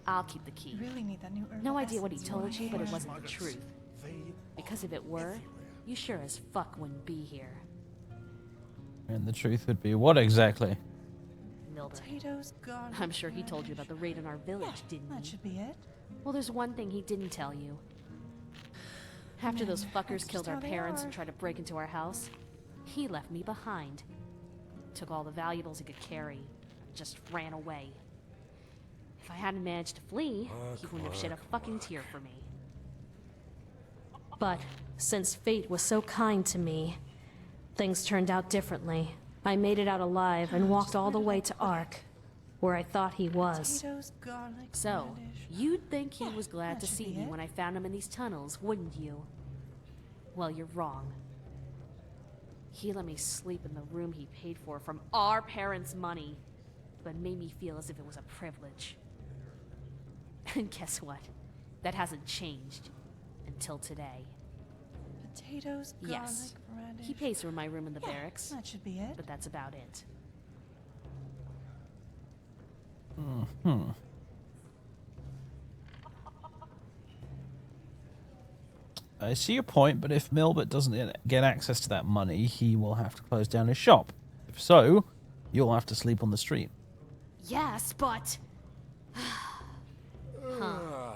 I'll keep the key. Really need that new No idea what he told you, but it wasn't the truth. Because if it were, you sure as fuck wouldn't be here. And the truth would be what exactly? Milburn. I'm sure he told you about the raid on our village, didn't he? That should be it. Well, there's one thing he didn't tell you. After those fuckers killed our parents and tried to break into our house, he left me behind. Took all the valuables he could carry, just ran away. If I hadn't managed to flee, he wouldn't have shed a fucking tear for me. But since fate was so kind to me, things turned out differently. I made it out alive and walked all the way to Ark, where I thought he was. So, you'd think he was glad to see me when I found him in these tunnels, wouldn't you? Well, you're wrong. He let me sleep in the room he paid for from our parents' money, but made me feel as if it was a privilege. And guess what? That hasn't changed until today. Potatoes, garlic, Yes, radish. he pays for my room in the barracks. That should be it. But that's about it. I see your point, but if Milbert doesn't get access to that money, he will have to close down his shop. If so, you'll have to sleep on the street. Yes, but... huh.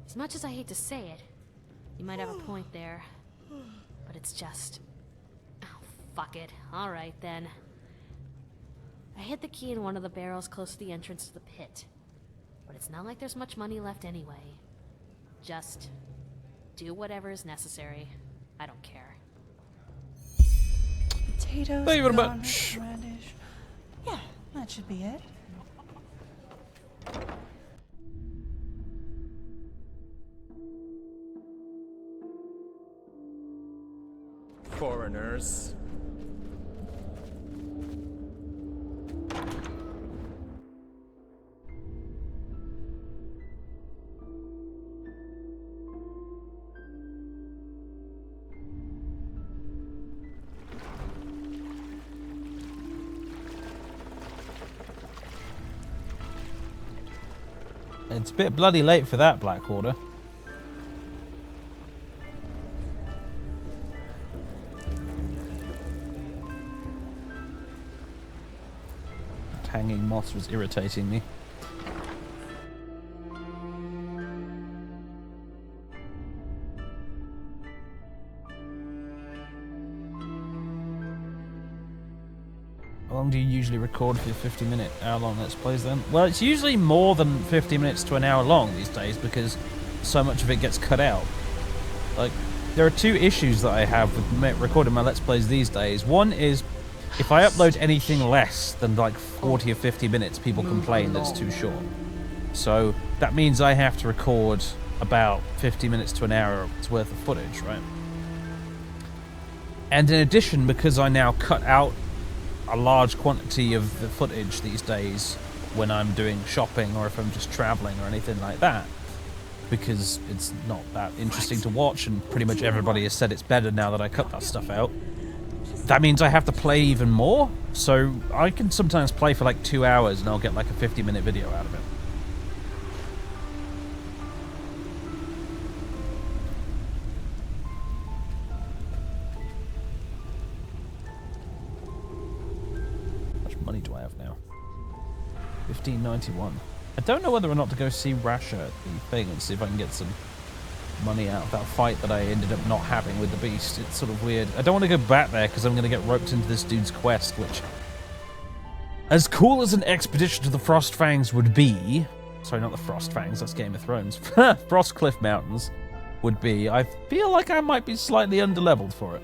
As much as I hate to say it, you might have a point there. But it's just... oh, fuck it. Alright, then. I hid the key in one of the barrels close to the entrance to the pit. But it's not like there's much money left anyway. Just... do whatever is necessary. I don't care. Potatoes, Thank you very garlic, much. radish. Yeah, that should be it. Foreigners. It's a bit bloody late for that, Blackwater. That hanging moth was irritating me. How long do you usually record for your 50-minute, hour-long Let's Plays then? Well, it's usually more than 50 minutes to an hour long these days because so much of it gets cut out. Like, there are two issues that I have with recording my Let's Plays these days. One is, if I upload anything less than like 40 or 50 minutes, people complain that it's too short. So, that means I have to record about 50 minutes to an hour's worth of footage, right? And in addition, because I now cut out a large quantity of the footage these days when I'm doing shopping or if I'm just traveling or anything like that, because it's not that interesting to watch and pretty much everybody has said it's better now that I cut that stuff out. That means I have to play even more, so I can sometimes play for like 2 hours and I'll get like a 50-minute video out of it. Money do I have now? 1591. I don't know whether or not to go see Rasha at the thing and see if I can get some money out of that fight that I ended up not having with the beast. It's sort of weird. I don't want to go back there because I'm going to get roped into this dude's quest, which, as cool as an expedition to the Frostfangs would be, sorry, not the Frostfangs, that's Game of Thrones, Frostcliff Mountains would be, I feel like I might be slightly underleveled for it.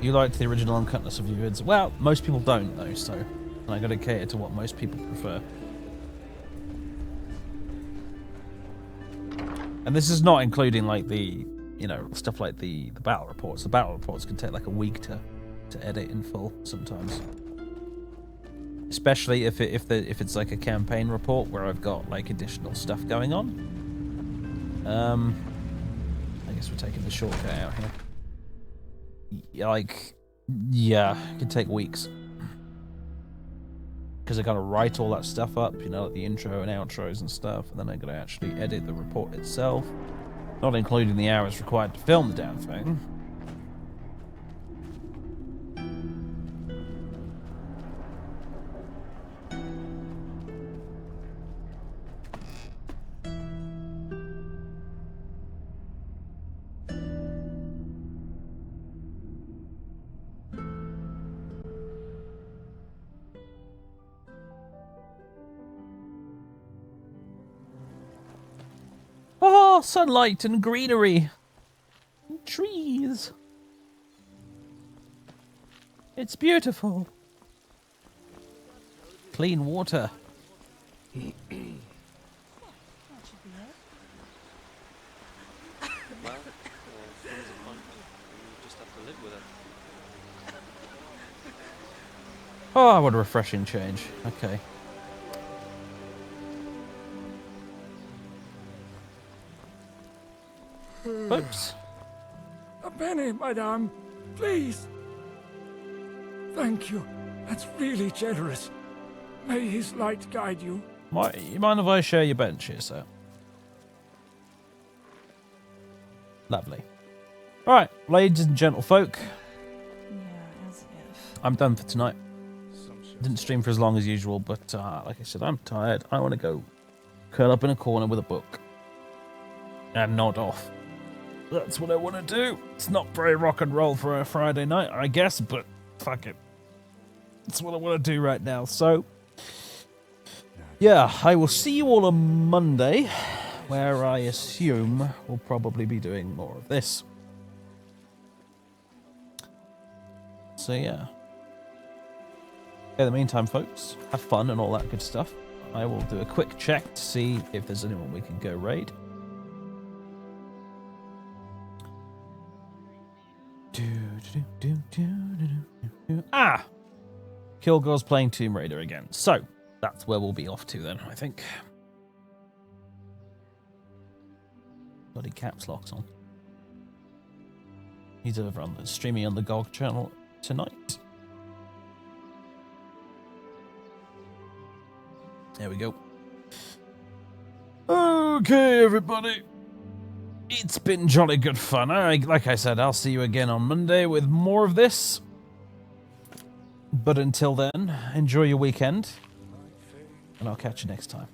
You liked the original uncutness of your vids. Well, most people don't, though, so I got to cater to what most people prefer. And this is not including, like, the, you know, stuff like the battle reports. The battle reports can take, like, a week to edit in full sometimes. Especially if it's, like, a campaign report where I've got, like, additional stuff going on. I guess we're taking the shortcut out here. Like, yeah, it could take weeks. Because I gotta write all that stuff up, you know, like the intro and outros and stuff, and then I gotta actually edit the report itself. Not including the hours required to film the damn thing. Oh, sunlight and greenery. And trees. It's beautiful. Clean water. Oh, what a refreshing change. Okay. Oops. A penny, madame. Please. Thank you. That's really generous. May his light guide you. You mind if I share your bench here, sir? Lovely. Alright, ladies and gentlefolk. Yeah, as if. I'm done for tonight. Didn't stream for as long as usual, but like I said, I'm tired. I want to go curl up in a corner with a book and nod off. That's what I want to do. It's not very rock and roll for a Friday night, I guess, but fuck it. That's what I want to do right now. So, yeah, I will see you all on Monday, where I assume we'll probably be doing more of this. So, yeah. In the meantime, folks, have fun and all that good stuff. I will do a quick check to see if there's anyone we can go raid. Ah! Kilgore's playing Tomb Raider again. So, that's where we'll be off to then, I think. Bloody caps lock's on. He's over on the streaming on the GOG channel tonight. There we go. Okay, everybody. It's been jolly good fun. Like I said, I'll see you again on Monday with more of this. But until then, enjoy your weekend. And I'll catch you next time.